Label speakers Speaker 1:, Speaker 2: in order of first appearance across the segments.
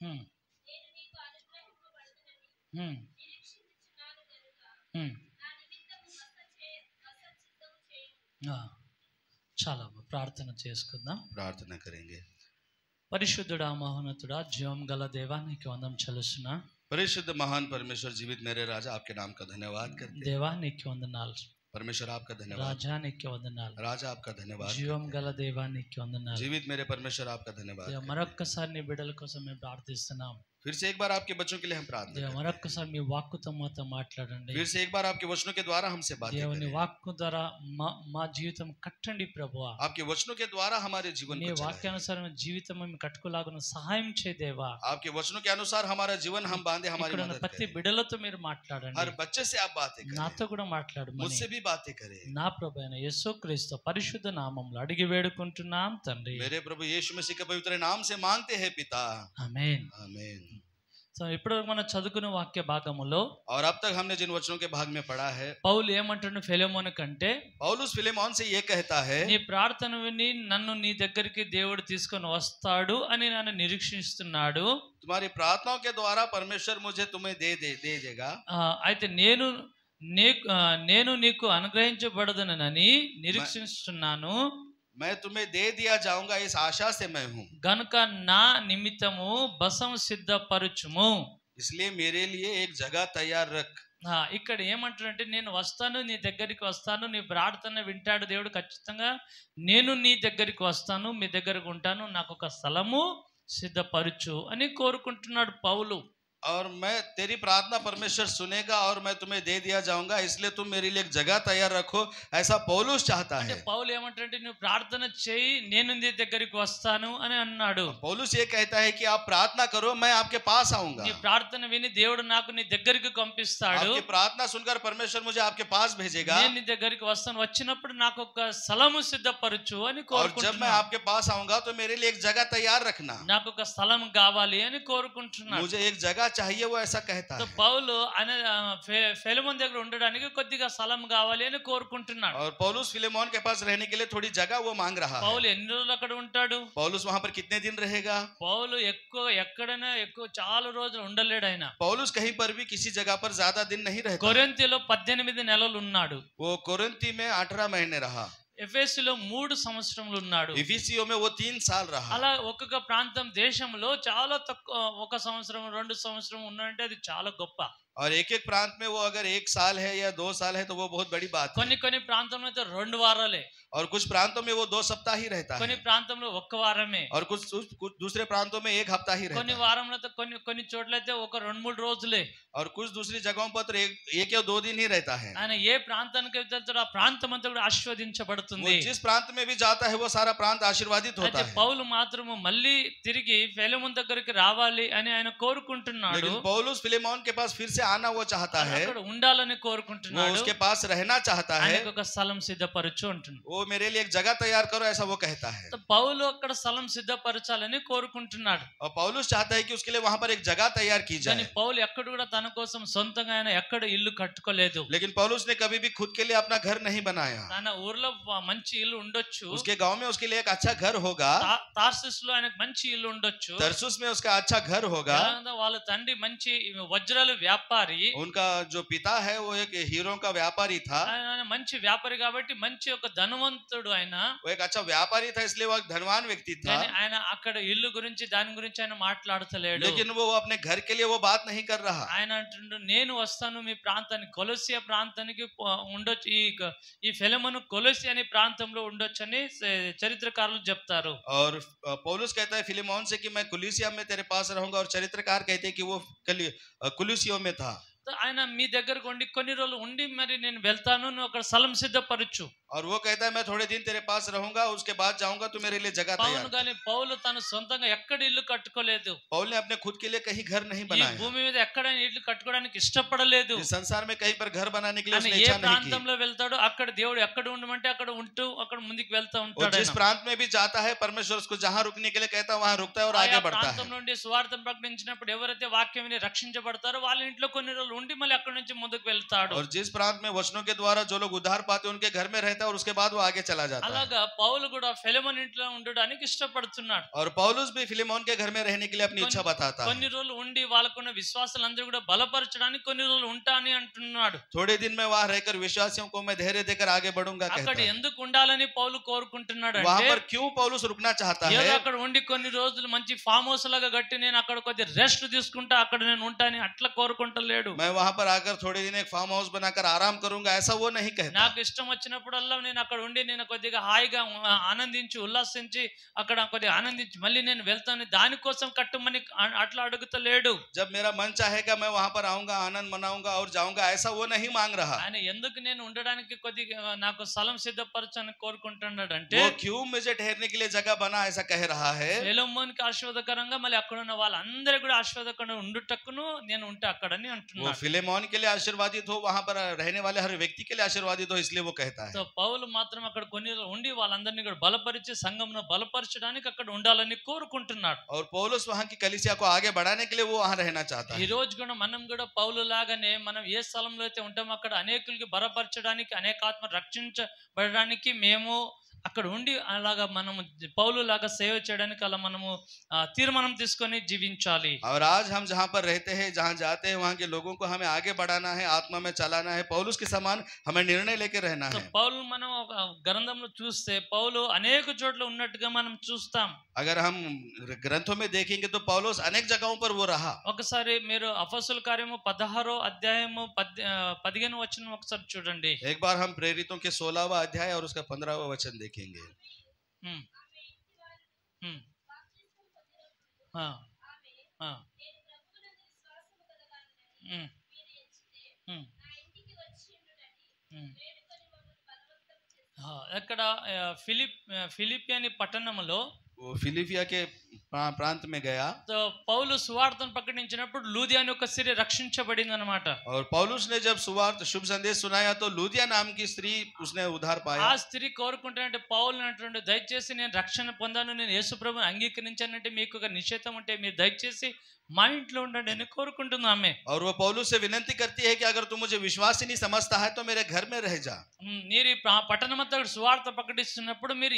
Speaker 1: హ్మ్. హ్మ్. హ్మ్. ఆ, చాలా ప్రార్థన చేసుకుందాం.
Speaker 2: प्रार्थना करेंगे।
Speaker 1: పరిశుద్ధుడా మహోన్నతుడా జీవం గల దేవా నీకు వందం చెల్లిస్తున్నా.
Speaker 2: परिशुद्ध महान परमेश्वर जीवित मेरे राजा आपके नाम का धन्यवाद करते हैं।
Speaker 1: దేవా నీకు వందనాలు.
Speaker 2: परमेश्वर आपका धन्यवाद।
Speaker 1: రాజా నీకు వందనాలు.
Speaker 2: राजा आपका धन्यवाद
Speaker 1: జీవం
Speaker 2: करते
Speaker 1: గల
Speaker 2: हैं।
Speaker 1: దేవా నీకు వందనాలు.
Speaker 2: जीवित मेरे परमेश्वर आपका धन्यवाद
Speaker 1: దేవ
Speaker 2: करते हैं।
Speaker 1: మరొక్కసారి నీ బిడ్డల కోసం మేము ప్రార్థిస్తున్నాం.
Speaker 2: फिर से एक बार आपके बच्चों के लिए हम प्रार्थना
Speaker 1: దేవ
Speaker 2: करते हैं।
Speaker 1: మరొక్కసారి మీ వాక్కుతో మాతో మాట్లాడండి.
Speaker 2: फिर से एक बार आपके वचनों के द्वारा हमसे बातें
Speaker 1: దేవుని
Speaker 2: करें।
Speaker 1: వాక్కు ద్వారా మా జీవితం కట్టండి ప్రభువా.
Speaker 2: आपके वचनों के द्वारा हमारे जीवन
Speaker 1: నీ
Speaker 2: को चलाएं।
Speaker 1: వాక్యానుసారమైన జీవితం మేము కట్టుకోలాగున సహాయం చేయ దేవా.
Speaker 2: आपके वचनों के अनुसार हमारा जीवन हम बांधे, हमारी
Speaker 1: ఇక్కడ ఉన్న
Speaker 2: मदद
Speaker 1: ప్రతి
Speaker 2: करें।
Speaker 1: బిడ్డలతో మీరు మాట్లాడండి.
Speaker 2: हर बच्चे से आप बातें
Speaker 1: నాతో
Speaker 2: करें,
Speaker 1: కూడా మాట్లాడమని
Speaker 2: मुझसे भी बातें करें।
Speaker 1: నా ప్రభు అయిన యేసుక్రీస్తు పరిశుద్ధ నామములో అడిగి వేడుకుంటున్నాం తండ్రి.
Speaker 2: मेरे प्रभु यीशु मसीह के पवित्र नाम से मांगते हैं पिता,
Speaker 1: ఆమేన్.
Speaker 2: आमीन।
Speaker 1: సో ఇప్పుడు మనం చదువుకున్న వాక్య భాగములో
Speaker 2: और अब तक हमने जिन वचनों के भाग में पढ़ा है,
Speaker 1: పౌలు ఏమంటున్న ఫిలెమోను కంటే
Speaker 2: पौलुस फिलेमोन से ये कहता है,
Speaker 1: నీ ప్రార్థన విని నన్ను నీ దగ్గరికి దేవుడు తీసుకొని వస్తాడు అని నన్ను నిరీక్షిస్తున్నాడు.
Speaker 2: तुम्हारी प्रार्थनाओं के द्वारा परमेश्वर मुझे तुम्हें दे देगा।
Speaker 1: అయితే నేను నీకు అనుగ్రహించబడదనని నిరీక్షిస్తున్నాను.
Speaker 2: मैं तुम्हें दे दिया जाऊंगा, इस आशा से मैं हूँ।
Speaker 1: గనుక నా నిమిత్తము బసం సిద్ధపరచుము.
Speaker 2: इसलिए मेरे लिए एक जगह तैयार रख।
Speaker 1: ఇక్కడ ఏమంటారంటే నేను వస్తాను, నీ దగ్గరికి వస్తాను, నీ ప్రార్థన వింటాడు దేవుడు ఖచ్చితంగా. నేను నీ దగ్గరికి వస్తాను, మీ దగ్గరకు ఉంటాను, నాకు ఒక స్థలము సిద్ధపరచు అని కోరుకుంటున్నాడు పౌలు.
Speaker 2: और मैं तेरी प्रार्थना परमेश्वर सुनेगा और मैं तुम्हें दे दिया जाऊंगा, इसलिए तुम मेरे लिए एक जगह तैयार रखो, ऐसा पौलुस चाहता
Speaker 1: అంటే
Speaker 2: है।
Speaker 1: పౌలు ఏమంటారంటే నువ్వు ప్రార్థన చేయి, నేను నీ దగ్గరికి వస్తాను అని అన్నాడు.
Speaker 2: पौलुस ये कहता है कि आप प्रार्थना करो, मैं आपके पास आऊंगा।
Speaker 1: నీ ప్రార్థన విని దేవుడు నాకు నీ దగ్గరికి పంపిస్తాడు.
Speaker 2: आपकी प्रार्थना सुनकर परमेश्वर मुझे आपके पास भेजेगा।
Speaker 1: నేను నీ దగ్గరికి వస్తాను, వచ్చినప్పుడు నాకు ఒక స్థలము సిద్ధపరచు అని
Speaker 2: और जब मैं
Speaker 1: కోరుకుంటున్నాను.
Speaker 2: आपके पास आऊंगा तो मेरे लिए एक जगह तैयार रखना।
Speaker 1: నాకు ఒక స్థలం కావాలి అని కోరుకుంటున్నాడు.
Speaker 2: मुझे एक जगह चाहिए, वो ऐसा कहता
Speaker 1: సో
Speaker 2: है।
Speaker 1: పౌలు అనే ఫిలెమోను దగ్గర ఉండడానికి కొద్దిగా స్థలం కావాలి అని కోరుకుంటున్నాడు.
Speaker 2: और पौलुस फिलेमोन के पास रहने के लिए थोड़ी जगह वो मांग रहा है।
Speaker 1: పౌలు ఎన్ని రోజులు అక్కడ ఉంటాడు?
Speaker 2: पौलुस वहां पर कितने दिन रहेगा?
Speaker 1: పౌలు ఎక్కడైనా చాలా రోజులు ఉండలేడు. ఆయన
Speaker 2: पौलुस कहीं पर भी किसी जगह पर ज्यादा दिन नहीं रहता।
Speaker 1: కొరింథీలో 18 నెలలు ఉన్నాడు.
Speaker 2: वो कोरिन्थी में 18 महीने रहा।
Speaker 1: ఎఫెసులో 3 సంవత్సరములు ఉన్నాడు.
Speaker 2: इफिसियों में वो 3 साल रहा।
Speaker 1: అలా ఒక్కొక్క ప్రాంతం దేశంలో చాలా తక్కువ, 1 సంవత్సరం 2 సంవత్సరం ఉన్నాడంటే అది చాలా గొప్ప.
Speaker 2: और एक एक प्रांत में वो अगर 1 साल है या 2 साल है तो वो बहुत बड़ी बात है।
Speaker 1: కొన్ని ప్రాంతంలో అయితే 2 వారాలే,
Speaker 2: और कुछ प्रांतों में वो 2 सप्ताह ही रहता
Speaker 1: కొన్ని
Speaker 2: है।
Speaker 1: ప్రాంతంలో 1 వారమే,
Speaker 2: और कुछ दूसरे प्रांतों में 1 हफ्ता ही रहता
Speaker 1: కొన్ని
Speaker 2: है।
Speaker 1: వారంలో అయితే కొన్ని చోట్ల అయితే ఒక 2-3 రోజులే.
Speaker 2: और कुछ दूसरी जगहों पर तो एक या 2 दिन ही रहता है।
Speaker 1: ఆయన ఏ ప్రాంతానికి వెళ్తాడో ఆ ప్రాంతం అంతా కూడా
Speaker 2: वो
Speaker 1: ఆశీర్వదించబడుతుంది.
Speaker 2: जिस प्रांत में भी जाता है वो सारा प्रांत आशीर्वादित होता
Speaker 1: అయితే
Speaker 2: है।
Speaker 1: పౌలు మాత్రము మళ్ళీ తిరిగి ఫిలెమోను దగ్గరికి రావాలి అని ఆయన కోరుకుంటున్నాడు.
Speaker 2: लेकिन पौलुस फिलेमोन के पास फिर से आना वो चाहता है,
Speaker 1: అక్కడ ఉండాలని
Speaker 2: वो
Speaker 1: కోరుకుంటున్నాడు.
Speaker 2: उसके पास रहना चाहता है।
Speaker 1: ఆయనకు ఒక స్థలం సిద్ధపరచు అంటున్నాడు.
Speaker 2: वो मेरे लिए एक जगह तैयार करो, ऐसा वो कहता है।
Speaker 1: పౌలు అక్కడ స్థలం సిద్ధపరచాలని కోరుకుంటున్నాడు.
Speaker 2: और पौलुस चाहता है कि उसके लिए वहां पर एक जगह तैयार की
Speaker 1: కానీ
Speaker 2: जाए।
Speaker 1: పౌలు ఎక్కడ కూడా తన కోసం సొంతంగా ఆయన ఎక్కడ ఇల్లు కట్టుకోలేదు.
Speaker 2: लेकिन पौलुस ने कभी भी खुद के लिए अपना घर नहीं बनाया।
Speaker 1: తన ఊర్లో మంచి ఇల్లు ఉండొచ్చు,
Speaker 2: उसके गांव में उसके लिए एक अच्छा घर होगा,
Speaker 1: తార్సిస్ లో ఆయనకు మంచి ఇల్లు ఉండొచ్చు,
Speaker 2: तरसुस में उसका अच्छा घर होगा,
Speaker 1: వాళ్ళ తండ్రి మంచి వజ్రాల వ్యాపారి,
Speaker 2: उनका जो पिता है वो एक हीरो का व्यापारी था।
Speaker 1: ఆయన మంచి వ్యాపారి కాబట్టి మంచి ఒక ధనవంతుడు ఆయన.
Speaker 2: वो एक अच्छा व्यापारी था, इसलिए वो एक धनवान व्यक्ति था।
Speaker 1: కానీ ఆయన అక్కడ ఇల్లు గురించి దాని గురించి ఆయన మాట్లాడతలేడు.
Speaker 2: लेकिन वो अपने घर के लिए वो बात नहीं कर रहा।
Speaker 1: ఆయన అంటుండు నేను వస్తాను మీ ప్రాంతానికి, కొలొసియా ప్రాంతానికి ఉండొచ్చు, ఈ ఫిలెమోను కొలొసి అనే ప్రాంతంలో ఉండొచ్చు అని చరిత్రకారులు చెప్తారు.
Speaker 2: और पौलुस कहता है फिलेमोन से कि मैं कुलिसिया में तेरे पास रहूंगा, और चरित्रकार कहते हैं कि वो कुलिसियों में था।
Speaker 1: ఆయన మీ దగ్గరకు ఉండి కొన్ని రోజులు ఉండి మరి నేను వెళ్తాను, నువ్వు అక్కడ స్థలం సిద్ధపరచు.
Speaker 2: और वो कहता है मैं थोड़े दिन तेरे पास रहूंगा, उसके बाद जाऊंगा, तू मेरे लिए जगह तैयार
Speaker 1: పౌలు కానీ పౌలు తను సొంతంగా ఎక్కడ ఇల్లు కట్టుకోలేదు.
Speaker 2: पौल ने अपने खुद के लिए कहीं घर नहीं
Speaker 1: ఈ
Speaker 2: बनाया।
Speaker 1: భూమి మీద ఎక్కడైనా ఇల్లు కట్టుకోవడానికి ఇష్టపడలేదు.
Speaker 2: इस संसार में कहीं पर घर बनाने के लिए
Speaker 1: ఆయన
Speaker 2: उसने
Speaker 1: ఏ
Speaker 2: इच्छा नहीं की।
Speaker 1: ప్రాంతంలో వెళ్తాడో అక్కడ దేవుడు ఎక్కడ ఉండమంటే అక్కడ ఉంటూ అక్కడ ముందుకు వెళ్తా
Speaker 2: वो
Speaker 1: ఉంటాడు.
Speaker 2: जिस प्रांत में भी जाता है परमेश्वर उसको जहां रुकने के लिए कहता है वहां रुकता है और आगे बढ़ता
Speaker 1: ప్రాంతం
Speaker 2: है।
Speaker 1: నుండి సువార్తను ప్రకటించినప్పుడు ఎవరైతే వాక్యం విని రక్షించబడతారో వాళ్ళ ఇంట్లో కొన్ని రోజులు ఉండి మళ్ళీ అక్కడ నుంచి ముందుకు వెళ్తాడు.
Speaker 2: और जिस प्रांत में वचनों के द्वारा जो लोग उद्धार पाते हैं उनके घर में रहता है और उसके बाद वो आगे चला जाता है।
Speaker 1: అలాగా పౌలు కూడా ఫిలెమోను ఇంట్లో ఉండడానికి ఇష్టపడుతున్నాడు.
Speaker 2: और पौलुस भी फिलेमोन के घर में रहने के लिए अपनी इच्छा बताता है।
Speaker 1: కొన్ని రోజులు ఉండి వాళ్ళకున్న విశ్వాసాలందరూ కూడా బలపరచడానికి కొన్ని రోజులు ఉంటాని అంటున్నాడు.
Speaker 2: थोड़े दिन में वहां रहकर विश्वासियों को मैं धैर्य देकर आगे बढ़ूंगा कहता
Speaker 1: అక్కడ
Speaker 2: है।
Speaker 1: ఎందుకు ఉండాలని పౌలు కోరుకుంటున్నాడు
Speaker 2: वहां
Speaker 1: అంటే
Speaker 2: पर क्यों पौलुस रुकना चाहता
Speaker 1: ఏదో
Speaker 2: है?
Speaker 1: అక్కడ ఉండి కొన్ని రోజులు మంచి ఫామ్ హౌస్ లాగా కట్టి నేను అక్కడ కొద్ది రెస్ట్ తీసుకుంటా అక్కడ నేను ఉంటాని అట్లా కోరుకుంటలేడు.
Speaker 2: मैं वहां पर आकर थोड़े दिन एक फार्म हाउस बनाकर आराम करूंगा ऐसा वो नहीं कहता।
Speaker 1: నాకు ఇష్టం వచ్చినప్పుడల్లా నేను అక్కడ ఉండి నేను కొద్దిగా హాయిగా ఆనందించి ఉల్లాసించి అక్కడ కొద్దిగా ఆనందించి మళ్ళీ నేను వెళ్తాను దానికోసం కట్టుమని అట్లా అడుగుతలేడు.
Speaker 2: जब मेरा मन चाहेगा मैं वहां पर आऊंगा आनंद मनाऊंगा और जाऊंगा ऐसा वो नहीं मांग रहा।
Speaker 1: ఆయన ఎందుకు నేను ఉండడానికి కొద్దిగా నాకు స్థలం సిద్ధపరచని కోరుకుంటున్నాడు అంటే
Speaker 2: वो क्यों मुझे ठहरने के लिए जगह बना ऐसा कह रहा है।
Speaker 1: ఫిలెమోనుకి ఆశీర్వాదకరంగా మళ్ళీ అక్కడ ఉన్న వాళ్ళందరూ కూడా ఆశీర్వాదకరంగా ఉండుటకును నేను ఉంటే అక్కడని
Speaker 2: वो
Speaker 1: అంటున్నాడు.
Speaker 2: फिलेमोन के लिए आशीर्वादित हो वहां पर रहने वाले हर व्यक्ति के लिए आशीर्वादित हो इसलिए वो कहता है।
Speaker 1: సో పౌలు మాత్రం అక్కడ కొన్ని రోజులు ఉండి వాళ్ళందరినీ కూడా బలపరిచి సంఘంను బలపరచడానికి అక్కడ ఉండాలని కోరుకుంటున్నాడు.
Speaker 2: और पौलुस वहां की कलीसिया को आगे बढ़ाने के लिए वो वहां रहना चाहता
Speaker 1: ఈ
Speaker 2: है।
Speaker 1: రోజు కూడా మనం కూడా పౌలు లాగానే మనం ఏ స్థలంలో అయితే ఉంటామో అక్కడ అనేకులకి బలపరచడానికి అనేక ఆత్మ రక్షించబడడానికి మేము అక్కడ ఉండి అలాగా మనము పౌలు లాగా సేవ చేయడానికి అలా మనము తీర్మానం తీసుకొని జీవించాలి.
Speaker 2: और आज हम जहां पर रहते हैं जहां जाते हैं वहां के लोगों को हमें आगे बढ़ाना है आत्मा में चलाना है पौलुस के समान हमें निर्णय लेकर रहना
Speaker 1: సో
Speaker 2: है।
Speaker 1: పౌలు మనం ఒక గ్రంథంలో చూస్తే పౌలు అనేక చోట్ల ఉన్నట్టుగా మనం చూస్తాం.
Speaker 2: अगर हम ग्रंथों में देखेंगे तो पौलुस अनेक जगहों पर वो रहा।
Speaker 1: ఒకసారి మీరు అపోస్తలుల కార్యము 16వ అధ్యాయము 15వ వచనం ఒకసారి చూడండి.
Speaker 2: एक बार हम प्रेरितों के 16वां अध्याय और उसका 15वां वचन देखेंगे।
Speaker 1: హ్మ్. హ్మ్. ఆ. ఆ. హ్మ్. హ్మ్. హ్మ్. ఎక్కడ ఫిలిప్పి అనే పట్టణంలో
Speaker 2: वो फिलिपिया के प्रांत में गया
Speaker 1: పౌలు సువార్తను ప్రకటించినప్పుడు లూదియా అనే ఒక స్త్రీ రక్షించబడింది అన్నమాట.
Speaker 2: और पौलुस ने जब सुवार्त शुभ संदेश सुनाया तो लूदिया नाम की स्त्री उसने उद्धार
Speaker 1: ఆ
Speaker 2: पाया।
Speaker 1: స్త్రీ కోరుకుంటానంటే పౌలు అంటుండే దయచేసి నేను రక్షణ పొందాను నేను యేసు ప్రభువుని అంగీకరించానంటే మీకు ఒక నిశ్చయితం ఉంటే మీరు దయచేసి మా ఇంట్లో ఉండండి అని కోరుకుంటుంది ఆమె.
Speaker 2: और वो पौलुस से विनती करती है कि अगर तू मुझे विश्वासी नहीं समझता है तो मेरे घर में रह जा।
Speaker 1: మీరు పట్టణమంతా సువార్త ప్రకటిస్తున్నప్పుడు మీరు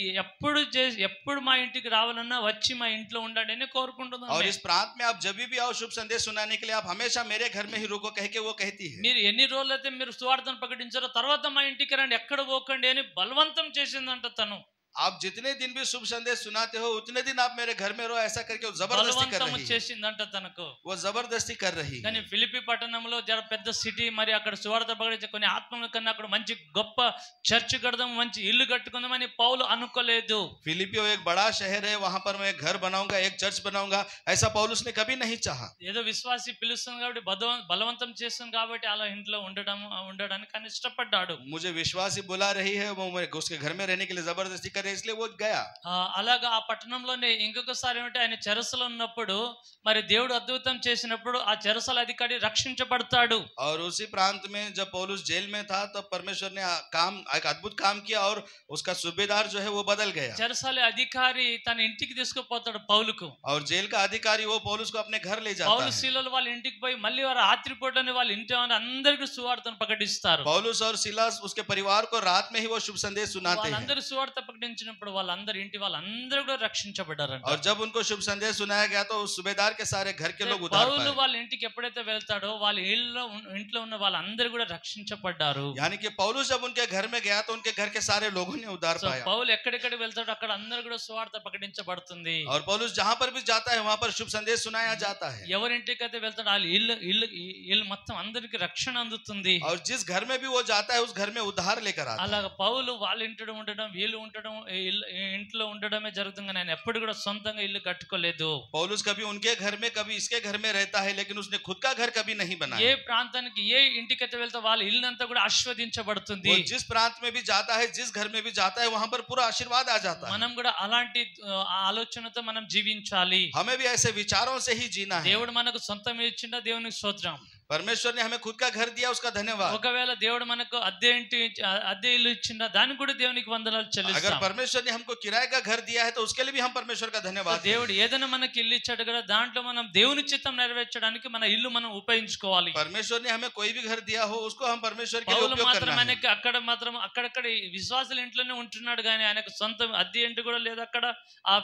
Speaker 1: ఎప్పుడు మా ఇంటికి రావాలన్నా వచ్చి మా ఇంట్లో ఉండండి అని కోరుకుంటుంది
Speaker 2: और
Speaker 1: ఆమె.
Speaker 2: इस प्रांत में आप जब भी आओ शुभ संदेश सुनाने के लिए आप हमेशा मेरे घर में ही रुको कह के वो कहती है।
Speaker 1: మీరు ఎన్ని రోజులైతే మీరు సువార్తను ప్రకటించారో తర్వాత మా ఇంటికి రండి ఎక్కడ పోకండి అని బలవంతం చేసిందంట తను.
Speaker 2: आप जितने दिन भी शुभ संदेश सुनाते हो उतने दिन आप मेरे घर में रहो ऐसा करके वो जबरदस्ती कर
Speaker 1: బలవంతం
Speaker 2: रही है।
Speaker 1: చేసిందంట తనకు.
Speaker 2: वो जबरदस्ती कर रही
Speaker 1: కానీ
Speaker 2: है।
Speaker 1: ఫిలిప్పి పట్టణంలో జర పెద్ద సిటీ మరి అక్కడ సువార్త ప్రకటించే కొన్ని ఆత్మల కన్నా అక్కడ మంచి గొప్ప చర్చ్ కడదాం మంచి ఇల్లు కట్టుకుందామని పౌలు అనుకోలేదు.
Speaker 2: फिलिपियो एक बड़ा शहर है वहां पर मैं घर बनाऊंगा एक चर्च बनाऊंगा ऐसा पौलुस ने कभी नहीं चाहा।
Speaker 1: ఏదో విశ్వాసి పిలుస్తుంది కాబట్టి బలవంతం చేస్తుంది కాబట్టి అలా ఇంట్లో ఉండడానికి ఆయన ఇష్టపడ్డాడు.
Speaker 2: मुझे विश्वासी बुला रही है वो उसके घर में रहने के लिए जबरदस्ती कर रही है इसलिए वो गया।
Speaker 1: అలాగా ఆ పట్టణంలోనే ఇంకొకసారి ఏమంటే ఆయన చెరసలో ఉన్నప్పుడు మరి దేవుడు అద్భుతం చేసినప్పుడు ఆ చెరసల అధికారి రక్షించబడతాడు.
Speaker 2: और उसी प्रांत में जब पौलुस जेल में था तब परमेश्वर ने एक अद्भुत काम किया और उसका सूबेदार जो है वो बदल गया।
Speaker 1: చెరసల అధికారి తన ఇంటికి తీసుకుపోతాడు పౌలుకు.
Speaker 2: और जेल का अधिकारी वो पौलुस को अपने घर ले जाता
Speaker 1: పౌలు
Speaker 2: है।
Speaker 1: శీలలు వాళ్ళ ఇంటికి పోయి మళ్ళీ వారు రాత్రిపూటనే వాళ్ళ ఇంటి అందరికీ సువార్తను ప్రకటిస్తారు.
Speaker 2: पौलुस और सिलास उसके परिवार को रात में ही वो शुभ संदेश सुनाते हैं।
Speaker 1: వాళ్ళందరూ సువార్త ప్రకటించినప్పుడు వాళ్ళందరి ఇంటి వాళ్ళందరూ కూడా రక్షించబడ్డారంట.
Speaker 2: और जब उनको शुभ संदेश सुनाया गया तो उस सूबेदार के सारे घर के लोग उद्धार
Speaker 1: పౌలు
Speaker 2: पाए।
Speaker 1: వాళ్ళ ఇంటికి ఎప్పుడైతే వెళ్తాడో వాళ్ళ ఇంట్లో ఉన్న వాళ్ళందరూ కూడా రక్షించబడ్డారు.
Speaker 2: यानी कि पौलुस जब उनके घर में गया तो उनके घर के सारे लोगों ने उद्धार पाया।
Speaker 1: పౌలు ఎక్కడెక్కడికి వెళ్తాడో అక్కడ అందరూ కూడా సువార్త ప్రకటించబడుతుంది.
Speaker 2: और पौलुस जहां पर भी जाता है वहां पर शुभ संदेश सुनाया जाता है।
Speaker 1: ఎవరింటికి అయితే వెళ్తాడో వాళ్ళ ఇల్లు మొత్తం అందరికి రక్షణ అందుతుంది.
Speaker 2: और जिस घर में भी वो जाता है उस घर में उद्धार लेकर आता है।
Speaker 1: అలాగా పౌలు వాళ్ళ ఇంట్లో ఉండడం వీళ్ళు ఉండడం ఇంట్లో ఉండడమే జరుగుతుంది. ఆయన ఎప్పుడు కూడా సొంతంగా ఇల్లు కట్టుకోలేదు.
Speaker 2: पौलुस कभी उनके घर में कभी इसके घर में रहता है लेकिन उसने खुद का घर कभी नहीं बनाया।
Speaker 1: ఏ ప్రాంతానికి ఏ ఇంటికి అయితే వెళ్తా వాళ్ళ ఇల్లంతా కూడా ఆశీర్వదించబడుతుంది.
Speaker 2: वो जिस प्रांत में भी जाता है जिस घर में भी जाता है वहां पर पूरा आशीर्वाद आ जाता है।
Speaker 1: మనం కూడా అలాంటి ఆలోచనతో మనం జీవించాలి.
Speaker 2: हमें भी ऐसे विचारों से ही जीना है।
Speaker 1: దేవుడు మనకు సొంతం ఇచ్చిండా దేవునికి స్తోత్రం.
Speaker 2: परमेश्वर ने हमें खुद का घर दिया, उसका धन्यवाद।
Speaker 1: ఒకవేళ దేవుడు మనకు అద్దె ఇల్లు ఇచ్చిందా దానికి కూడా దేవునికి వందనాలు
Speaker 2: अगर
Speaker 1: చెల్లిస్తాం.
Speaker 2: परमेश्वर ने हमको किराए का घर दिया है तो उसके लिए भी हम परमेश्वर का धन्यवाद करें।
Speaker 1: దేవుడు ఏదైనా మనకి ఇల్లు ఇచ్చాడు కదా దాంట్లో మనం దేవుని చిత్తం నెరవేర్చడానికి మన ఇల్లు మనం ఉపయోగించుకోవాలి.
Speaker 2: परमेश्वर ने हमें कोई भी घर दिया हो उसको हम परमेश्वर के लिए
Speaker 1: పౌలు
Speaker 2: उपयोग
Speaker 1: మాత్రం
Speaker 2: करना है।
Speaker 1: ఆయనకి అక్కడక్కడ విశ్వాసుల ఇంట్లోనే ఉంటున్నాడు కానీ ఆయనకు సొంత అద్దె ఇంటి కూడా లేదు. అక్కడ ఆ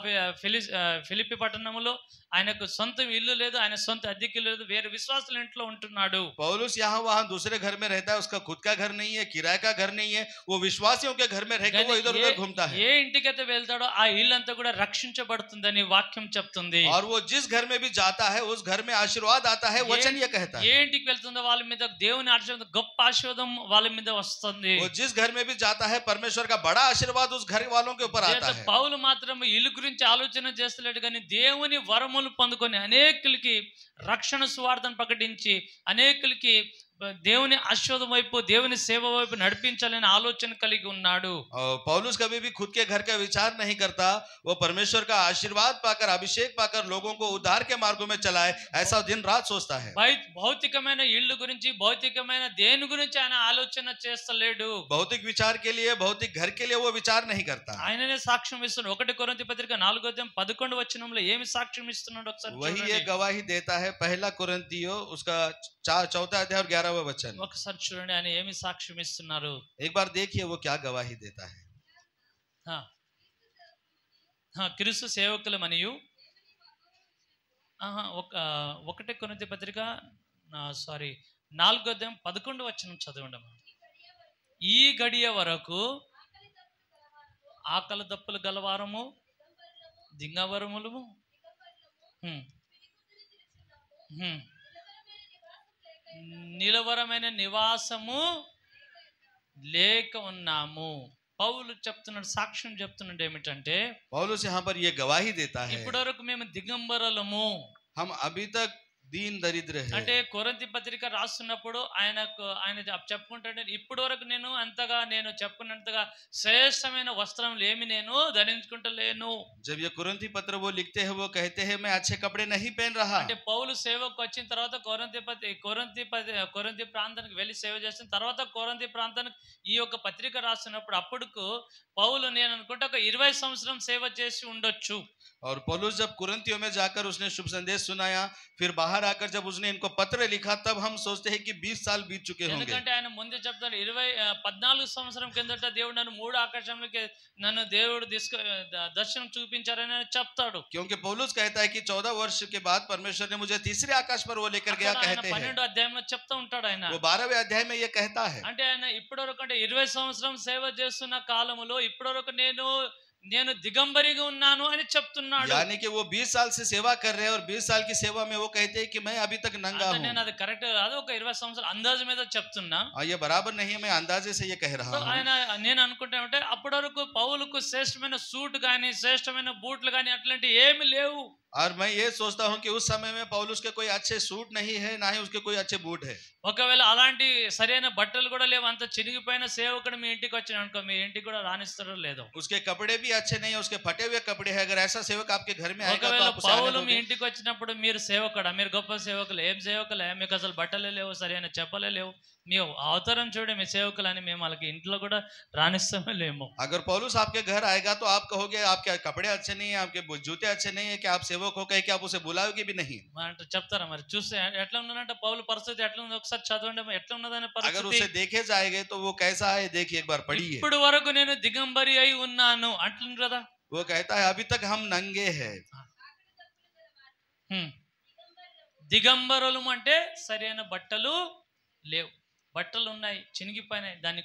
Speaker 1: ఫిలిప్పి పట్టణంలో ఆయనకు సొంత ఇల్లు లేదు, ఆయన సొంత అద్దెకి లేదు, వేరే విశ్వాసుల ఇంట్లో ఉంటున్నాడు.
Speaker 2: पौलुस यहाँ वहाँ दूसरे घर में रहता है, उसका खुद का घर नहीं है, किराए का घर नहीं है, वो विश्वासियों के घर में रहकर वो इधर उधर घूमता है।
Speaker 1: ఏ ఇంటికైతే వెళ్తాడో ఆ ఇల్లంతా కూడా రక్షించబడుతుందని వాక్యం చెప్తుంది.
Speaker 2: और वो जिस घर में भी जाता है उस घर में आशीर्वाद आता है, वचन ये कहता
Speaker 1: ఏ
Speaker 2: है।
Speaker 1: ఇంటికి వెళ్తుందో వాళ్ళ మీద దేవుని ఆశీర్వాదం, గొప్ప ఆశీర్వాదం వాళ్ళ మీద వస్తుంది.
Speaker 2: वो जिस घर में भी जाता है परमेश्वर का बड़ा आशीर्वाद उस घर वालों के ऊपर आता है।
Speaker 1: పౌలు మాత్రం ఇల్లు గురించి ఆలోచన చేస్తలేడు కానీ దేవుని వరములు పొందుకొని అనేకులకి రక్షణ సువార్తను ప్రకటించి అనేకులకి దేవుని ఆశీర్వాదం వైపు దేవుని సేవ వైపు నడిపించాలని ఆలోచన కలిగి ఉన్నాడు.
Speaker 2: पौलुस कभी भी खुद के घर का विचार नहीं करता, वो परमेश्वर का आशीर्वाद पाकर अभिषेक पाकर लोगों को उद्धार के मार्गों में चलाए, ऐसा दिन रात सोचता है।
Speaker 1: భౌతికమైన ఇల్లు గురించి భౌతికమైన దేని గురించి ఆయన ఆలోచన చేస్తలేడు.
Speaker 2: भौतिक विचार के लिए, भौतिक घर के लिए वो विचार नहीं करता।
Speaker 1: ఆయననే సాక్ష్యం ఇస్తున్నాడు. 1 కొరింథీ పత్రిక 4:11 ఏమి సాక్ష్యం ఇస్తున్నాడు ఒకసారి
Speaker 2: वही
Speaker 1: చూడండి.
Speaker 2: ये गवाही देता है, पहला कुरिन्थियों उसका 4 अध्याय और 11वां वचन।
Speaker 1: ఒకసారి చూడండి ఆయన ఏమి సాక్ష్యం ఇస్తున్నారు.
Speaker 2: एक बार देखिए वो क्या गवाही देता है।
Speaker 1: క్రీస్తు సేవకులు మరియు 1 కొరింథీ పత్రిక 4:11 చదవండి. ఈ గడియ వరకు ఆకలి దప్పులు గలవారము, దింగవరములు, నిలవరమైన నివాసము లేక ఉన్నాము. పౌలు చెప్తున్నాడు, సాక్ష్యం చెప్తున్నాడు ఏమిటంటే
Speaker 2: पौलुस यहाँ पर ये गवाही देता है,
Speaker 1: ఇప్పటి వరకు మేము దిగంబరులము,
Speaker 2: हम अभी तक दीन दरिद्र है।
Speaker 1: అంటే కొరింథీ పత్రిక రాస్తున్నప్పుడు ఆయన చెప్పుకుంటాడు, ఇప్పటి వరకు నేను చెప్పుకున్నంతగా శ్రేష్టమైన వస్త్రములు ఏమి నేను ధరించుకుంటలేను.
Speaker 2: जब ये कुरिन्थी पत्र वो लिखते हैं वो कहते हैं मैं अच्छे कपड़े नहीं पहन रहा।
Speaker 1: అంటే పౌలు సేవకు వచ్చిన తర్వాత కొరింథీ ప్రాంతానికి వెళ్ళి సేవ చేసిన తర్వాత కొరింథీ ప్రాంతానికి ఈ యొక్క పత్రిక రాస్తున్నప్పుడు అప్పుడుకు పౌలు నేను అనుకుంటే ఒక 20 సంవత్సరం సేవ చేసి ఉండొచ్చు.
Speaker 2: और पौलुस जब कुरिन्थियों में जाकर उसने शुभ संदेश सुनाया, फिर बाहर आकर जब उसने इनको पत्र लिखा, तब हम सोचते हैं कि 20 साल बीत चुके होंगे।
Speaker 1: ఎందుకంటే ఆయన ముందే చెప్తాడు 14 సంవత్సరం కిందట దేవుడు నన్ను 3 ఆకాశంలోకి నన్ను దేవుడు దర్శనం చూపించారని చెప్తాడు.
Speaker 2: क्योंकि पौलुस कहता है कि 14 वर्ष के बाद परमेश्वर ने मुझे तीसरे आकाश पर वो लेकर गया, कहते हैं।
Speaker 1: 12వ అధ్యాయంలో చెప్తా ఉంటాడు ఆయన.
Speaker 2: वो 12वें अध्याय में ये कहता है।
Speaker 1: అంటే ఆయన ఇప్పటివరకు అంటే 20 సంవత్సరం సేవ చేస్తున్న కాలంలో ఇప్పటివరకు నేను దిగంబరిగా ఉన్నాను అని చెప్తున్నాడు.
Speaker 2: यानी कि वो 20 साल से सेवा कर रहे हैं और 20 साल की सेवा में वो कहते हैं कि मैं अभी तक नंगा हूँ।
Speaker 1: నేను అది కరెక్ట్ కాదు, ఒక 20 సంవత్సరాలు అందాజు మీద చెప్తున్నా.
Speaker 2: ये बराबर नहीं है, मैं अंदाजे से ये कह रहा हूँ।
Speaker 1: ఆయన నేను అనుకుంటానంటే అప్పటి వరకు పౌలుకు శ్రేష్టమైన సూట్ గాని శ్రేష్టమైన బూట్లు గాని అట్లాంటి ఏమి లేవు.
Speaker 2: और मैं ये सोचता हूँ कि उस समय में पौलुस के कोई अच्छे सूट नहीं है, ना ही उसके कोई अच्छे बूट है।
Speaker 1: ఒకవేళ అలాంటి సరైన బట్టలు కూడా లేవు, అంత చినిగిపోయిన సేవకుడు మీ ఇంటికి వచ్చిన అనుకో మీ ఇంటికి కూడా రానిస్తారో లేదో.
Speaker 2: उसके कपड़े भी अच्छे नहीं है, उसके फटे हुए कपड़े हैं। अगर ऐसा सेवक आपके घर में आएगा तो
Speaker 1: ఒకవేళ
Speaker 2: आप उसे आने
Speaker 1: పౌలు మీ
Speaker 2: दोगे?
Speaker 1: ఇంటికి వచ్చినప్పుడు మీరు సేవకుడా, మీరు గొప్ప సేవకులు, ఏం సేవకులే, మీకు అసలు బట్టలే లేవు, సరైన చెప్పలే లేవు, మీ అవతారం చూడే మీ సేవకులు అని మేము వాళ్ళకి ఇంట్లో కూడా రానిస్తామే లేము.
Speaker 2: अगर पौलुस आपके घर आएगा तो आप कहोगे आपके कपड़े अच्छे नहीं है, आपके जूते अच्छे नहीं है, कि आप सेवक हो कहे कि आप उसे बुलाओगे भी नहीं।
Speaker 1: అంటే చెప్తారా మరి చూస్తే ఎట్లా ఉందంటే పౌలు పరిస్థితి ఎట్లా ఉంది ఒకసారి చదవండి, ఎట్లా ఉన్నదనే
Speaker 2: अगर
Speaker 1: పరిస్థితి.
Speaker 2: उसे देखे जाएंगे तो वो कैसा है, देखिए एक बार पढ़िए।
Speaker 1: ఇప్పుడు వరకు నేను దిగంబరి అయి ఉన్నాను అంటుంది కదా.
Speaker 2: वो कहता है अभी तक हम नंगे हैं।
Speaker 1: దిగంబరులు అంటే సరైన బట్టలు లేవు, బట్టలు ఉన్నాయి చినిగిపోయినాయి, దాన్ని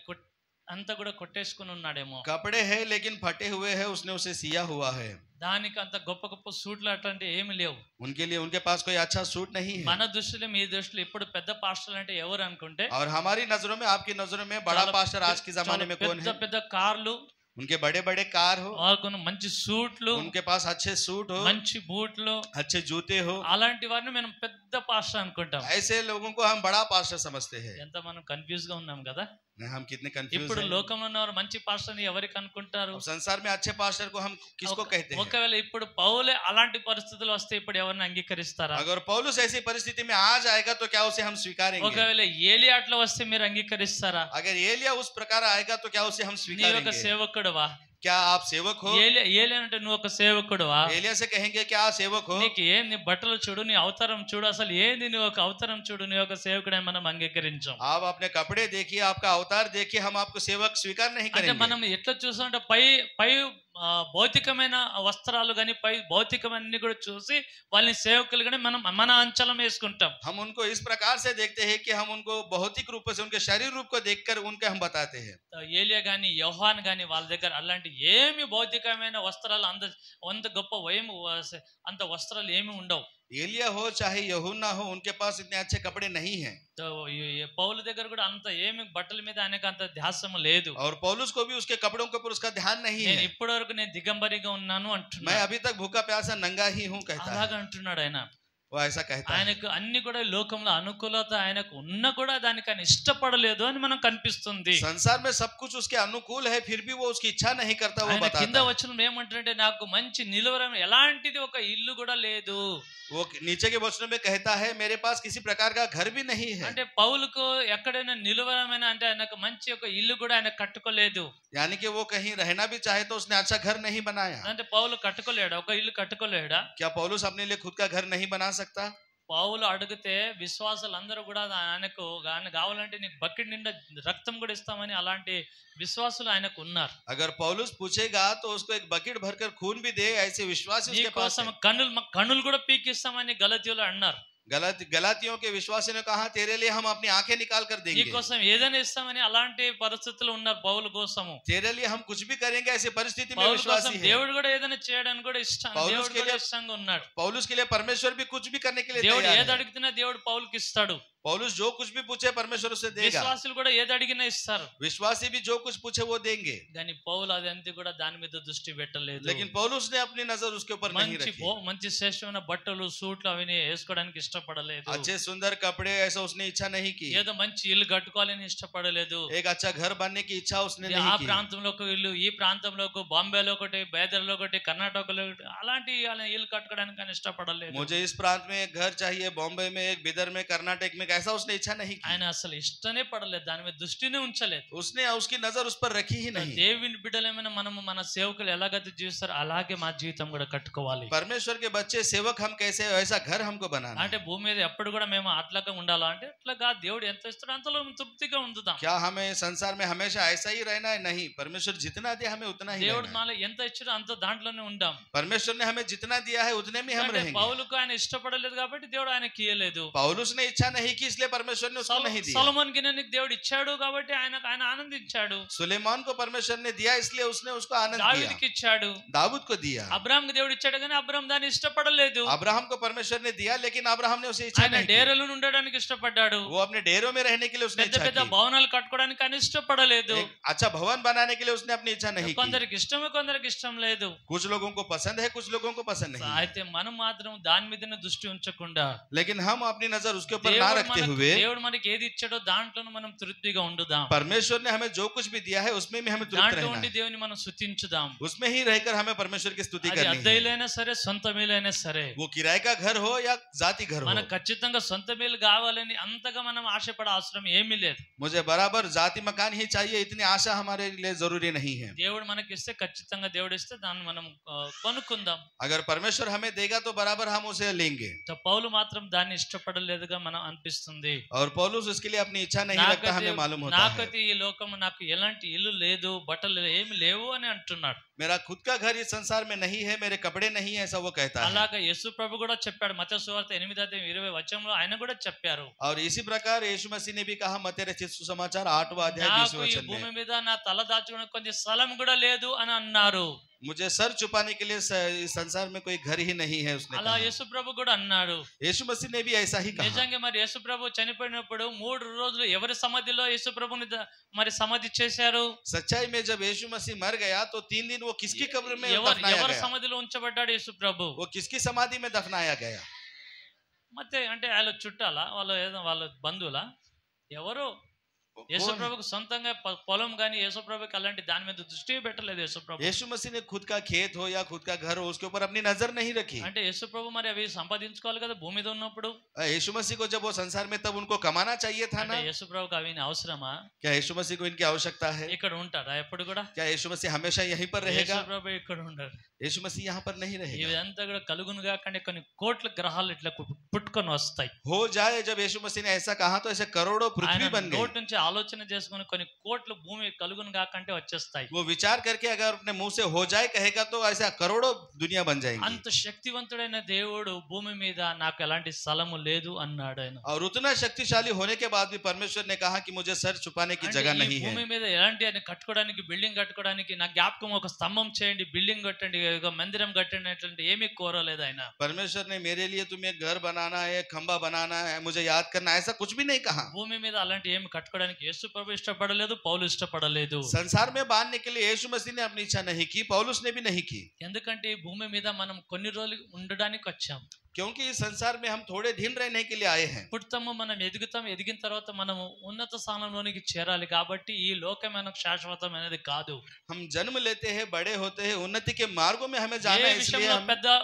Speaker 1: అంతా కూడా కొట్టేసుకుని ఉన్నాడేమో.
Speaker 2: कपड़े हैं लेकिन फटे हुए हैं, उसने उसे सिया हुआ है।
Speaker 1: దానికి అంత గొప్ప గొప్ప సూట్లు అట్లాంటి ఏమి లేవు.
Speaker 2: उनके लिए उनके पास कोई अच्छा सूट नहीं है।
Speaker 1: మన దృష్టిలో మీ దృష్టిలో ఇప్పుడు పెద్ద పాస్టర్లు అంటే ఎవరు అనుకుంటే,
Speaker 2: और हमारी नजरों में, आपकी नजरों में बड़ा पास्टर आज के जमाने में कौन
Speaker 1: పెద్ద
Speaker 2: है?
Speaker 1: పెద్ద కార్లు,
Speaker 2: उनके बड़े बड़े कार हो,
Speaker 1: వాళ్ళకు మంచి సూట్లు,
Speaker 2: उनके पास अच्छे सूट हो,
Speaker 1: మంచి బూట్లు,
Speaker 2: अच्छे जूते हो,
Speaker 1: అలాంటి వారిని మనం పెద్ద పాస్టర్ అనుకుంటాం.
Speaker 2: ऐसे लोगों को हम बड़ा पास्टर समझते हैं।
Speaker 1: ఎంత మనం కన్ఫ్యూజ్ గా ఉన్నాం కదా.
Speaker 2: हम कितने कंफ्यूज
Speaker 1: ఇప్పుడు
Speaker 2: हैं।
Speaker 1: లోకంలో ఉన్నవారు మంచి పాస్టర్ని ఎవరికి అనుకుంటారు?
Speaker 2: अब संसार में अच्छे पास्टर को हम किसको कहते हैं?
Speaker 1: ఒకవేళ ఇప్పుడు పౌలే అలాంటి పరిస్థితులు వస్తే ఇప్పుడు ఎవరిని అంగీకరిస్తారా?
Speaker 2: अगर पौलुस ऐसी परिस्थिति में आ जाएगा तो क्या उसे हम स्वीकारेंगे?
Speaker 1: ఒకవేళ ఏలియా అట్లా వస్తే మీరు అంగీకరిస్తారా?
Speaker 2: अगर एलिया उस प्रकार आएगा तो क्या उसे हम
Speaker 1: నీ ఒక
Speaker 2: स्वीकारेंगे?
Speaker 1: సేవకుడువా?
Speaker 2: क्या आप सेवक हो?
Speaker 1: ఏలియా అంటే నువ్వు ఒక సేవకుడువా?
Speaker 2: एलिया से कहेंगे क्या आप सेवक हो?
Speaker 1: నీకు ఏం, నీ బట్టలు చూడు, నీ అవతారం చూడు, అసలు ఏంది నీ ఒక అవతారం చూడు, నీ ఒక సేవకుడని మనం అంగీకరించాం.
Speaker 2: आप अपने कपड़े देखिए, आपका अवतार देखिए, हम आपको सेवक स्वीकार नहीं
Speaker 1: అంటే
Speaker 2: करेंगे।
Speaker 1: మనం ఎట్లా చూసామంటే పై భౌతికమైన వస్త్రాలు కానీ పై భౌతికమైన కూడా చూసి వాళ్ళని సేవకులు కానీ మనం మన అంచలం వేసుకుంటాం.
Speaker 2: हम उनको इस प्रकार से देखते हैं कि हम उनको भौतिक रूप से उनके शरीर रूप को देखकर उनके हम बताते हैं।
Speaker 1: ఏలియా గాని యోహాన్ గాని వాళ్ళ దగ్గర అలాంటి ఏమి భౌతికమైన వస్త్రాలు అంత గొప్ప అంత వస్త్రాలు ఏమి ఉండవు.
Speaker 2: एलिया हो चाहे यूहन्ना हो, उनके पास इतने अच्छे कपड़े नहीं हैं।
Speaker 1: పౌలు దగ్గర కూడా అంత ఏమి బట్టల మీద ఆయనకు అంత ధ్యాసము లేదు.
Speaker 2: और पौलुस को भी उसके कपड़ों के ऊपर उसका ध्यान नहीं
Speaker 1: నేను
Speaker 2: है।
Speaker 1: ఇప్పటి వరకు నేను దిగంబరిగా ఉన్నాను
Speaker 2: मैं
Speaker 1: అంటున్నాడు.
Speaker 2: अभी तक भूखा प्यासा नंगा ही हूँ कहता है।
Speaker 1: అలాగా అంటున్నాడు ఆయన.
Speaker 2: वो ऐसा कहता है।
Speaker 1: ఆయనకు అన్ని కూడా లోకంలో అనుకూలత ఆయనకు ఉన్న కూడా దానికి ఆయన ఇష్టపడలేదు అని మనకు కనిపిస్తుంది.
Speaker 2: संसार में सब कुछ उसके अनुकूल है, फिर भी वो उसकी इच्छा नहीं करता, वो
Speaker 1: ఆయన కింద
Speaker 2: बताता है।
Speaker 1: వచనం ఏమంటారంటే నాకు మంచి నిలువరం ఎలాంటిది ఒక ఇల్లు కూడా లేదు.
Speaker 2: वो नीचे के वचनों में कहता है मेरे पास किसी प्रकार का घर भी नहीं है।
Speaker 1: అంటే పౌలుకు ఎక్కడైనా నిలువరమైన అంటే ఆయనకు మంచి ఒక ఇల్లు కూడా ఆయన కట్టుకోలేదు.
Speaker 2: यानी कि वो कहीं रहना भी चाहे तो उसने अच्छा घर नहीं बनाया।
Speaker 1: అంటే పౌలు కట్టుకోలేడా? ఒక ఇల్లు కట్టుకోలేడా?
Speaker 2: क्या पौलुस अपने लिए खुद का घर नहीं बना सकता?
Speaker 1: పౌలు అడిగితే విశ్వాసులందరూ కూడా ఆయనకు కావాలంటే నీకు బకెట్ నిండా రక్తం కూడా ఇస్తామని అలాంటి విశ్వాసులు ఆయనకు ఉన్నారు.
Speaker 2: अगर पौलुस पूछेगा तो उसको एक बकेट भरकर खून भी दे, ऐसे विश्वासी
Speaker 1: నీ
Speaker 2: उसके पास
Speaker 1: కోసం
Speaker 2: है।
Speaker 1: కన్నులు కూడా పీకిస్తామని గలతీయులు అన్నారు.
Speaker 2: गलातियों के विश्वासी ने कहा तेरे लिए हम अपनी आंखें निकाल कर
Speaker 1: నీ
Speaker 2: देंगे,
Speaker 1: కోసం ఏదైనా ఇస్తామని అలాంటి పరిస్థితులు ఉన్నారు పౌలు కోసము.
Speaker 2: तेरे लिए हम कुछ भी करेंगे, ऐसी परिस्थिति में
Speaker 1: పౌలు కోసం
Speaker 2: विश्वासी है।
Speaker 1: దేవుడు కూడా ఏదైనా చేయడానికి కూడా ఇష్టం,
Speaker 2: పౌలు
Speaker 1: దేవుడు
Speaker 2: के
Speaker 1: కూడా
Speaker 2: लिए-
Speaker 1: ఇష్టంగా ఉన్నాడు.
Speaker 2: पौलुस के लिए परमेश्वर भी कुछ भी करने के लिए
Speaker 1: దేవుడు
Speaker 2: तैयार
Speaker 1: ఏది
Speaker 2: है।
Speaker 1: అడిగినా దేవుడు పౌలుకి ఇస్తాడు.
Speaker 2: पौलुस जो कुछ भी पूछे परमेश्वर उसे देगा।
Speaker 1: విశ్వాసులు కూడా ఏది అడిగినా ఇస్తారు.
Speaker 2: विश्वासी भी जो कुछ पूछे वो देंगे।
Speaker 1: కానీ పౌలు అదంతా కూడా దాని మీద దృష్టి పెట్టలేదు.
Speaker 2: लेकिन पौलुस ने अपनी नजर उसके ऊपर नहीं रखी।
Speaker 1: మంచి శ్రేష్టమైన బట్టలు సూట్లు అవి వేసుకోవడానికి ఇష్టపడలేదు.
Speaker 2: अच्छे सुंदर कपड़े ऐसा उसने इच्छा नहीं की।
Speaker 1: ఏదో మంచి ఇల్లు కట్టుకోవాలని ఇష్టపడలేదు.
Speaker 2: एक अच्छा घर बनने की इच्छा उसने
Speaker 1: ఆ
Speaker 2: नहीं की।
Speaker 1: ప్రాంతంలోకి ఇల్లు, ఈ ప్రాంతంలోకి, బాంబేలో ఒకటి, బేదర్లో ఒకటి, కర్ణాటకలో ఒకటి, అలాంటి ఇల్లు కట్టుకోవడానికి ఆయన ఇష్టపడలేదు.
Speaker 2: मुझे इस प्रांत में एक घर चाहिए, बॉम्बे में एक, बिदर में, कर्नाटक में, ऐसा उसने इच्छा नहीं की।
Speaker 1: ఆయన అసలు ఇష్టనే పడలేదు, దాని మీద దృష్టినే ఉంచలేదు.
Speaker 2: उसने उसकी नजर उस पर रखी ही नहीं।
Speaker 1: దేవుని బిడ్డలమైన మనము మన సేవకులు ఎలాగైతే జీవిస్తారో అలాగే మా జీవితం కూడా కట్టుకోవాలి.
Speaker 2: परमेश्वर के बच्चे सेवक हम कैसे, वैसा घर हमको बनाना है।
Speaker 1: అంటే భూమి మీద ఎప్పుడు కూడా మేము అట్లాగా ఉండాలా అంటే అట్లాగా దేవుడు ఎంత ఇస్తాడో అంతలో తృప్తిగా ఉంచుదాం.
Speaker 2: क्या हमें संसार में हमेशा ऐसा ही रहना है? नहीं, परमेश्वर जितना दिया हमें उतना ही
Speaker 1: దేవుడు
Speaker 2: रहना है।
Speaker 1: మాలో ఎంత ఇచ్చాడో అంత దాంట్లోనే ఉండాం.
Speaker 2: परमेश्वर ने हमें जितना दिया है उतने में हम
Speaker 1: అంటే
Speaker 2: रहेंगे।
Speaker 1: పౌలుకు ఆయన ఇష్టపడలేదు కాబట్టి దేవుడు ఆయనకి ఇయ్యలేదు.
Speaker 2: पौलुस ने इच्छा नहीं की इसलिए परमेश्वर ने उसको नहीं दिया।
Speaker 1: సొలొమోన్ కి దేవుడు ఇచ్చాడు కాబట్టి ఆయన ఆనందించాడు.
Speaker 2: सुलेमान को परमेश्वर ने दिया इसलिए उसने उसको आनंद
Speaker 1: దావీదుకి
Speaker 2: दिया।
Speaker 1: ఇచ్చాడు.
Speaker 2: दाऊद को दिया।
Speaker 1: అబ్రాహాంకి దేవుడు ఇచ్చాడు కానీ అబ్రాహాం దాన్ని ఇష్టపడలేదు.
Speaker 2: अब्राहम को परमेश्वर ने दिया लेकिन अब्राहम ने उसे इच्छा
Speaker 1: ఆయన
Speaker 2: नहीं की।
Speaker 1: డేరాలో ఉండడానికి ఇష్టపడ్డాడు.
Speaker 2: वो अपने डेरों में रहने के लिए उसने
Speaker 1: పెద్ద
Speaker 2: इच्छा
Speaker 1: పెద్ద
Speaker 2: की।
Speaker 1: భవనాలు కట్టుకోవడానికి ఆయన ఇష్టపడలేదు.
Speaker 2: एक अच्छा भवन बनाने के लिए उसने अपनी इच्छा नहीं की।
Speaker 1: కొందరికి ఇష్టమే, కొందరికి ఇష్టం లేదు.
Speaker 2: कुछ लोगों को पसंद है, कुछ लोगों को पसंद नहीं है।
Speaker 1: అయితే మనం మాత్రం దాని మీదనే దృష్టి ఉంచకుండా
Speaker 2: लेकिन हम अपनी नजर उसके ऊपर ना रखते हुए
Speaker 1: దేవుడు మనకి ఏది ఇచ్చాడో దాంట్లోనే మనం తృప్తిగా ఉండుదాం.
Speaker 2: परमेश्वर ने हमें जो कुछ भी दिया है उसमें भी हमें तृप्त
Speaker 1: దాంట్లో
Speaker 2: रहना
Speaker 1: ఉండి
Speaker 2: है।
Speaker 1: దేవుని మనం స్తుతించుదాం.
Speaker 2: उसमें ही रहकर हमें परमेश्वर की स्तुति
Speaker 1: అది
Speaker 2: करनी है।
Speaker 1: అద్దెలైనా సరే, సొంత మీలైనా సరే,
Speaker 2: वो किराए का घर हो या जाति घर हो।
Speaker 1: మనకు ఖచ్చితంగా సొంత మీలు కావాలని అంతగా మనం ఆశపడే అవసరం ఏమీ లేదు.
Speaker 2: मुझे बराबर जाति मकान ही चाहिए, इतनी आशा हमारे लिए जरूरी नहीं है।
Speaker 1: దేవుడు మనకి ఇస్తే ఖచ్చితంగా దేవుడు ఇస్తే దాన్ని మనం కొనుక్కుందాం.
Speaker 2: अगर परमेश्वर हमें देगा तो बराबर हम उसे लेंगे।
Speaker 1: పౌలు మాత్రం దాన్ని ఇష్టపడలేదుగా మనం అనిపిస్తుంది.
Speaker 2: और पौलुस उसके लिए अपनी इच्छा नहीं रखता, हमें मालूम होता है।
Speaker 1: నాకైతే ఈ లోకం నాకు ఎలాంటి ఇల్లు లేదు, బట్టలు ఏమి లేవు అని అంటున్నాడు.
Speaker 2: मेरा खुद का घर इस संसार में नहीं है, मेरे कपड़े नहीं है, ऐसा वो कहता है।
Speaker 1: అలాగా యేసు ప్రభు కూడా చెప్పాడు. మత్తయి సువార్త 8:20 వచనంలో ఆయన కూడా చెప్పారు.
Speaker 2: और इसी प्रकार यीशु मसीह ने भी कहा मत्ती रचित सुसमाचार 8वां अध्याय 20वें
Speaker 1: నాకు ఈ
Speaker 2: वचन
Speaker 1: భూమి
Speaker 2: में,
Speaker 1: మీద నా తల దాచుకోవడానికి కొంచెం స్థలం కూడా లేదు అని అన్నారు.
Speaker 2: मुझे सर छुपाने के लिए इस संसार में कोई घर ही नहीं है, उसने
Speaker 1: అలా
Speaker 2: कहा।
Speaker 1: యేసు ప్రభు కూడా అన్నాడు.
Speaker 2: यीशु मसीह ने भी ऐसा ही कहा।
Speaker 1: నిజంగా మరి యేసు ప్రభు చనిపోయినప్పుడు 3 రోజులు ఎవరి సమాధిలో యేసు ప్రభుని మరి సమాధి చేశారు?
Speaker 2: सच्चाई में जब यीशु मसीह मर गया तो 3 दिन वो किसकी कब्र में दफनाया
Speaker 1: ఎవరి
Speaker 2: गया?
Speaker 1: సమాధిలో ఉంచబడ్డాడు యేసు ప్రభు?
Speaker 2: वो किसकी समाधि में दफनाया गया?
Speaker 1: ಮತ್ತೆ అంటే వాళ్ళ చుట్టాలా, వాళ్ళ బంధువులా, ఎవరు? యేసు
Speaker 2: कौन है?
Speaker 1: ప్రభుకు సొంతంగా పొలం గాని యేసు ప్రభుకి అలాంటి దాని మీద దృష్టి పెట్టలేదు యేసు ప్రభు.
Speaker 2: यीशु मसीह ने खुद का खेत हो या खुद का घर हो उसके ऊपर अपनी नजर नहीं रखी।
Speaker 1: అంటే యేసు ప్రభు మరి అవి సంపాదించుకోవాలి కదా భూమి మీద ఉన్నప్పుడు.
Speaker 2: यीशु मसीह को जब वो संसार में तब उनको कमाना चाहिए था
Speaker 1: అంటే
Speaker 2: ना।
Speaker 1: యేసు ప్రభుకి అవి అవసరమా?
Speaker 2: क्या यीशु मसीह को इनकी आवश्यकता है?
Speaker 1: ఇక్కడ ఉంటారా ఎప్పుడు కూడా?
Speaker 2: क्या यीशु मसीह हमेशा यहीं पर
Speaker 1: యేసు
Speaker 2: रहेगा?
Speaker 1: ప్రభు ఇక్కడ ఉండరు.
Speaker 2: यीशु मसीह यहाँ पर नहीं रहेगा।
Speaker 1: ఇదంతా కూడా కలుగును కాకండి కొన్ని కోట్ల గ్రహాలు ఇట్లా పుట్టుకొని వస్తాయి.
Speaker 2: हो जाए जब यीशु मसीह ने ऐसा कहा तो ऐसे करोड़ों पृथ्वी
Speaker 1: ఆయన
Speaker 2: बन गई।
Speaker 1: నోటి నుంచి ఆలోచన చేసుకుని కొన్ని కోట్ల భూమి కలుగును కాకంటే వచ్చేస్తాయి.
Speaker 2: वो विचार करके अगर अपने मुंह से हो जाए कहेगा तो ऐसा करोड़ों दुनिया बन जाएगी।
Speaker 1: అంత శక్తివంతుడైన దేవుడు భూమి మీద నాకు ఎలాంటి స్థలము లేదు అన్నాడు ఆయన.
Speaker 2: और उतना शक्तिशाली होने के बाद भी परमेश्वर ने कहा कि मुझे सर छुपाने की
Speaker 1: అంటే
Speaker 2: जगह
Speaker 1: ఈ
Speaker 2: नहीं है।
Speaker 1: భూమి మీద ఎలాంటి ఆయన కట్టుకోవడానికి బిల్డింగ్ కట్టుకోవడానికి నా జ్ఞాపకం ఒక స్తంభం చేయండి బిల్డింగ్ కట్టండి ఒక మందిరం కట్టండి అట్లాంటి ఏమీ కోరలేదు ఆయన.
Speaker 2: परमेश्वर ने मेरे लिए तुम्हें घर बनाना है खंबा बनाना है मुझे याद करना ऐसा कुछ भी नहीं कहा।
Speaker 1: భూమి మీద అలాంటి ఏమి కట్టుకోవడానికి యేసు ప్రభు ఇష్టపడలేదు పౌలు ఇష్టపడలేదు.
Speaker 2: संसार में बांधने के लिए यीशु मसीह ने अपनी इच्छा नहीं की पौलुस ने भी नहीं की।
Speaker 1: ఎందుకంటే ఈ భూమి మీద మనం కొన్ని రోజులు ఉండడానికి వచ్చాం.
Speaker 2: क्योंकि इस संसार में हम थोड़े दिन रहने के लिए आए हैं।
Speaker 1: పుడతాము మనం ఎదుగుతాం ఎదిగిన తర్వాత మనము ఉన్నత స్థానంలోనికి చేరాలి కాబట్టి ఈ లోకం మనకు శాశ్వతమైనది కాదు.
Speaker 2: हम जन्म लेते हैं बड़े होते हैं उन्नति के मार्गों में हमें जाना
Speaker 1: ఏ
Speaker 2: है। इसलिए
Speaker 1: విషయంలో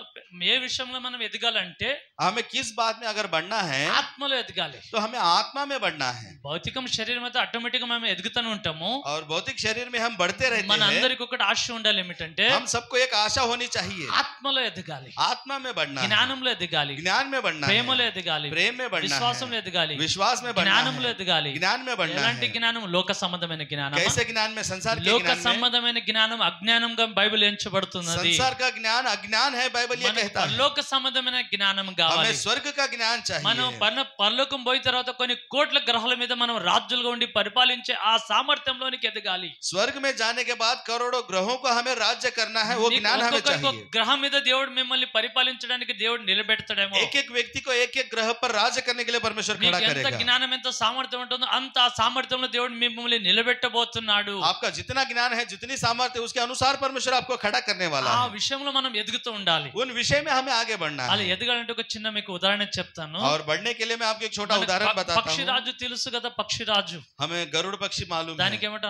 Speaker 1: ఏ విషయంలో మనం ఎదగాలంటే
Speaker 2: हमें किस बात में अगर बढ़ना है
Speaker 1: ఆత్మలో ఎదగాలి.
Speaker 2: तो हमें आत्मा में बढ़ना है।
Speaker 1: భౌతికం శరీరం అయితే ఆటోమేటిక్ గా మనం ఎదుగుతూనే ఉంటాము.
Speaker 2: और भौतिक शरीर में हम बढ़ते रहते
Speaker 1: మన
Speaker 2: हैं।
Speaker 1: అందరికి ఒకటి ఆశ ఉండాలి ఏమిటంటే
Speaker 2: हम सबको एक आशा होनी चाहिए
Speaker 1: ఆత్మలో ఎదగాలి
Speaker 2: आत्मा में बढ़ना है,
Speaker 1: జ్ఞానంలో ఎదగాలి
Speaker 2: ज्ञान में बढ़ना
Speaker 1: ప్రేమలో
Speaker 2: है,
Speaker 1: ఎదగాలి
Speaker 2: प्रेम में बढ़ना
Speaker 1: విశ్వాసంలో
Speaker 2: है,
Speaker 1: ఎదగాలి
Speaker 2: विश्वास में बढ़ना
Speaker 1: జ్ఞానంలో
Speaker 2: है,
Speaker 1: ఎదగాలి.
Speaker 2: ज्ञान में बढ़ना
Speaker 1: ఎలాంటి
Speaker 2: है।
Speaker 1: జ్ఞానం లోక సంబంధమైన జ్ఞానం
Speaker 2: कैसे ज्ञान में? संसार के
Speaker 1: లోక
Speaker 2: ज्ञान में।
Speaker 1: సంబంధమైన జ్ఞానం అజ్ఞానంగా బైబిల్ ఎంచబడుతున్నది.
Speaker 2: संसार का ज्ञान अज्ञान है बाइबल ये
Speaker 1: మనకు
Speaker 2: कहता है।
Speaker 1: పరలోక సంబంధమైన జ్ఞానం కావాలి.
Speaker 2: हमें स्वर्ग का ज्ञान
Speaker 1: మనం
Speaker 2: चाहिए।
Speaker 1: పరలోకం పోయిన తర్వాత కొన్ని కోట్ల గ్రహాల మీద మనం రాజులుగా ఉండి పరిపాలించే ఆ సామర్థ్యంలోనికి ఎదగాలి.
Speaker 2: स्वर्ग में जाने के बाद करोड़ों ग्रहों को हमें राज्य करना है वो
Speaker 1: నీకు
Speaker 2: ज्ञान हमें
Speaker 1: ఒక్కొక్క
Speaker 2: चाहिए।
Speaker 1: గ్రహం మీద దేవుడు మిమ్మల్ని పరిపాలించడానికి దేవుడు నిలబెడతాడేమో.
Speaker 2: एक एक व्यक्ति को एक एक ग्रह पर राज्य करने के लिए परमेश्वर खड़ा
Speaker 1: నీకు ఎంత
Speaker 2: करेगा।
Speaker 1: జ్ఞానం ఎంత సామర్థ్యం ఉంటుందో అంత ఆ సామర్థ్యంలో దేవుడు మిమ్మల్ని నిలబెట్టబోతున్నాడు.
Speaker 2: आपका जितना ज्ञान है जितनी सामर्थ्य उसके अनुसार परमेश्वर आपको खड़ा करने वाला
Speaker 1: ఆ
Speaker 2: है।
Speaker 1: విషయంలో మనం ఎదుగుతూ ఉండాలి.
Speaker 2: उन विषय में हमें आगे बढ़ना
Speaker 1: అలా
Speaker 2: है।
Speaker 1: ఎదగాలంటే ఒక చిన్న మీకు ఉదాహరణ చెప్తాను.
Speaker 2: और बढ़ने के लिए मैं आपको एक छोटा
Speaker 1: మనకు
Speaker 2: उदाहरण बताता हूँ।
Speaker 1: పక్షిరాజు తెలుసు కదా పక్షిరాజు
Speaker 2: हमें गरुड़ पक्षी मालूम
Speaker 1: దానికి
Speaker 2: है,
Speaker 1: ఏమంట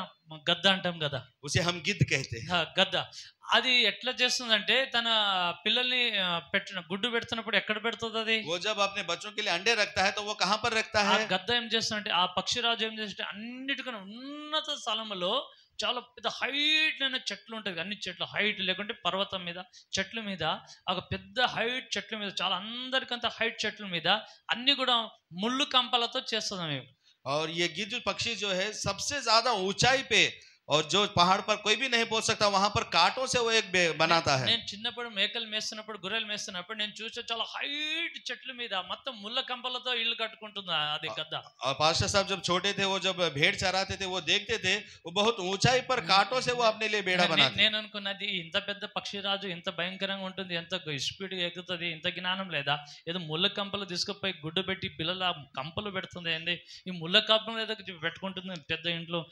Speaker 1: గద్ద అంటాం కదా.
Speaker 2: उसे हम गिद्ध कहते हैं।
Speaker 1: గద్ద అది ఎట్లా చేస్తుందంటే తన పిల్లల్ని పెట్టిన గుడ్డు పెడుతున్నప్పుడు ఎక్కడ పెడుతుంది అది?
Speaker 2: वो जब अपने बच्चों के लिए अंडे रखता है तो वो कहाँ पर रखता
Speaker 1: ఆ
Speaker 2: है?
Speaker 1: గద్ద ఏం చేస్తుందంటే ఆ పక్షిరాజు ఏం చేస్తుంటే అన్నిటికన్నా ఉన్నత స్థలంలో చాలా పెద్ద హైట్ అయిన చెట్లు ఉంటాయి. అన్ని చెట్లు హైట్ లేకుంటే పర్వతం మీద చెట్ల మీద ఒక పెద్ద హైట్ చెట్ల మీద చాలా అందరికంత హైట్ చెట్ల మీద అన్ని కూడా ముళ్ళు కంపలతో చేస్తున్నాం మేము.
Speaker 2: और ये गिद्ध पक्षी जो है सबसे ज्यादा ऊंचाई पे और जो पहाड़ पर कोई भी नहीं पहुंच सकता वहां पर कांटों से वो एक बनाता है।
Speaker 1: నేను చిన్నప్పుడు మేకలు మేస్తున్నప్పుడు గొర్రెలు మేస్తున్నప్పుడు నేను చూసే చాలా హైట్ చెట్ల మీద మొత్తం ముళ్ళ కంపలతో ఇల్లు కట్టుకుంటుంది అది గద్ద.
Speaker 2: और पास्टर साहब जब छोटे थे वो जब भेड़ चराते थे वो देखते थे वो बहुत ऊंचाई पर कांटों से वो अपने लिए बेड़ा बनाते।
Speaker 1: నేను అనుకున్నది ఇంత పెద్ద పక్షిరాజు ఇంత భయంకరంగా ఉంటుంది ఎంత స్పీడ్ ఎగుతుంది ఇంత జ్ఞానం లేదా ఏదో ముళ్ళ కంపలు తీసుకుపోయి గుడ్డు పెట్టి పిల్లల కంపలు పెడుతుంది ఏంది ఈ ముళ్ళ కంపలు ఏదో పెట్టుకుంటుంది పెద్ద ఇంట్లో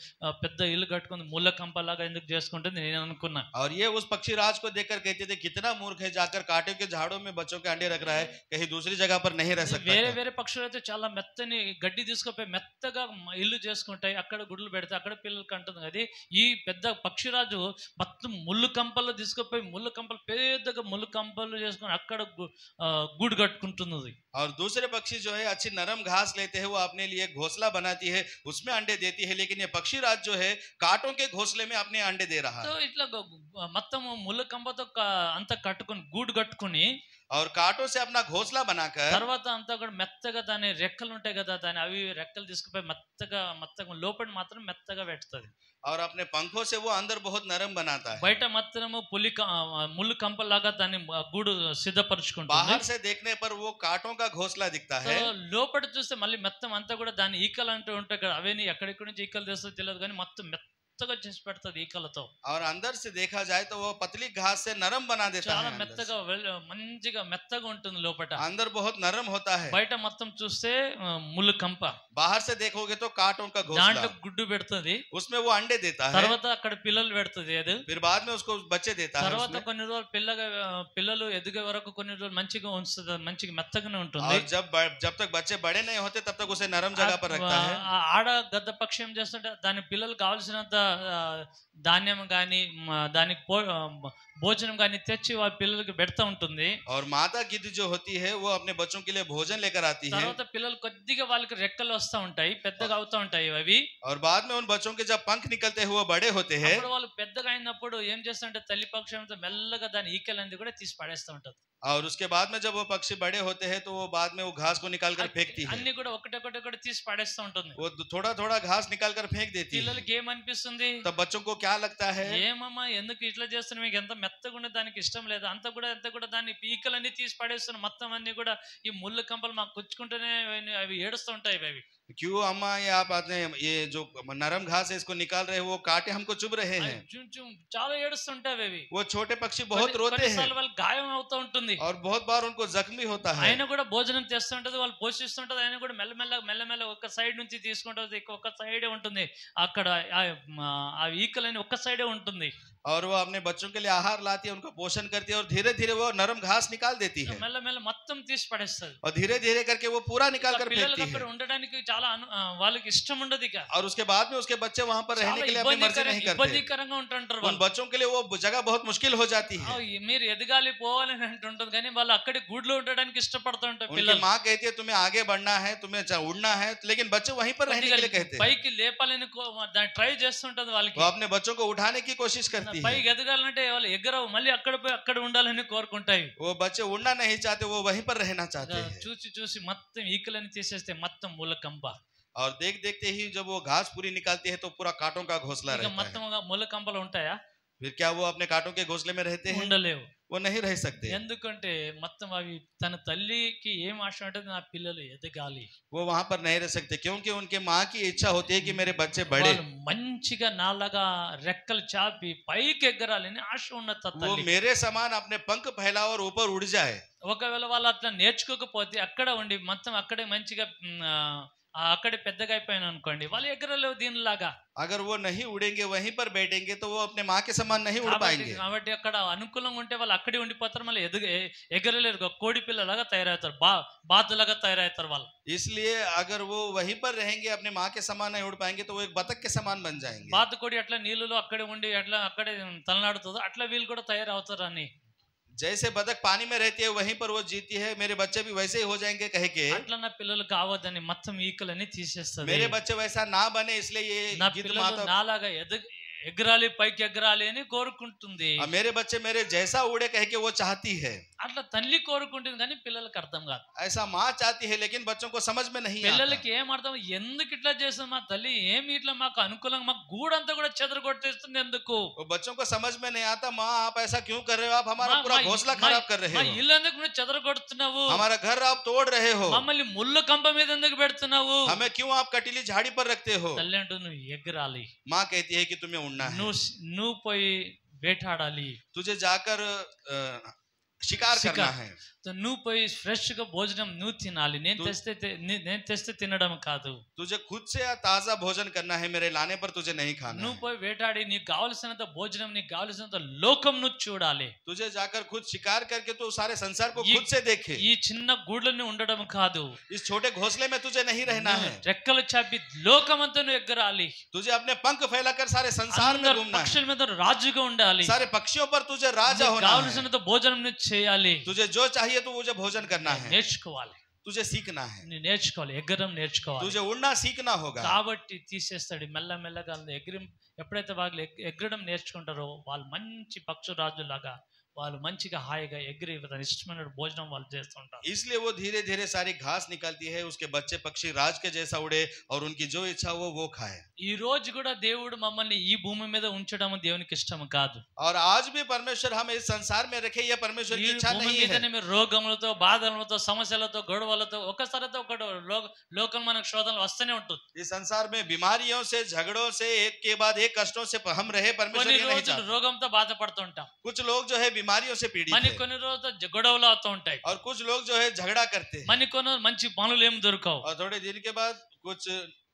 Speaker 1: పెద్ద ఇల్లు కట్టుకుంది ముళ్ళ కంపలాగా ఎందుకు చేసుకుంటుంది నేను అనుకున్నా.
Speaker 2: और ये उस पक्षी राज को देखकर कहते थे कितना मूर्ख है जाकर कांटे के झाड़ों में बच्चों के अंडे रख रहा है कहीं दूसरी जगह पर नहीं रह सकता।
Speaker 1: వేరే వేరే పక్షులు అయితే చాలా మెత్తని గడ్డి తీసుకుపోయి మెత్తగా ఇల్లు చేసుకుంటాయి అక్కడ గుడ్లు పెడతాయి అక్కడ పిల్లలు కంటుంది అది. ఈ పెద్ద పక్షిరాజు మొత్తం ముళ్ళు కంపలు తీసుకుపోయి ముళ్ళు కంపలు పెద్దగా ముళ్ళు కంపలు చేసుకుని అక్కడ గూడు కట్టుకుంటున్నది.
Speaker 2: और दूसरे पक्षी जो है अच्छी नरम घास लेते हैं वो अपने लिए घोंसला बनाती है उसमें अंडे देती है लेकिन ये पक्षी राज जो है कांटों के घोंसले में अपने अंडे दे रहा
Speaker 1: సో
Speaker 2: है।
Speaker 1: ఇట్లా మొత్తం ముళ్ళ కంపతో అంతా కట్టుకుని గూడు కట్టుకుని
Speaker 2: और कांटों से अपना घोंसला बनाकर
Speaker 1: తర్వాత అంతా కూడా మెత్తగా దాని రెక్కలు ఉంటాయి కదా దాని అవి రెక్కలు తీసుకుపోయి మెత్తగా లోపల మాత్రం మెత్తగా పెడుతుంది.
Speaker 2: और अपने पंखों से वो अंदर बहुत नरम बनाता है।
Speaker 1: బయట మాత్రము ముళ్ళు కంపలాగా దాన్ని గూడు సిద్ధపరుచుకుంటుంది.
Speaker 2: बाहर से देखने पर वो कांटों का घोंसला दिखता है।
Speaker 1: లోపల చూస్తే మళ్ళీ మొత్తం అంతా కూడా దాని ఈకలు అంటూ ఉంటాయి కదా అవన్నీ ఎక్కడెక్కడి నుంచి ఈకలు తెస్తుందో తెలియదు కానీ మొత్తం మెత్తగా చేసి పెడుతుంది ఈకలతో.
Speaker 2: और अंदर से देखा जाए तो वो पतली घास से नरम बना देता
Speaker 1: చాలా
Speaker 2: है। अंदर
Speaker 1: మెత్తగా మంచిగా మెత్తగా ఉంటుంది లోపట.
Speaker 2: से। अंदर बहुत नरम होता है।
Speaker 1: బయట మొత్తం చూస్తే ముళ్ళు కంప,
Speaker 2: बाहर से देखोगे तो कांटों का
Speaker 1: దాంట్లో
Speaker 2: घोंसला,
Speaker 1: గుడ్డు పెడుతుంది,
Speaker 2: उसमें वो अंडे देता है,
Speaker 1: తర్వాత అక్కడ పిల్లలు పెడుతుంది. అది
Speaker 2: फिर बाद में उसको बच्चे देता है
Speaker 1: తర్వాత
Speaker 2: उसमें।
Speaker 1: కొన్ని రోజులు పిల్లలు ఎదిగే వరకు కొన్ని రోజులు మంచిగా ఉంచుతుంది, మంచిగా మెత్తగానే ఉంటుంది.
Speaker 2: और जब तक बच्चे बड़े नहीं होते तब तक उसे नरम जगह पर रखता है।
Speaker 1: ఆ ఆడ గద్ద పక్షి ఏం చేస్తుంటే దాని పిల్లలు కావాల్సినంత ధాన్యం గాని దానికి భోజనం గాని తెచ్చి వాళ్ళ పిల్లలకి పెడతా ఉంటుంది.
Speaker 2: और माता गिद्ध जो होती है वो अपने बच्चों के लिए भोजन लेकर आती है।
Speaker 1: తర్వాత పిల్లలు కొద్దిగా వాళ్ళకి రెక్కలు వస్తా ఉంటాయి, పెద్దగా అవుతా ఉంటాయి అవి.
Speaker 2: और बाद में उन बच्चों के जब पंख निकलते हैं वो बड़े होते हैं।
Speaker 1: అప్పుడు వాళ్ళు పెద్దగా అయినప్పుడు ఏం చేస్తుంటే తల్లి పక్షి మెల్లగా దాని ఈకలన్నీ కూడా తీసి పడేస్తూ ఉంటది.
Speaker 2: और उसके बाद में जब वो पक्षी बड़े होते हैं तो वो बाद में वो घास को निकाल कर फेंकती है।
Speaker 1: అన్ని కూడా ఒకటి తీసి పడేస్తూ ఉంటుంది.
Speaker 2: वो थोड़ा थोड़ा घास निकाल कर फेंक देती है।
Speaker 1: పిల్లలకి ఏమనిపిస్తుంది,
Speaker 2: तब बच्चों को क्या लगता है,
Speaker 1: ఏమమ్మా ఎందుకు ఇట్లా చేస్తున్నా, మీకు ఎంత మెత్తగా ఉండే దానికి ఇష్టం లేదు, అంత కూడా దాన్ని పీకలన్నీ తీసి పడేస్తున్నా, మొత్తం అన్ని కూడా ఈ ముళ్ళు కంపలు మాకు గుచ్చుకుంటూనే అవి ఏడుస్తూ ఉంటాయి. అవి
Speaker 2: क्यों अम्मा ये आप आपने ये जो नरम घास है इसको निकाल रहे हो, वो कांटे हमको चुभ रहे हैं।
Speaker 1: చాలా ఏడుస్తుంటాయి అవి.
Speaker 2: वो छोटे पक्षी बहुत रोते हैं
Speaker 1: వాళ్ళకి గాయం అవుతూ ఉంటుంది,
Speaker 2: और बहुत बार उनको जख्मी होता है।
Speaker 1: ఆయన కూడా భోజనం తెస్తుంటది, వాళ్ళు పోషిస్తుంటది, ఆయన కూడా మెల్లమెల్ల ఒక సైడ్ నుంచి తీసుకుంటది, ఒక సైడే ఉంటుంది అక్కడ ఆ ఈకలని ఒక సైడే ఉంటుంది.
Speaker 2: और वो अपने बच्चों के लिए आहार लाती है, उनको पोषण करती है और धीरे धीरे वो नरम घास निकाल देती है
Speaker 1: మెల్లమెల్ల మొత్తం తీసి పడేస్తుంది.
Speaker 2: और धीरे धीरे करके वो पूरा निकाल कर
Speaker 1: పిల్లలకి
Speaker 2: फेंकती
Speaker 1: అక్కడ
Speaker 2: है।
Speaker 1: ఉండడానికి చాలా వాళ్ళకి ఇష్టం ఉండదు. ఇక
Speaker 2: और उसके बाद में उसके बच्चे वहां पर रहने के लिए अपनी मर्जी नहीं करते।
Speaker 1: ఇబ్బందికరంగా ఉంటుంటారు
Speaker 2: उन बच्चों के लिए वो जगह बहुत मुश्किल हो जाती है।
Speaker 1: మీరు ఎదగాలి పోవాలని అంటుంటది, కానీ వాళ్ళు అక్కడే గూడ్లో ఉండడానికి ఇష్టపడుతూ ఉంటారు.
Speaker 2: उनकी
Speaker 1: పిల్లలు
Speaker 2: माँ कहती है तुम्हें आगे बढ़ना है, तुम्हें उड़ना है, लेकिन बच्चे वहीं पर रहने के लिए कहते हैं।
Speaker 1: పైకి లేపాలని ట్రై చేస్తుంటది వాళ్ళకి.
Speaker 2: वो अपने बच्चों को उठाने की कोशिश करती है।
Speaker 1: పైకి ఎదగాలంటే వాళ్ళు ఎగరవు, మళ్ళీ అక్కడ పోయి అక్కడ ఉండాలని కోరుకుంటాయి.
Speaker 2: वो बच्चे उड़ना नहीं चाहते, वो वहीं पर रहना चाहते हैं।
Speaker 1: చూసి మొత్తం ఈకలని తీసేస్తే మొత్తం ములకంప.
Speaker 2: और देखते ही जब वो घास पूरी निकालती है तो पूरा कांटों का घोंसला
Speaker 1: ఇక
Speaker 2: रहता है।
Speaker 1: మొత్తం ములకంపలు ఉంటాయా?
Speaker 2: फिर क्या वो अपने कांटों के घोंसले में रहते हैं?
Speaker 1: ఉండలేవు.
Speaker 2: वो नहीं रह सकते।
Speaker 1: ఎందుకంటే మొత్తం అవి తన తల్లికి ఏం ఆశ ఉంటుంది, నా పిల్లలు ఎదగాలి.
Speaker 2: वो वहां पर नहीं रह सकते क्योंकि उनके माँ की इच्छा होती है कि मेरे बच्चे बड़े,
Speaker 1: వాళ్ళు మంచిగా నాలాగా రెక్కలు చాపి పైకి ఎగరాలని ఆశ ఉన్న
Speaker 2: वो
Speaker 1: తల్లి.
Speaker 2: मेरे समान अपने पंख फैलाओ और ऊपर उड़ जाए।
Speaker 1: ఒకవేళ వాళ్ళు అట్లా నేర్చుకోకపోతే అక్కడ ఉండి మొత్తం అక్కడే మంచిగా అక్కడే పెద్దగా అయిపోయాను అనుకోండి, వాళ్ళు ఎగరలేవు దీనిలాగా.
Speaker 2: अगर वो नहीं उड़ेंगे वहीं पर बैठेंगे तो वो अपने माँ के समान नहीं उड़ पाएंगे।
Speaker 1: కాబట్టి అక్కడ అనుకూలంగా ఉంటే వాళ్ళు అక్కడే ఉండిపోతారు, మళ్ళీ ఎగరలేరు, కోడి పిల్లలాగా తయారవుతారు, బాతులాగా తయారవుతారు వాళ్ళు.
Speaker 2: इसलिए अगर वो वहीं पर रहेंगे अपने माँ के समान नहीं उड़ पाएंगे तो वो एक बतख के समान बन जाएंगे।
Speaker 1: బాతు కోడి అట్లా నీళ్ళలో అక్కడే ఉండి అక్కడే తలనాడుతుందో అట్లా వీళ్ళు కూడా తయారవుతారు అని.
Speaker 2: जैसे बतख पानी में रहती है वहीं पर वो जीती है, मेरे बच्चे भी वैसे ही हो जाएंगे कह के,
Speaker 1: అట్లా నా పిల్లలు కావద్దని మొత్తం ఈకలని తీసేస్తుంది.
Speaker 2: मेरे बच्चे वैसा ना बने इसलिए ये
Speaker 1: నా
Speaker 2: गिद्ध
Speaker 1: పిల్లలు
Speaker 2: माता
Speaker 1: నాలాగా ఎగరాలి, పైకి ఎగరాలి అని కోరుకుంటుంది.
Speaker 2: मेरे बच्चे मेरे जैसा उड़े कह के वो चाहती है।
Speaker 1: అట్లా తల్లి కోరుకుంటుంది, కానీ పిల్లలకి అర్థం కాదు.
Speaker 2: ऐसा माँ चाहती है लेकिन बच्चों को समझ में नहीं आता।
Speaker 1: పిల్లలకి ఏం అర్థం, ఎందుకు ఇట్లా చేస్తుంది మా తల్లి, ఏమి ఇట్లా మాకు అనుకూలంగా మాకు గూడంతా కూడా చెదరగొట్టేస్తుంది ఎందుకు?
Speaker 2: वो बच्चों को समझ में नहीं आता, माँ आप ऐसा क्यों कर रहे हो, आप हमारा पूरा
Speaker 1: మా-
Speaker 2: घोंसला
Speaker 1: మా-
Speaker 2: खराब कर रहे
Speaker 1: మా
Speaker 2: हो,
Speaker 1: ఇల్లు ఎందుకు నువ్వు చెదరగొడుతున్నావు,
Speaker 2: हमारा घर आप तोड़ रहे हो,
Speaker 1: మమ్మల్ని ముళ్ళ కంప మీద ఎందుకు పెడుతున్నావు?
Speaker 2: हमें क्यों आप कटीली झाड़ी पर रखते हो।
Speaker 1: తల్లి అంటూ నువ్వు ఎగరాలి,
Speaker 2: माँ कहती है कि तुम्हें उड़ना है,
Speaker 1: నువ్వు పోయి వేటాడాలి,
Speaker 2: तुझे जाकर शिकार करना है,
Speaker 1: నువ్వు పోయి ఫ్రెష్ గా భోజనం నువ్వు తినాలి, నేను తెస్తే తినడం కాదు.
Speaker 2: तुझे खुद से ताजा भोजन करना है, मेरे लाने पर तुझे नहीं खाना
Speaker 1: నువ్వు
Speaker 2: है।
Speaker 1: పోయి వేటాడి నీకు కావలసినంత భోజనం, నీకు కావలసినంత లోకం నువ్వు చూడాలి.
Speaker 2: तुझे जाकर खुद शिकार करके तो सारे संसार को खुद से देखे,
Speaker 1: ఈ చిన్న గూళ్ళని ఉండడం కాదు,
Speaker 2: इस छोटे घोंसले में तुझे नहीं रहना है,
Speaker 1: రెక్కలు చాపి లోకమంతా నువ్వు ఎగరాలి,
Speaker 2: तुझे अपने पंख फैलाकर सारे संसार में
Speaker 1: అందరు
Speaker 2: घूमना है,
Speaker 1: పక్షుల మీద రాజుగా ఉండాలి,
Speaker 2: सारे पक्षियों पर तुझे राजा
Speaker 1: నీకు
Speaker 2: होना है,
Speaker 1: కావలసినంత భోజనం నువ్వు చేయాలి,
Speaker 2: तुझे जो चाहिए तो मुझे भोजन करना है,
Speaker 1: నేర్చుకోవాలి,
Speaker 2: तुझे सीखना है,
Speaker 1: నువ్వు నేర్చుకోవాలి, ఎగరం నేర్చుకోవాలి.
Speaker 2: तुझे उड़ना सीखना होगा।
Speaker 1: కాబట్టి తీసేస్తాడు మెల్లమెల్లగా. ఎప్పుడైతే వాళ్ళు ఎగరడం నేర్చుకుంటారో వాళ్ళు మంచి పక్షురాజులాగా వాళ్ళు మంచిగా హాయిగా ఎగిరి తన ఇష్టమైన భోజనం వాళ్ళు చేస్తుంటారు.
Speaker 2: इसलिए वो धीरे धीरे सारी घास निकलती है, उसके बच्चे पक्षी राज के जैसा उड़े और उनकी जो इच्छा हो वो खाए.
Speaker 1: ఈ రోజు కూడా దేవుడు మమ్మల్ని ఈ భూమి మీద ఉంచడం దేవునికి ఇష్టం కాదు.
Speaker 2: और आज भी परमेश्वर हमें इस संसार में रखे, यह परमेश्वर
Speaker 1: ఈ
Speaker 2: की इच्छा
Speaker 1: భూమి
Speaker 2: नहीं है.
Speaker 1: మీదనే మీరు రోగములతో బాధలతో సమస్యలతో గొడవలతో ఒకసారితో ఒకటి లోకం మనకు శోధనలు వస్తూనే ఉంటుంది.
Speaker 2: इस संसार में बीमारियों से, झगड़ों से, एक के बाद एक कष्टों से हम रहे, परमेश्वर
Speaker 1: కొన్ని
Speaker 2: ये नहीं
Speaker 1: రోజులు
Speaker 2: चाहता.
Speaker 1: रोगంతో బాధపడుతుంటాం,
Speaker 2: कुछ लोग जो है बीमारियों से पीड़ित
Speaker 1: మరి
Speaker 2: है
Speaker 1: కొన్ని రోజులు గొడవలు అవుతూ ఉంటాయి,
Speaker 2: और कुछ लोग जो है झगड़ा करते हैं
Speaker 1: మరి కొన్ని మంచి పనులు ఏం దొరకవు,
Speaker 2: और थोड़े दिन के बाद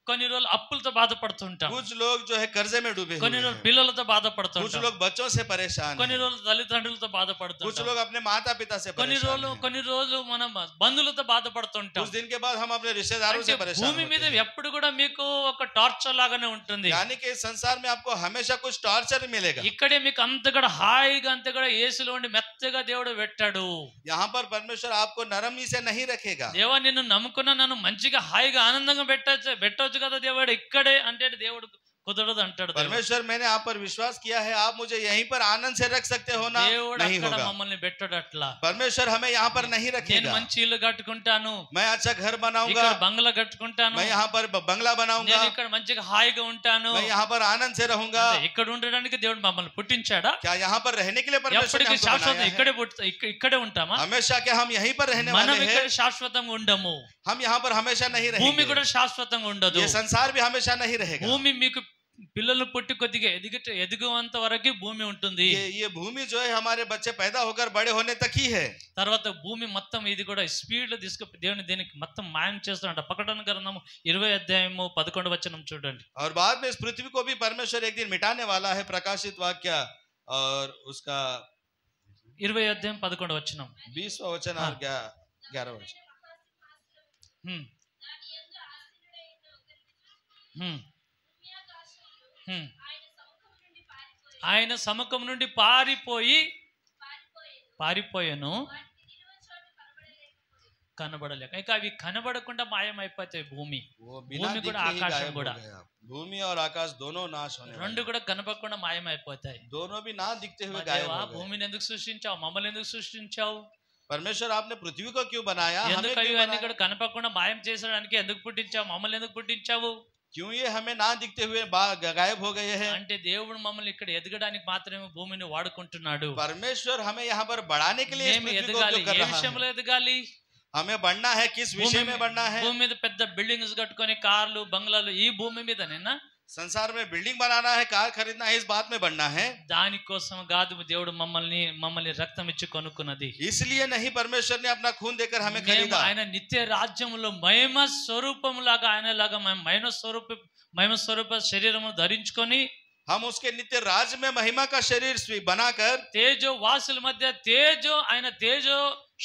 Speaker 1: కొన్ని రోజులు అప్పులతో బాధపడుతుంటాం,
Speaker 2: कुछ लोग जो है कर्जे में डूबे हुए
Speaker 1: కొన్ని
Speaker 2: हैं,
Speaker 1: రోజులు పిల్లలతో
Speaker 2: कुछ
Speaker 1: బాధపడుతుంటాం,
Speaker 2: लोग बच्चों से परेशान
Speaker 1: కొన్ని
Speaker 2: हैं,
Speaker 1: రోజులు తల్లిదండ్రులతో
Speaker 2: कुछ
Speaker 1: బాధపడుతుంటాం,
Speaker 2: लोग अपने माता पिता से
Speaker 1: కొన్ని
Speaker 2: परेशान हैं,
Speaker 1: కొన్ని రోజులు మనం బంధువులతో బాధపడుతుంటాం.
Speaker 2: कुछ दिन के बाद हम अपने रिश्तेदारों से
Speaker 1: అంటే
Speaker 2: परेशान
Speaker 1: భూమి మీద
Speaker 2: होते हैं.
Speaker 1: ఎప్పుడు కూడా మీకు ఒక టార్చర్ లాగానే ఉంటుంది.
Speaker 2: यानी कि इस संसार में आपको हमेशा कुछ टॉर्चर मिलेगा.
Speaker 1: ఇక్కడే మీకు అంత కూడా హాయిగా అంత కూడా యేసులో ఉండి మెత్తగా దేవుడు పెట్టాడు.
Speaker 2: यहाँ पर परमेश्वर आपको नरमी से नहीं रखेगा.
Speaker 1: దేవా నిన్ను నమ్ముకున్నా నన్ను మంచిగా హాయిగా ఆనందంగా పెట్టొచ్చు కదా దేవుడు ఇక్కడే అంటే దేవుడు కుదరదు అంటాడు.
Speaker 2: परमेश्वर मैंने आप पर विश्वास किया है, आप मुझे यहीं पर आनंद से रख सकते हो ना,
Speaker 1: దేవుడు
Speaker 2: नहीं
Speaker 1: అక్కడ
Speaker 2: होगा.
Speaker 1: మమ్మల్ని పెట్టాడు అట్లా.
Speaker 2: परमेश्वर हमें यहाँ पर नहीं
Speaker 1: నేను
Speaker 2: रखेगा.
Speaker 1: మంచి ఇల్లు కట్టుకుంటాను,
Speaker 2: मैं अच्छा घर बनाऊंगा,
Speaker 1: ఇక్కడ బంగ్లా కట్టుకుంటాను,
Speaker 2: मैं यहाँ पर बंगला बनाऊंगा,
Speaker 1: నేను ఇక్కడ మంచిగా హాయిగా ఉంటాను.
Speaker 2: मैं यहाँ पर आनंद से रहूंगा.
Speaker 1: అంటే ఇక్కడ ఉండడానికి దేవుడు మమ్మల్ని పుట్టించాడా?
Speaker 2: क्या यहाँ पर रहने के लिए परमेश्वर ने
Speaker 1: ఎప్పటికీ
Speaker 2: हमको
Speaker 1: శాశ్వతం
Speaker 2: बनाया है?
Speaker 1: ఇక్కడే ఉంటామా?
Speaker 2: हमेशा क्या हम यहीं पर रहने
Speaker 1: మనం
Speaker 2: वाले
Speaker 1: ఇక్కడ
Speaker 2: हैं?
Speaker 1: శాశ్వతంగా ఉండము.
Speaker 2: हम यहाँ पर हमेशा नहीं
Speaker 1: భూమి
Speaker 2: रहेंगे.
Speaker 1: కూడా శాశ్వతంగా ఉండదు.
Speaker 2: ये संसार भी हमेशा नहीं रहेगा.
Speaker 1: భూమి మీకు పిల్లలు పుట్టి కొద్దిగా ఎదుగువంత వరకు భూమి ఉంటుంది.
Speaker 2: ये भूमि जो है हमारे बच्चे पैदा होकर बड़े होने तक ही है.
Speaker 1: తర్వాత భూమి మొత్తం ఇది కూడా స్పీడ్ లో దేవుని దీనికి మొత్తం మాయం చేస్తాడంట. ప్రకటన గ్రంథము 20:11 చూడండి.
Speaker 2: और बाद में इस पृथ्वी को भी परमेश्वर एक दिन मिटाने वाला है. प्रकाशित वाक्य और उसका
Speaker 1: 20:11
Speaker 2: 20वां वचन और 11वां वचन.
Speaker 1: ఆయన సముఖం నుండి పారిపోయాను, కనబడలేక. ఇక అవి కనబడకుండా మాయమైపోతాయి. భూమి కూడా ఆకాశం కూడా,
Speaker 2: भूमि और आकाश दोनों नाश होने वाले.
Speaker 1: రెండు కూడా కనపడకుండా మాయమైపోతాయి.
Speaker 2: दोनों भी ना दिखते हुए गायब हो गए.
Speaker 1: భూమిని ఎందుకు సృష్టించావు? మమ్మల్ని ఎందుకు సృష్టించావు?
Speaker 2: परमेश्वर आपने पृथ्वी को क्यों बनाया? हमें
Speaker 1: ఎందుకు
Speaker 2: क्यों
Speaker 1: అన్ని
Speaker 2: बनाया?
Speaker 1: కూడా కనపడకుండా మాయం చేసడానికి ఎందుకు పుట్టించావు? మమ్మల్ని ఎందుకు పుట్టించావు?
Speaker 2: क्यों ये हमें ना दिखते हुए गायब हो गए हैं?
Speaker 1: అంటే దేవుడు మమ్మల్ని ఇక్కడ ఎదగడానికి మాత్రమే భూమిని వాడుకుంటున్నాడు.
Speaker 2: परमेश्वर हमें यहाँ पर बढ़ाने के लिए इस
Speaker 1: మేము
Speaker 2: पृथ्वी को
Speaker 1: ఎదగాలి.
Speaker 2: उपयोग कर
Speaker 1: ఏ
Speaker 2: रहा
Speaker 1: విషయంలో
Speaker 2: है.
Speaker 1: ఎదగాలి?
Speaker 2: हमें बढ़ना है, किस विषय में बढ़ना है?
Speaker 1: భూమి మీద పెద్ద బిల్డింగ్స్ కట్టుకొని కార్లు బంగ్లాలు ఈ భూమి మీదనేనా?
Speaker 2: संसार में बिल्डिंग बनाना है, कार खरीदना है, इस बात में बढ़ना है.
Speaker 1: దానికోసం కాదు దేవుడు మమ్మల్ని రక్తం ఇచ్చి కొనుక్కున్నది.
Speaker 2: इसलिए नहीं परमेश्वर ने अपना खून देकर हमें
Speaker 1: మేము
Speaker 2: खरीदा.
Speaker 1: ఆయన నిత్య రాజ్యంలో మహిమ స్వరూపములాగా ఆయనలాగా మహిమ స్వరూప శరీరము ధరించుకొని
Speaker 2: हम उसके नित्य राज में महिमा का शरीर बनाकर
Speaker 1: తేజో వాసుల మధ్య ఆయన తేజో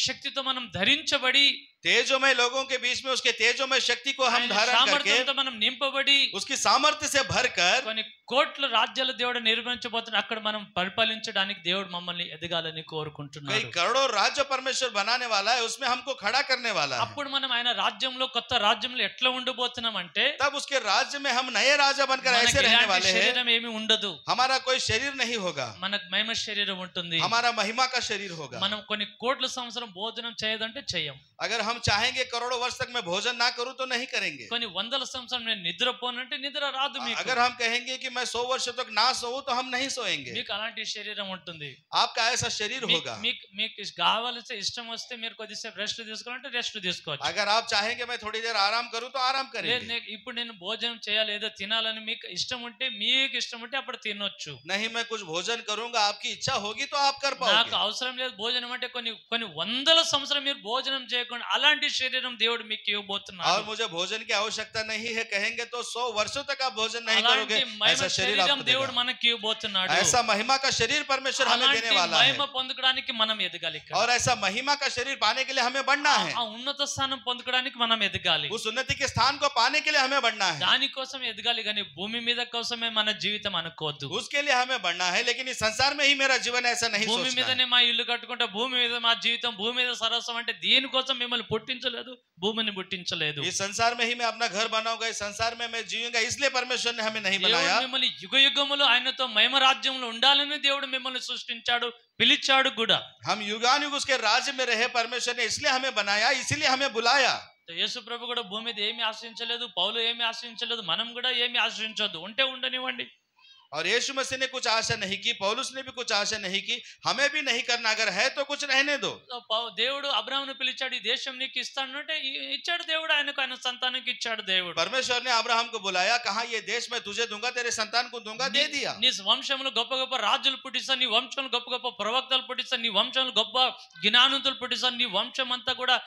Speaker 1: శక్తితో మనం ధరించబడి
Speaker 2: तेजोमय लोगों के बीच में उसके तेजोमय शक्ति को हम धारण करके
Speaker 1: సామర్థ్యంతో మనం నింపబడి
Speaker 2: उसकी सामर्थ्य से भरकर
Speaker 1: కొన్ని కోట్ల రాజ్యాల దేవుడు నిర్మించబోతున్నాడు. అక్కడ మనం పరిపాలించడానికి దేవుడు మమ్మల్ని ఎదగాలని
Speaker 2: कई
Speaker 1: కోరుకుంటున్నాడు.
Speaker 2: करोड़ों राज्य परमेश्वर बनाने वाला है, उसमें हमको खड़ा करने वाला है.
Speaker 1: అప్పుడు మనం ఆయన రాజ్యంలో కొత్త రాజ్యంలో ఎట్లా ఉండబోతున్నాం అంటే
Speaker 2: तब उसके राज्य में हम नए राजा बनकर ऐसे
Speaker 1: మనకి
Speaker 2: रहने
Speaker 1: ఇలాంటి
Speaker 2: वाले हैं.
Speaker 1: శరీరం ఏమీ ఉండదు.
Speaker 2: हमारा कोई शरीर नहीं होगा,
Speaker 1: మనకు మహిమ శరీరం ఉంటుంది.
Speaker 2: हमारा महिमा का शरीर होगा.
Speaker 1: మనం కొన్ని కోట్ల సంవత్సరం భోజనం చేయదంటే చెయ్యం.
Speaker 2: अगर हम चाहेंगे करोड़ों वर्ष तक मैं भोजन ना करूं तो नहीं करेंगे.
Speaker 1: కొన్ని వందల సంవత్సరం నేను నిద్రపోనంటే నిద్ర రాదు మీకు.
Speaker 2: अगर हम कहेंगे कि मैं 100 वर्ष तक ना सोऊं तो हम नहीं सोएंगे.
Speaker 1: మీకు అలాంటి శరీరం ఉంటుంది.
Speaker 2: आपका ऐसा शरीर होगा.
Speaker 1: మీకు కావాల్సిన ఇష్టం వస్తే మీరు కొద్దిసేపు రెస్ట్ తీసుకోవాలంటే రెస్ట్ తీసుకోవచ్చు.
Speaker 2: अगर आप चाहेंगे मैं थोड़ी देर आराम करूं तो आराम करेंगे.
Speaker 1: ఇప్పుడు నేను భోజనం చేయాలి ఏదో తినాలని మీకు ఇష్టం ఉంటే అప్పుడు తినొచ్చు.
Speaker 2: नहीं मैं कुछ भोजन करूंगा, आपकी इच्छा होगी तो आप कर
Speaker 1: నాకు
Speaker 2: पाओगे.
Speaker 1: అవసరం లేదు భోజనం అంటే కొన్ని వందల సంవత్సరం మీరు భోజనం చేయకుండా అలాంటి శరీరం దేవుడు మీకు
Speaker 2: और
Speaker 1: ఇవ్వబోతున్నాడు.
Speaker 2: मुझे भोजन की आवश्यकता नहीं है कहेंगे तो 100 वर्षों तक आप भोजन नहीं
Speaker 1: అలాంటి
Speaker 2: करोगे.
Speaker 1: మహిమ
Speaker 2: ऐसा शरीर
Speaker 1: శరీరం
Speaker 2: आपको
Speaker 1: దేవుడు
Speaker 2: देगा.
Speaker 1: మనకి ఇవ్వబోతున్నాడు.
Speaker 2: ऐसा महिमा का शरीर परमेश्वर हमें
Speaker 1: అలాంటి
Speaker 2: देने वाला है.
Speaker 1: మహిమ పొందడానికి మనం ఎదగాలి.
Speaker 2: और ऐसा महिमा का शरीर पाने के लिए हमें बढ़ना है.
Speaker 1: ఆ ఉన్నత స్థానం పొందడానికి మనం ఎదగాలి.
Speaker 2: उस उन्नति के स्थान को पाने के लिए हमें बढ़ना है.
Speaker 1: దానికోసం ఎదగాలి కానీ భూమి మీద కోసమే మన జీవితం అనుకోవద్దు.
Speaker 2: उसके लिए हमें बढ़ना है, लेकिन इस संसार में ही मेरा जीवन ऐसा नहीं
Speaker 1: భూమి
Speaker 2: सोचना है.
Speaker 1: మీదనే మా ఇల్లు కట్టుకుంటా భూమి మీద మా జీవితం భూమి మీద సర్వస్వం అంటే దీనికోసం మిమ్మల్ని పుట్టించలేదు, భూమిని పుట్టించలేదు.
Speaker 2: इस संसार में ही मैं अपना घर बनाऊंगा, इस संसार में मैं जीऊंगा, इसलिए परमेश्वर ने हमें नहीं बनाया.
Speaker 1: దేవుడు మిమ్మల్ని యుగ యుగములు ఆయనతో మహిమ రాజ్యంలో ఉండాలని దేవుడు మిమ్మల్ని సృష్టించాడు, పిలిచాడు కూడా.
Speaker 2: हम युगानुयुग उसके राज्य में रहे, परमेश्वर ने इसलिए हमें बनाया, इसीलिए हमें बुलाया.
Speaker 1: యేసు ప్రభు కూడా భూమి మీద ఏమి ఆశ్రయించలేదు, పౌలు ఏమి ఆశ్రయించలేదు, మనం కూడా ఏమి ఆశ్రయించొద్దు, ఉంటే ఉండనివ్వండి.
Speaker 2: और यीशु मसीह ने कुछ आशा नहीं की, पौलुस ने भी कुछ आशा नहीं की, हमें भी नहीं करना. अगर है तो कुछ रहने दो.
Speaker 1: దేవుడు అబ్రాహామును పిలిచాడు, ఈ దేశం నీకు ఇస్తానంటే ఇచ్చాడు దేవుడు, ఆయనకు ఆయన సంతానానికి ఇచ్చాడు దేవుడు.
Speaker 2: परमेश्वर ने अब्राहम को बुलाया, कहा ये देश मैं तुझे दूंगा, तेरे संतान को दूंगा, दे दिया.
Speaker 1: నీ వంశంలో గొప్ప గొప్ప రాజులు పుట్టిస్తాను, నీ వంశంలో గొప్ప గొప్ప ప్రవక్తలు పుట్టిస్తాను, నీ వంశంలో గొప్ప జ్ఞానవంతులు పుట్టిస్తాను, నీ వంశం అంతా కూడా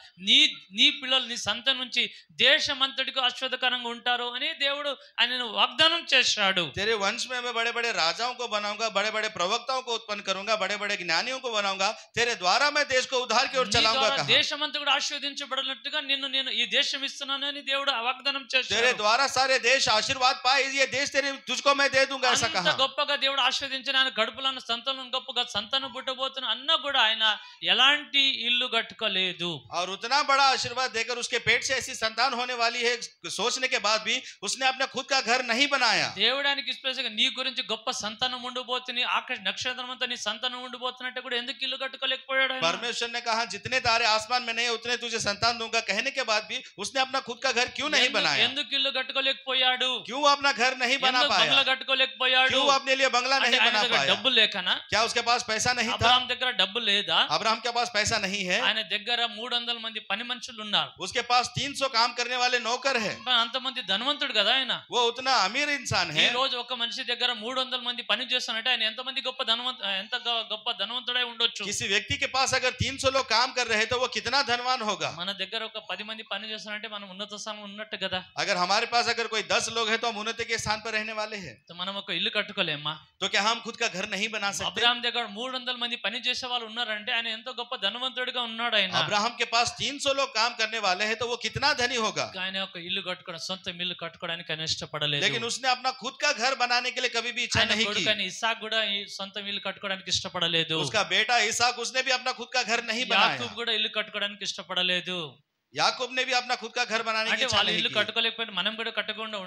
Speaker 1: నీ పిల్లలు, నీ సంతానం నుంచి దేశం అంతటికి ఆశీర్వాదకరంగా ఉంటారు అని దేవుడు ఆయనను వాగ్దానం చేశాడు.
Speaker 2: तेरे वंश में मैं बड़े बड़े राजाओं को बनाऊंगा, बड़े बड़े प्रवक्ताओं को उत्पन्न करूंगा, बड़े बड़े ज्ञानियों को बनाऊंगा, तेरे द्वारा मैं देश को उद्धार की ओर चलाऊंगा. कहा
Speaker 1: దేశం అంతా కూడా ఆశీర్వదించబడినట్టుగా నేను ఈ దేశం ఇస్తున్నానని దేవుడు వాగ్దానం చేశాడు.
Speaker 2: तेरे द्वारा सारे देश आशीर्वाद पाए, ये देश तेरे तुझको मैं दे दूंगा, ऐसा
Speaker 1: అంత
Speaker 2: कहा.
Speaker 1: గొప్పగా దేవుడు ఆశీర్వదించిన ఆయన కడుపులో సంతానం గొప్పగా సంతానం పుట్టబోతున్న అన్న కూడా ఆయన ఎలాంటి ఇల్లు కట్టుకోలేదు.
Speaker 2: और उतना बड़ा आशीर्वाद देकर उसके पेट से ऐसी संतान होने वाली है सोचने के बाद भी उसने अपना खुद का घर नहीं बनाया.
Speaker 1: దేవుడానికి స్పెషల్గా నీ గురించి గొప్ప సంతానం ఉండిపోతుంది, ఆకాశ నక్షత్రం అంతా నీ సంతానం ఉండిపోతున్నట్టు కూడా ఎందుకు ఇల్లు కట్టుకోలేకపోయాడు ఆయన?
Speaker 2: परमेश्वर ने कहा जितने तारे आसमान में नहीं उतने तुझे संतान दूंगा कहने के बाद भी उसने अपना खुद का घर क्यों नहीं बनाया?
Speaker 1: ఎందుకు ఇల్లు కట్టుకోలేకపోయాడు?
Speaker 2: क्यों अपना घर नहीं बना
Speaker 1: ఎందుకు బంగ్లా
Speaker 2: पाया?
Speaker 1: కట్టుకోలేకపోయాడు?
Speaker 2: क्यों अपने लिए बंगला
Speaker 1: అంటే
Speaker 2: नहीं
Speaker 1: ఆయన
Speaker 2: बना
Speaker 1: దగ్గర
Speaker 2: पाया?
Speaker 1: డబ్బు లేకనా?
Speaker 2: क्या उसके पास पैसा नहीं था?
Speaker 1: అబ్రహాం దగ్గర డబ్బు లేదా?
Speaker 2: अब्राहम के पास पैसा नहीं है.
Speaker 1: ఆయన దగ్గర 300 మంది పని మనుషులు ఉన్నారు.
Speaker 2: उसके पास 300 काम करने वाले नौकर है.
Speaker 1: అంతమంది ధనవంతుడు కదా ఆయన.
Speaker 2: वो उतना अमीर इंसान
Speaker 1: ఈ
Speaker 2: है.
Speaker 1: రోజు ఒక మనిషి దగ్గర 300 మంది పని చేస్తానంటే ఆయన ఎంత గొప్ప ధనవంతుడై ఉండొచ్చు.
Speaker 2: किसी व्यक्ति के पास अगर 300 लोग काम कर रहे तो वो कितना धनवान होगा?
Speaker 1: మన దగ్గర ఒక 10 మంది పని చేస్తానంటే మనం ఉన్నత స్థానం ఉన్నట్టు కదా.
Speaker 2: अगर हमारे पास अगर कोई 10 लोग हैं तो हम उन्नति के स्थान पर रहने वाले हैं.
Speaker 1: మనం ఒక ఇల్లు కట్టుకోలేమా?
Speaker 2: तो क्या हम खुद का घर नहीं बना सकते?
Speaker 1: అబ్రహాం దగ్గర 300 మంది పని చేసే వాళ్ళు ఉన్నారంటే ఆయన ఎంతో గొప్ప ధనవంతుడిగా ఉన్నాడు ఆయన.
Speaker 2: अब्राहम के पास 300 लोग काम करने वाले हैं तो वो कितना धनी होगा?
Speaker 1: ఆయన ఒక ఇల్లు కట్టుకోవడం, సొంత ఇల్లు కట్టుకోవడానికి ఆయన ఇష్టపడలేదు.
Speaker 2: लेकिन उसने अपना खुद का घर बनाने के लिए कभी भी इच्छा
Speaker 1: ఆయన
Speaker 2: नहीं की.
Speaker 1: కొడుకైన ఇస్సాకు కూడా ఈ సొంత ఇల్లు కట్టుకోవడానికి ఇష్టపడలేదు.
Speaker 2: उसका बेटा इसहाक उसने भी अपना खुद का घर नहीं बनाया.
Speaker 1: యాకోబు కూడా ఇల్లు కట్టుకోవడానికి ఇష్టపడలేదు.
Speaker 2: याकूब ने भी अपना खुद का घर बनाने की
Speaker 1: అంటే
Speaker 2: इच्छा
Speaker 1: వాళ్ళు
Speaker 2: नहीं
Speaker 1: ఇల్లు
Speaker 2: की.
Speaker 1: కట్టుకోలేకపోయినా మనం కూడా కట్టకుండా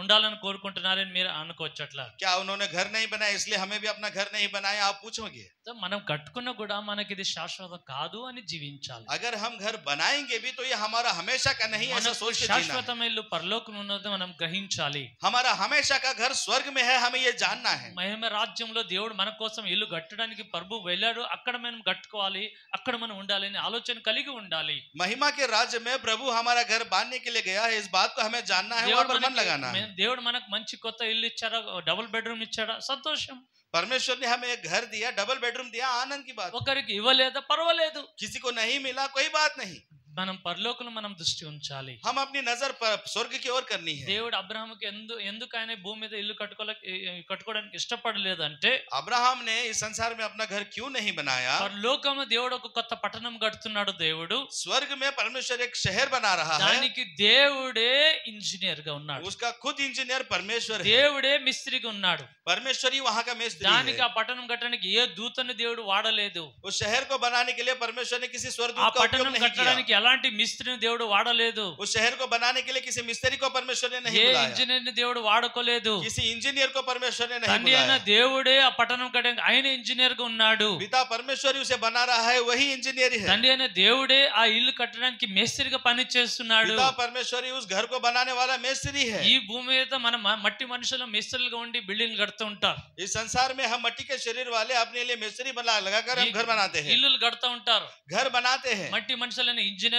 Speaker 1: ఉండాలని కోరుకుంటున్నారని మీరు అనుకోవచ్చు. అట్లా
Speaker 2: क्या उन्होंने घर नहीं बनाया इसलिए हमें भी अपना घर नहीं बनाया? आप पूछोगे.
Speaker 1: మనం కట్టుకున్నా కూడా మనకి ఇది శాశ్వతం కాదు అని జీవించాలి.
Speaker 2: अगर हम घर बनाएंगे भी तो ये हमारा हमेशा का नहीं, ऐसा
Speaker 1: మనకు
Speaker 2: सोच के जीना है.
Speaker 1: శాశ్వతమైన ఇల్లు పరలోకం ఉన్నది మనం గ్రహించాలి.
Speaker 2: हमारा हमेशा का घर स्वर्ग में है, हमें ये जानना है.
Speaker 1: మహిమ రాజ్యంలో దేవుడు మన కోసం ఇల్లు కట్టడానికి ప్రభు వెళ్ళాడు, అక్కడ మనం కట్టుకోవాలి, అక్కడ మనం ఉండాలి అనే ఆలోచన కలిగి ఉండాలి.
Speaker 2: महिमा के राज्य में प्रभु हमारा घर बांधने के लिए गया है, इस बात को हमें जानना है, वहां पर मन लगाना है.
Speaker 1: దేవుడు మనకు మంచి కొత్త ఇల్లు ఇచ్చాడా, డబుల్ బెడ్రూమ్ ఇచ్చాడా, సంతోషం.
Speaker 2: परमेश्वर ने हमें एक घर दिया, डबल बेडरूम दिया, आनंद की बात.
Speaker 1: ఒకరికి ఇవ్వలేదా పర్వాలేదు,
Speaker 2: किसी को नहीं मिला कोई बात नहीं.
Speaker 1: మనం పరలోకంలో మనం దృష్టి ఉంచాలి.
Speaker 2: हम अपनी नजर स्वर्ग की ओर करनी है.
Speaker 1: దేవుడు అబ్రహాముకి ఎందుకు ఆయన భూమి మీద ఇల్లు కట్టుకోవడానికి ఇష్టపడలేదు అంటే,
Speaker 2: अब्राहम ने इस संसार में अपना घर क्यों नहीं बनाया?
Speaker 1: పరలోకంలో దేవుడు ఒక కొత్త పట్టణం కడుతున్నాడు. దేవుడు
Speaker 2: स्वर्ग में परमेश्वर एक शहर बना रहा है.
Speaker 1: దానికి దేవుడే ఇంజనీర్ గా ఉన్నాడు.
Speaker 2: उसका खुद इंजीनियर परमेश्वर है.
Speaker 1: దేవుడే మిస్త్రీగా ఉన్నాడు.
Speaker 2: परमेश्वर ही वहां का मिस्त्री
Speaker 1: దానికి
Speaker 2: है.
Speaker 1: ఆ పట్టణం కట్టడానికి ఏ దూతని దేవుడు వాడలేదు.
Speaker 2: उस शहर को बनाने के लिए परमेश्वर ने किसी
Speaker 1: ఆ
Speaker 2: स्वर्गदूत का उपयोग
Speaker 1: పట్టణం
Speaker 2: नहीं किया.
Speaker 1: కట్టడానికి ఎలాంటి మిస్త్రిని దేవుడు వాడలేదు.
Speaker 2: उस शहर को बनाने के लिए किसी मिस्त्री को परमेश्वर ने नहीं
Speaker 1: ఏ
Speaker 2: बुलाया.
Speaker 1: ఇంజనీర్ ని దేవుడు వాడుకోలేదు.
Speaker 2: किसी इंजीनियर को परमेश्वर ने नहीं
Speaker 1: తండ్రి అయిన
Speaker 2: बुलाया.
Speaker 1: దేవుడే ఆ పట్టణం కట్టడానికి ఆయన ఇంజనీర్ గా ఉన్నాడు.
Speaker 2: पिता परमेश्वर ही उसे बना रहा है, वही इंजीनियर है.
Speaker 1: తండ్రి అయిన దేవుడే ఆ ఇల్లు కట్టడానికి మేస్త్రిగా పని చేస్తున్నాడు.
Speaker 2: पिता परमेश्वर ही उस घर को बनाने वाला मिस्त्री है.
Speaker 1: ఈ భూమి మీద మన మట్టి మనుషులు మేస్త్రులుగా ఉండి బిల్డింగ్ కడుతూ ఉంటారు.
Speaker 2: इस संसार में हम मट्टी के शरीर वाले अपने लिए मिस्त्री लगाकर हम घर बनाते हैं,
Speaker 1: ఇల్లులు కడుతూ ఉంటారు.
Speaker 2: घर बनाते हैं.
Speaker 1: మట్టి మనుషులని ఇంజనీర్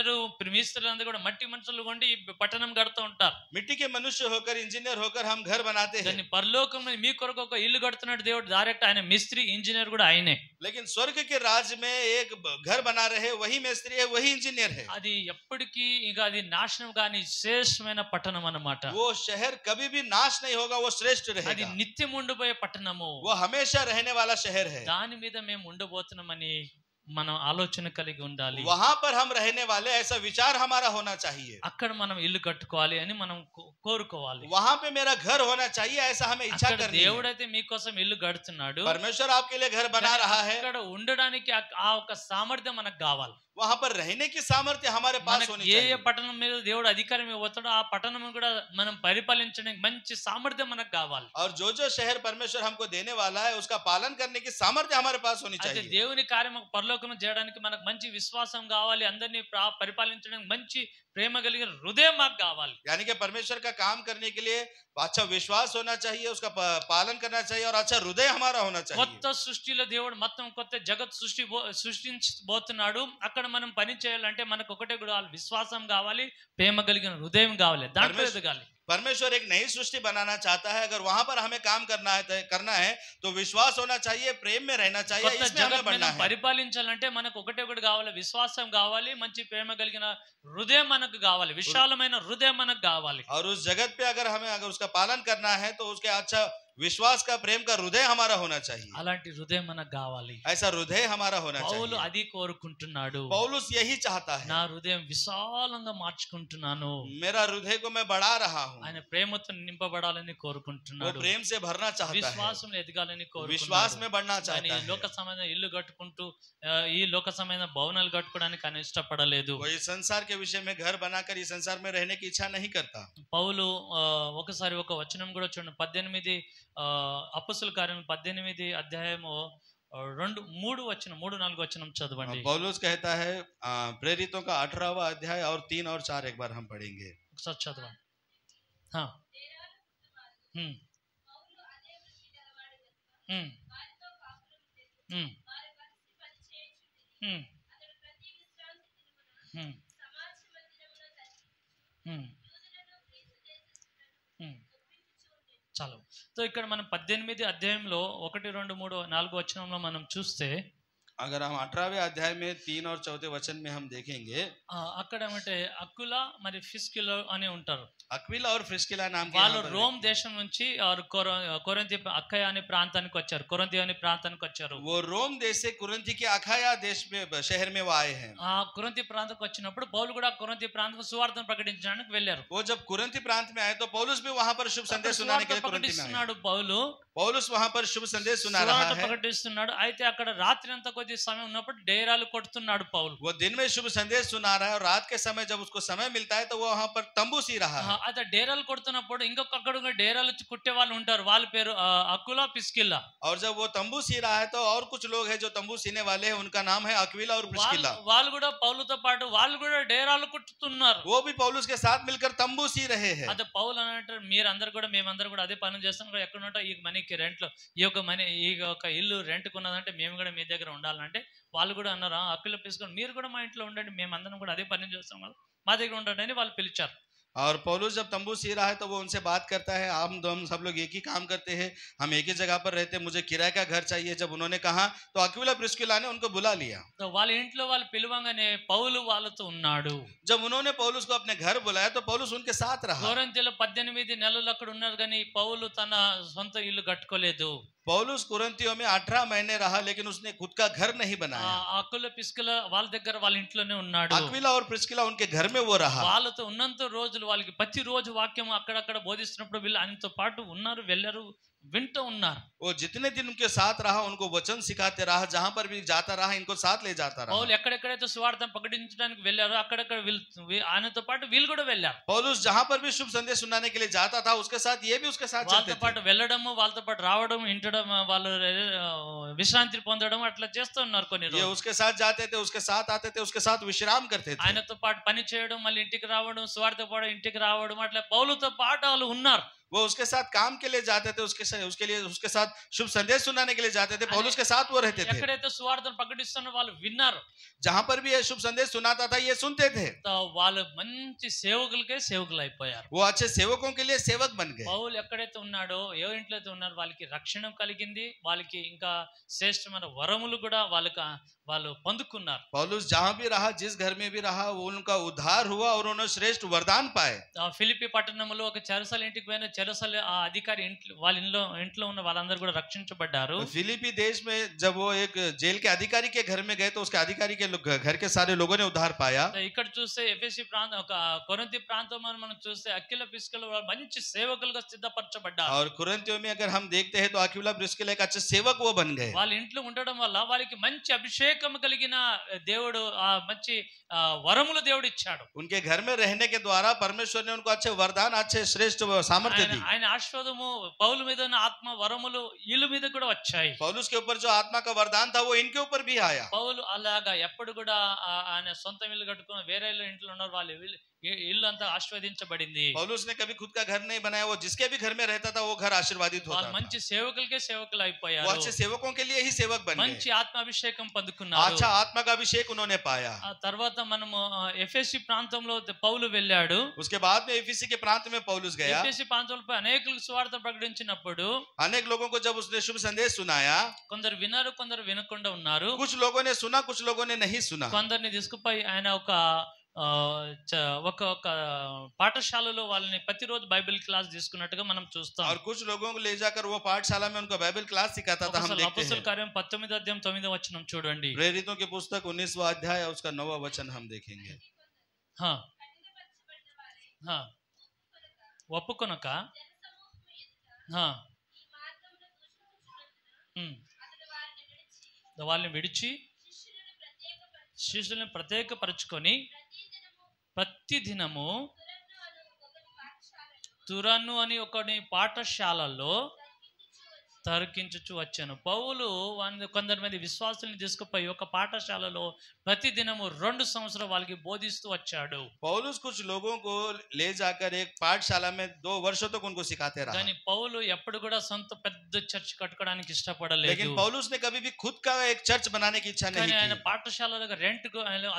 Speaker 1: మేస్త్రులందరూ కూడా మట్టి మనుషులు ఉండి పట్టణం కడుతూ ఉంటారు.
Speaker 2: मिट्टी के मनुष्य होकर इंजीनियर होकर हम घर बनाते हैं.
Speaker 1: దాన్ని పరలోకంలో మీ కొరకు ఒక ఇల్లు కడుతున్నాడు దేవుడు. డైరెక్ట్ ఆయన మిస్త్రీ ఇంజనీర్ కూడా ఆయనే.
Speaker 2: लेकिन स्वर्ग के राज्य में एक घर बना रहे वही मिस्त्री है, वही इंजीनियर है.
Speaker 1: అది ఎప్పటికీ ఇక అది నాశనం కాని శ్రేష్టమైన పట్టణం అన్నమాట.
Speaker 2: वो शहर कभी भी नाश नहीं होगा, वो श्रेष्ठ
Speaker 1: అది
Speaker 2: रहेगा.
Speaker 1: నిత్యం ఉండిపోయే పట్టణము.
Speaker 2: वो हमेशा रहने वाला शहर है.
Speaker 1: దాని మీద మేము ఉండబోతున్నామని మనం ఆలోచన కలిగి ఉండాలి.
Speaker 2: वहां पर हम रहने वाले, ऐसा विचार हमारा होना चाहिए।
Speaker 1: అక్కడ మనం ఇల్లు కట్టుకోవాలి అని మనం కోరుకోవాలి.
Speaker 2: वहां पे मेरा घर होना चाहिए, ऐसा हमें इच्छा
Speaker 1: అక్కడ
Speaker 2: करनी है।
Speaker 1: దేవుడైతే మీకోసం ఇల్లు కడుతున్నాడు.
Speaker 2: परमेश्वर आपके लिए घर बना
Speaker 1: కానీ
Speaker 2: रहा है,
Speaker 1: అక్కడ ఉండడానికి ఆ ఒక సామర్థ్యం మనకు కావాలి.
Speaker 2: वहां पर रहने की सामर्थ्य हमारे पास
Speaker 1: మనకి
Speaker 2: होनी
Speaker 1: ఏ
Speaker 2: चाहिए।
Speaker 1: పట్టణం మీద దేవుడు అధికారం ఇవ్వతాడో ఆ పట్టణం కూడా మనం పరిపాలించడానికి మంచి సామర్థ్యం మనకు కావాలి.
Speaker 2: और जो जो शहर परमेश्वर हमको देने वाला है, उसका पालन करने की सामर्थ्य हमारे पास होनी
Speaker 1: అయితే
Speaker 2: चाहिए।
Speaker 1: దేవుని కార్యం పరలోకం చేయడానికి మనకు మంచి విశ్వాసం కావాలి. అందరినీ పరిపాలించడానికి మంచి ప్రేమ కలిగిన హృదయం మాకు కావాలి.
Speaker 2: यानी कि परमेश्वर का काम करने के लिए अच्छा विश्वास होना चाहिए, उसका पालन करना चाहिए और अच्छा हृदय हमारा होना चाहिए।
Speaker 1: కొత్త సృష్టిలో దేవుడు మొత్తం కొత్త జగత్ సృష్టించబోతున్నాడు. అక్కడ మనం పని చేయాలంటే మనకు ఒకటే కూడా విశ్వాసం కావాలి, ప్రేమ కలిగిన హృదయం కావాలి, దాంట్లో ఎదగాలి.
Speaker 2: परमेश्वर एक नई सृष्टि बनाना चाहता है, अगर वहां पर हमें काम करना है तो विश्वास होना चाहिए, प्रेम में रहना चाहिए,
Speaker 1: కొత్త
Speaker 2: इसमें हमें
Speaker 1: జగత్
Speaker 2: बढ़ना है।
Speaker 1: పరిపాలించాలంటే మనకు ఒకటే ఒకటి కావాలి, విశ్వాసం కావాలి, మంచి ప్రేమ కలిగిన హృదయం మనకు కావాలి, విశాలమైన హృదయం మనకు కావాలి.
Speaker 2: और उस जगत पे अगर उसका पालन करना है तो उसके अच्छा विश्वास का, प्रेम का हृदय हमारा होना चाहिए।
Speaker 1: అలాంటి హృదయం మనకు కావాలి.
Speaker 2: ऐसा हृदय हमारा होना
Speaker 1: పౌలు
Speaker 2: चाहिए।
Speaker 1: అది కోరుకుంటున్నాడు.
Speaker 2: पौलुस यही चाहता है,
Speaker 1: నా హృదయం విశాలంగా మార్చుకుంటున్నాను,
Speaker 2: मेरा हृदय को मैं बढ़ा रहा हूँ।
Speaker 1: ఆయన ప్రేమతో నింపబడాలని
Speaker 2: वो
Speaker 1: కోరుకుంటున్నాడు,
Speaker 2: प्रेम से भरना चाहता है,
Speaker 1: విశ్వాసంలో ఎదగాలని
Speaker 2: विश्वास में
Speaker 1: కోరుకుంటున్నాడు.
Speaker 2: बढ़ना
Speaker 1: కానీ
Speaker 2: चाहता
Speaker 1: ఈ
Speaker 2: है।
Speaker 1: లోక సంబంధ ఇల్లు కట్టుకుంటూ ఈ లోక సంబంధ భవనాలు కట్టుకోవడానికి ఆయన ఇష్టపడలేదు.
Speaker 2: वो इस संसार के विषय में घर बनाकर इस संसार में रहने की इच्छा नहीं करता।
Speaker 1: పౌలు ఒకసారి ఒక వచనం కూడా చూడండి, 18 అపొస్తలుల కార్యం 18 అధ్యాయము 3-4 వచనం చదవండి.
Speaker 2: पौलुस कहता है प्रेरितों का 18वां अध्याय और 3 और 4 एक बार हम पढ़ेंगे।
Speaker 1: ఒకసారి చదవండి. హ్మ్. హ్మ్. హ్మ్. హ్మ్. హ్మ్. హ్మ్. హ్మ్. చాలు. సో ఇక్కడ మనం 18 అధ్యాయంలో 1, 2, 3, 4 వచనంలో మనం చూస్తే
Speaker 2: अगर हम 18वें अध्याय में 3 और 4 वचन में हम देखेंगे,
Speaker 1: అక్కడ ఏమంటే అకుల మరి ఫిస్కిలో అని ఉంటారు.
Speaker 2: अक्विला और प्रिस्किला नाम के
Speaker 1: వాళ్ళు
Speaker 2: यहाँ पर
Speaker 1: రోమ్ దేశం నుంచి కొరింథీ అక్కయ అనే ప్రాంతానికి వచ్చారు, కొరింథీ అనే ప్రాంతానికి వచ్చారు.
Speaker 2: वो रोम देश से कुरिन्थी के अखाया देश में शहर में वो आए हैं।
Speaker 1: ఆ కొరింథీ ప్రాంతానికి వచ్చినప్పుడు పౌలు కూడా కొరింథీ ప్రాంతం సువార్తను ప్రకటించడానికి వెళ్ళారు.
Speaker 2: वो जब कुरिन्थी प्रांत में आए तो पौलुस भी वहां पर शुभ संदेश सुनाने के लिए कुरिन्थी में आए।
Speaker 1: ప్రకటిస్తున్నాడు పౌలు,
Speaker 2: पौलुस वहां पर शुभ संदेश सुना रहा
Speaker 1: సువార్త
Speaker 2: है।
Speaker 1: ప్రకటిస్తున్నాడు. అయితే అక్కడ రాత్రి అంతా కొద్ది సమయం ఉన్నప్పుడు డేరాలు కొడుతున్నాడు పౌలు.
Speaker 2: वो दिन में शुभ संदेश सुना रहा है और रात के समय जब उसको समय मिलता है तो वो वहां पर तंबू सी रहा है।
Speaker 1: అయితే డేరాలు కొడుతున్నప్పుడు ఇంకొక అక్కడ డేరాలు కుట్టే వాళ్ళు ఉంటారు, వాళ్ళ పేరు అకులా పిస్కిల్లా.
Speaker 2: और जब वो तंबू सी रहा है तो और कुछ लोग हैं जो तंबू सीने वाले हैं, उनका नाम है अक्विला और प्रिस्किला।
Speaker 1: వాళ్ళు కూడా పౌలుతో పాటు వాళ్ళు కూడా డేరాలు కుట్టుతున్నారు.
Speaker 2: वो भी पौलुस के साथ मिलकर तंबू सी रहे हैं।
Speaker 1: అదే పౌలు అన్నట్టు మీరందరూ కూడా మేమందరూ కూడా అదే పని చేస్తాం కూడా, ఎక్కడ ఉంటా ఈ మనీకి రెంట్లో ఈ యొక్క ఇల్లు రెంట్కు ఉన్నదంటే మేము కూడా మీ దగ్గర ఉండాలంటే వాళ్ళు కూడా అన్నారు, అక్కులు పిసుకొని మీరు కూడా మా ఇంట్లో ఉండండి, మేమందరం కూడా అదే పని చేస్తాం కదా, మా దగ్గర ఉండండి అని వాళ్ళు పిలిచారు.
Speaker 2: और पौलुस जब तंबू सी रहा है तो वो उनसे बात करता है, हम सब लोग एक ही काम करते हैं, हम एक ही जगह पर रहते हैं, मुझे किराए का घर चाहिए। जब उन्होंने कहा तो अक्विला प्रिस्किला ने उनको बुला लिया।
Speaker 1: వాళ్ళ ఇంట్లో వాళ్ళు పిలవంగానే పౌలు వాళ్ళతో ఉన్నాడు.
Speaker 2: जब उन्होंने पौलुस को अपने घर बुलाया तो पौलुस उनके साथ रहा।
Speaker 1: కొరింథీలో 18 నెలలు అక్కడ ఉన్నారు, కానీ పౌలు తన సొంత ఇల్లు కట్టుకోలేదు.
Speaker 2: पौलुस कुरिन्थियों में 18 महीने रहा, लेकिन उसने खुद का घर नहीं बनाया।
Speaker 1: అకుల పిస్కిల వాళ్ళ దగ్గర వాళ్ళ ఇంట్లోనే ఉన్నాడు.
Speaker 2: अक्विला और प्रिस्किला उनके घर में वो रहा।
Speaker 1: వాళ్ళతో ఉన్నంత రోజులు వాళ్ళకి ప్రతి రోజు వాక్యం అక్కడక్కడ బోధిస్తున్నప్పుడు వీళ్ళు ఆయనతో పాటు ఉన్నారు, వెళ్ళారు, వింటూ ఉన్నారు.
Speaker 2: वो जितने दिन उनके साथ रहा, उनको वचन सिखाते रहा, जहां पर भी जाता रहा इनको साथ ले जाता रहा।
Speaker 1: పౌలు ఎక్కడెక్కడైతే సువార్తను ప్రకటించడానికి వెళ్ళారో అక్కడక్కడ ఆయనతో పాటు వీళ్ళు కూడా వెళ్ళారు.
Speaker 2: पौलुस जहां पर भी शुभ संदेश सुनाने के लिए जाता था, उसके साथ ये भी उसके साथ चलते
Speaker 1: వాళ్ళతో పాటు వెళ్ళడము, వాళ్ళతో పాటు రావడం, ఇంటడం, వాళ్ళు విశ్రాంతి పొందడం అట్లా చేస్తూ ఉన్నారు కొన్ని
Speaker 2: ये
Speaker 1: రోజులు.
Speaker 2: उसके साथ जाते थे, उसके साथ आते थे, उसके साथ विश्राम करते थे।
Speaker 1: ఆయనతో పాటు పని చేయడం, మళ్ళీ ఇంటికి రావడం, సువార్త పాటు ఇంటికి రావడం, అట్లా పౌలుతో పాటు వాళ్ళు ఉన్నారు.
Speaker 2: वो उसके साथ काम के लिए जाते थे, उसके साथ शुभ संदेश सुनाने के लिए जाते थे, पौलुस के साथ वो रहते थे।
Speaker 1: ఎక్కడైతే సువార్తను ప్రకటిస్తున్న వాళ్ళు విన్నారు,
Speaker 2: जहां पर भी ये शुभ संदेश सुनाता था ये सुनते थे,
Speaker 1: వాళ్ళు మంచి సేవకులకే సేవకులు అయిపోయారు.
Speaker 2: वो अच्छे सेवकों के लिए सेवक बन गए।
Speaker 1: పౌలు ఎక్కడైతే ఉన్నాడో, ఏ ఇంట్లో అయితే ఉన్నారో వాళ్ళకి రక్షణ కలిగింది, వాళ్ళకి ఇంకా శ్రేష్టమైన వరములు కూడా వాళ్ళు పొందుకున్నారు.
Speaker 2: पौलुस जहां भी रहा, जिस घर में भी रहा, वो उनका उद्धार हुआ और उन्होंने श्रेष्ठ वरदान पाए।
Speaker 1: ఫిలిప్పి పట్టణంలో ఒక చెరసాల ఇంటికి పోయిన చెరసాల ఆ అధికారి వాళ్ళ ఇంట్లో ఉన్న వాళ్ళందరూ కూడా రక్షించబడ్డారు.
Speaker 2: फिलिपी देश में जब वो एक जेल के अधिकारी के घर में गए तो उसके अधिकारी के घर के सारे लोगों ने उद्धार पाया.
Speaker 1: ఇక్కడ చూస్తే ఎఫెసీ ప్రాంతం ఒక కొరింథీ ప్రాంతం మనం చూస్తే అక్విల ప్రిస్కిల మంచి సేవకులుగా సిద్ధపరచబడ్డారు.
Speaker 2: और कुरिन्थियों में अगर हम देखते हैं तो अक्विला प्रिस्किला एक अच्छे सेवक वो बन गए.
Speaker 1: వాళ్ళ ఇంట్లో ఉండడం వల్ల వాళ్ళకి మంచి అభిషేకం కలిగిన దేవుడు ఆ మంచి వరములు దేవుడు ఇచ్చాడు.
Speaker 2: उनके घर में रहने के द्वारा परमेश्वर ने उनको अच्छे वरदान अच्छे श्रेष्ठ सामर्थ्य दी.
Speaker 1: ఆయన ఆశీర్వాదము పౌలు మీద ఉన్న ఆత్మ వరములు వీళ్ళ మీద కూడా వచ్చాయి.
Speaker 2: पौलुस के ऊपर जो आत्मा का वरदान था वो इनके ऊपर भी आया.
Speaker 1: పౌలు అలాగా ఎప్పుడు కూడా ఆయన సొంత ఇల్లు కట్టుకుని వేరే ఇంట్లో ఉన్నారు వాళ్ళు ఇల్లు అంతా ఆశీర్వదించబడింది.
Speaker 2: पौलुस ने कभी खुद का घर नहीं बनाया. वो जिसके भी घर में रहता था वो घर आशीर्वादित होता था.
Speaker 1: మంచి సేవకులకే సేవకులు అయిపోయారు.
Speaker 2: वो अच्छे सेवकों के लिए ही सेवक बन गए.
Speaker 1: మంచి ఆత్మాభిషేకం పొందుకున్నారు.
Speaker 2: अच्छा आत्मा का अभिषेक उन्होंने पाया.
Speaker 1: ఆ తర్వాత మనము ఎఫెసీ ప్రాంతంలో పౌలు వెళ్ళాడు.
Speaker 2: उसके बाद में एफेसी के प्रांत में पौलुस गया.
Speaker 1: ఎఫెసీ ప్రాంతంలో అనేకులకు సువార్త ప్రకటించినప్పుడు
Speaker 2: अनेक लोगों को जब उसने शुभ संदेश सुनाया,
Speaker 1: కొందరు విన్నారు, కొందరు వినకుండా ఉన్నారు.
Speaker 2: कुछ लोगों ने सुना, कुछ लोगों ने नहीं सुना.
Speaker 1: కొందరిని తీసుకుపోయి ఆయన ఒక పాఠశాలలో వాళ్ళని ప్రతిరోజు బైబిల్ క్లాస్ తీసుకున్నట్టుగా మనం చూస్తాం.
Speaker 2: और कुछ लोगों को ले जाकर वो पाठशाला में उनको बाइबल क्लास सिखाता था. हम देखते
Speaker 1: అపోస్తలుల
Speaker 2: हैं.
Speaker 1: కార్యం 19వ అధ్యాయం 9వ వచనం చూడండి.
Speaker 2: प्रेरितों की पुस्तक 19वां अध्याय और उसका 9वां वचन हम देखेंगे.
Speaker 1: ఒప్పుకొనక వాళ్ళని విడిచి శిష్యులను ప్రత్యేకపరచుకొని ప్రతి దినము తురను అని ఒకని పాఠశాలలో తరికించుచు వచ్చాను. పౌలు కొందరి మంది విశ్వాసుల్ని తీసుకుపోయి ఒక పాఠశాలలో ప్రతి దినము 2 సంవత్సరాలు వాళ్ళకి బోధిస్తూ వచ్చాడు.
Speaker 2: पौलुस कुछ लोगों को ले जाकर एक पाठशाला में 2 वर्षों तक उनको सिखाते रहा.
Speaker 1: కానీ పౌలు ఎప్పుడు కూడా సొంత పెద్ద చర్చ్ కట్టుకోవడానికి ఇష్టపడలేదు.
Speaker 2: लेकिन पौलुस ने कभी भी खुद का एक चर्च बनाने की इच्छा नहीं
Speaker 1: ఆయన
Speaker 2: की.
Speaker 1: పాఠశాలలో రెంట్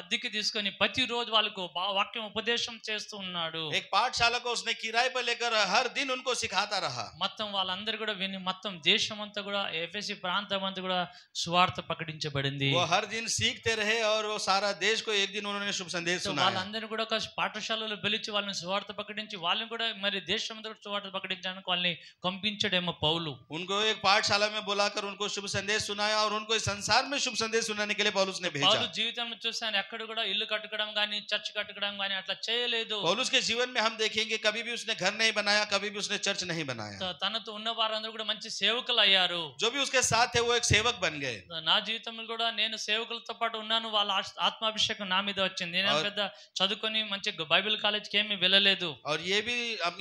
Speaker 1: అద్దెకి తీసుకొని ప్రతిరోజు వాళ్ళకు వాక్యం ఉపదేశం చేస్తూ ఉన్నాడు.
Speaker 2: एक पाठशाला को उसने किराए पर लेकर हर दिन उनको सिखाता रहा.
Speaker 1: మొత్తం వాళ్ళందరూ కూడా విని మొత్తం దేశం అంతా కూడా ఎఫెసీ ప్రాంతం అంతా కూడా సువార్త ప్రకటించబడింది.
Speaker 2: वो हर दिन सीखते रहे और वो सारा देश को एक दिन उन्होंने शुभ संदेश सुनाया.
Speaker 1: వాళ్ళందరూ కూడా ఒక పాఠశాలలో పిలిచి వాళ్ళని సువార్త ప్రకటించి వాళ్ళని కూడా మరి దేశం అంతా కూడా సువార్త ప్రకటించడానికి వాళ్ళని పంపించడేమో పౌలు.
Speaker 2: उनको एक पाठशाला में बुलाकर उनको शुभ संदेश सुनाया और उनको इस संसार में शुभ संदेश सुनाने के लिए पौलुस ने भेजा.
Speaker 1: పౌలు జీవితంలో చూసాను ఎక్కడ కూడా ఇల్లు కట్టుకోవడం గానీ చర్చ్ కట్టుకోవడం గానీ అట్లా చేయలేదు.
Speaker 2: पौलुस के जीवन में हम देखेंगे कभी भी उसने घर नहीं बनाया, कभी भी उसने चर्च नहीं बनाया.
Speaker 1: తనతో ఉన్న వారందరూ కూడా మంచి సేవకులు అయ్యారు.
Speaker 2: जो भी उसके साथ थे वो एक सेवक बन गए.
Speaker 1: నా జీవితంలో కూడా నేను సేవకులతో పాటు ఉన్నాను. వాళ్ళ ఆత్మాభిషేకం నా మీద వచ్చింది. నేను పెద్ద చదువుకొని మంచి బైబిల్ కాలేజ్కి ఏమీ వెళ్ళలేదు.
Speaker 2: और ये भी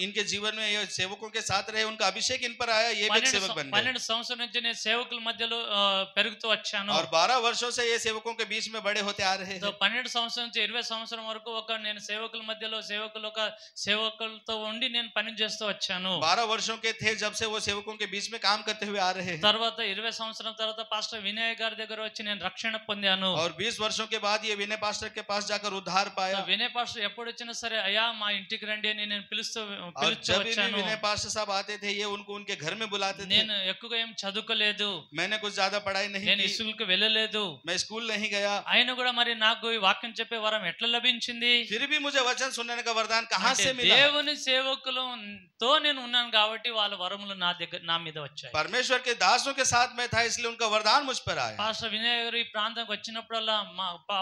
Speaker 2: इनके जीवन में ये सेवकों के साथ रहे, उनका अभिषेक इन पर आया, ये भी एक सेवक बन गए.
Speaker 1: 12 సంవత్సరాల నుంచి నేను సేవకుల మధ్యలో పెరుగుతూ వచ్చాను.
Speaker 2: और 12 वर्षों से ये सेवकों के बीच में बड़े होते आ रहे हैं.
Speaker 1: 12 సంవత్సరాల నుంచి 20 సంవత్సరం వరకు నేను సేవకుల మధ్యలో సేవకులతో ఉండి నేను పని చేస్తూ వచ్చాను.
Speaker 2: 12 वर्षों के थे जब से वो सेवकों के बीच में काम करते हुए आ रहे हैं.
Speaker 1: తర్వాత 20 సంవత్సరం తర్వాత పాస్టర్ వినయ్ గారి దగ్గర వచ్చి నేను రక్షణ పొందాను.
Speaker 2: और 20 वर्षों के बाद ये विनय पास्टर के पास जाकर उद्धार पाया.
Speaker 1: వినయ్ పాస్టర్ ఎప్పుడు వచ్చినా సరే అయ్యా మా ఇంటికి రండి అని నేను పిలుస్తూ వచ్చాను.
Speaker 2: विनय पास्टर साहब आते थे, ये उनको उनके घर में बुलाते थे.
Speaker 1: నేను ఎక్కువగా ఏం చదువుకోలేదు.
Speaker 2: मैंने कुछ ज्यादा पढ़ाई नहीं
Speaker 1: నేను
Speaker 2: की.
Speaker 1: స్కూల్కి వెళ్ళలేదు.
Speaker 2: मैं स्कूल नहीं गया.
Speaker 1: ఆయన కూడా మరి నాకు ఈ వాక్యం చెప్పే వరం ఎట్లా లభించింది?
Speaker 2: फिर भी मुझे वचन सुनने का वरदान कहां से मिला?
Speaker 1: దేవుని సేవకులతో నేను ఉన్నాను కాబట్టి వాళ్ళ వరములు నా మీద వచ్చాయి.
Speaker 2: परमेश्वर के दासों के साथ में था इसलिए उनका वरदान मुझ पर आया.
Speaker 1: పాస్టర్ వినయ్ గారు ఈ ప్రాంతానికి వచ్చినప్పుడల్లా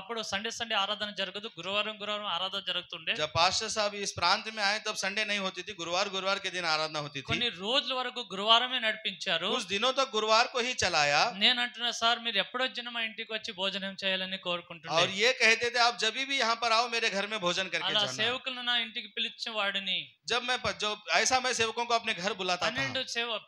Speaker 1: అప్పుడు సండే ఆరాధన జరగదు, గురువారం ఆరాధన జరుగుతుండే.
Speaker 2: जब पास्टर साहब इस प्रांत में आए तब संडे नहीं होती थी, गुरुवार के दिन आराधना होती थी.
Speaker 1: కొన్ని రోజుల వరకు గురువారమే నడిపించారు.
Speaker 2: कुछ दिनों तक गुरुवार को ही चलाया.
Speaker 1: నేను అంటున్నా సార్ మీరు ఎప్పుడొచ్చినా మా ఇంటికి వచ్చి భోజనం చేయాలని కోరుకుంటున్నాను.
Speaker 2: और ये कहते थे आप जब भी यहाँ पर आओ मेरे घर में भोजन करके
Speaker 1: అలా
Speaker 2: जाना.
Speaker 1: సేవకులను నా ఇంటికి పిలిచేవాడిని.
Speaker 2: जब मैं ऐसा मैं सेवकों को अपने घर बुलाता था.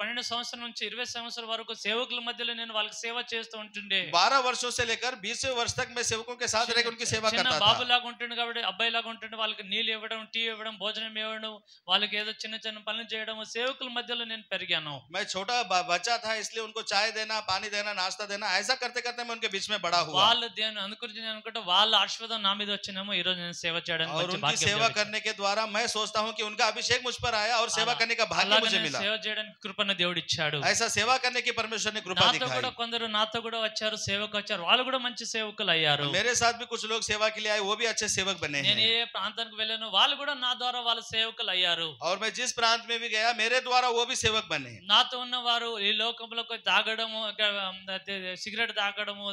Speaker 1: 12 సంవత్సరం నుంచి 20 సంవత్సరాల వరకు సేవకుల మధ్యలో నేను వాళ్ళకి సేవ చేస్తూ ఉంటుండే.
Speaker 2: 12 वर्षों से लेकर 20वें वर्ष तक मैं सेवकों के साथ रहकर उनकी सेवा करता था.
Speaker 1: బాబు లాగా ఉంటుండే కాబట్టి అబ్బాయి లాగా ఉంటుండే. వాళ్ళకి నీళ్ళు ఇవ్వడం, టీ ఇవ్వడం, భోజనం ఇవ్వడం, వాళ్ళకి ఏదో చిన్న చిన్న పనులు చేయడం, సేవకుల మధ్యలో నేను పెరిగాను.
Speaker 2: मैं छोटा बच्चा था इसलिए उनको चाय देना, पानी देना, नाश्ता देना, ऐसा करते करते मैं उनके बीच में बड़ा हुआ.
Speaker 1: వాళ్ళు దేని అనుకుంటే వాళ్ళ ఆశీర్వాదం నా మీద వచ్చినేమో ఈ రోజు నేను సేవ చేయడానికి
Speaker 2: और
Speaker 1: మంచి
Speaker 2: उनकी
Speaker 1: భాగ్యం
Speaker 2: सेवा करने के द्वारा मैं सोचता हूँ कि उनका अभिषेक मुझ पर आया और सेवा करने का भाग्य मुझे मिला.
Speaker 1: సేవ చేయడానికి కృపను దేవుడు ఇచ్చాడు.
Speaker 2: ऐसा सेवा करने की परमेश्वर ने कृपा
Speaker 1: నాతో
Speaker 2: दिखाई।
Speaker 1: కూడా కొందరు నాతో కూడా వచ్చారు, సేవకు వచ్చారు, వాళ్ళు కూడా మంచి సేవకులు అయ్యారు.
Speaker 2: मेरे साथ भी कुछ लोग सेवा के लिए आए, वो भी अच्छे सेवक बने
Speaker 1: నేను
Speaker 2: हैं।
Speaker 1: ఏ ప్రాంతానికి వెళ్ళాను వాళ్ళు కూడా నా ద్వారా వాళ్ళ సేవకులు అయ్యారు.
Speaker 2: और मैं जिस प्रांत में भी गया मेरे द्वारा वो भी सेवक बने।
Speaker 1: నాతో ఉన్న వారు ఈ లోకంలో తాగడము, సిగరెట్ తాగడము,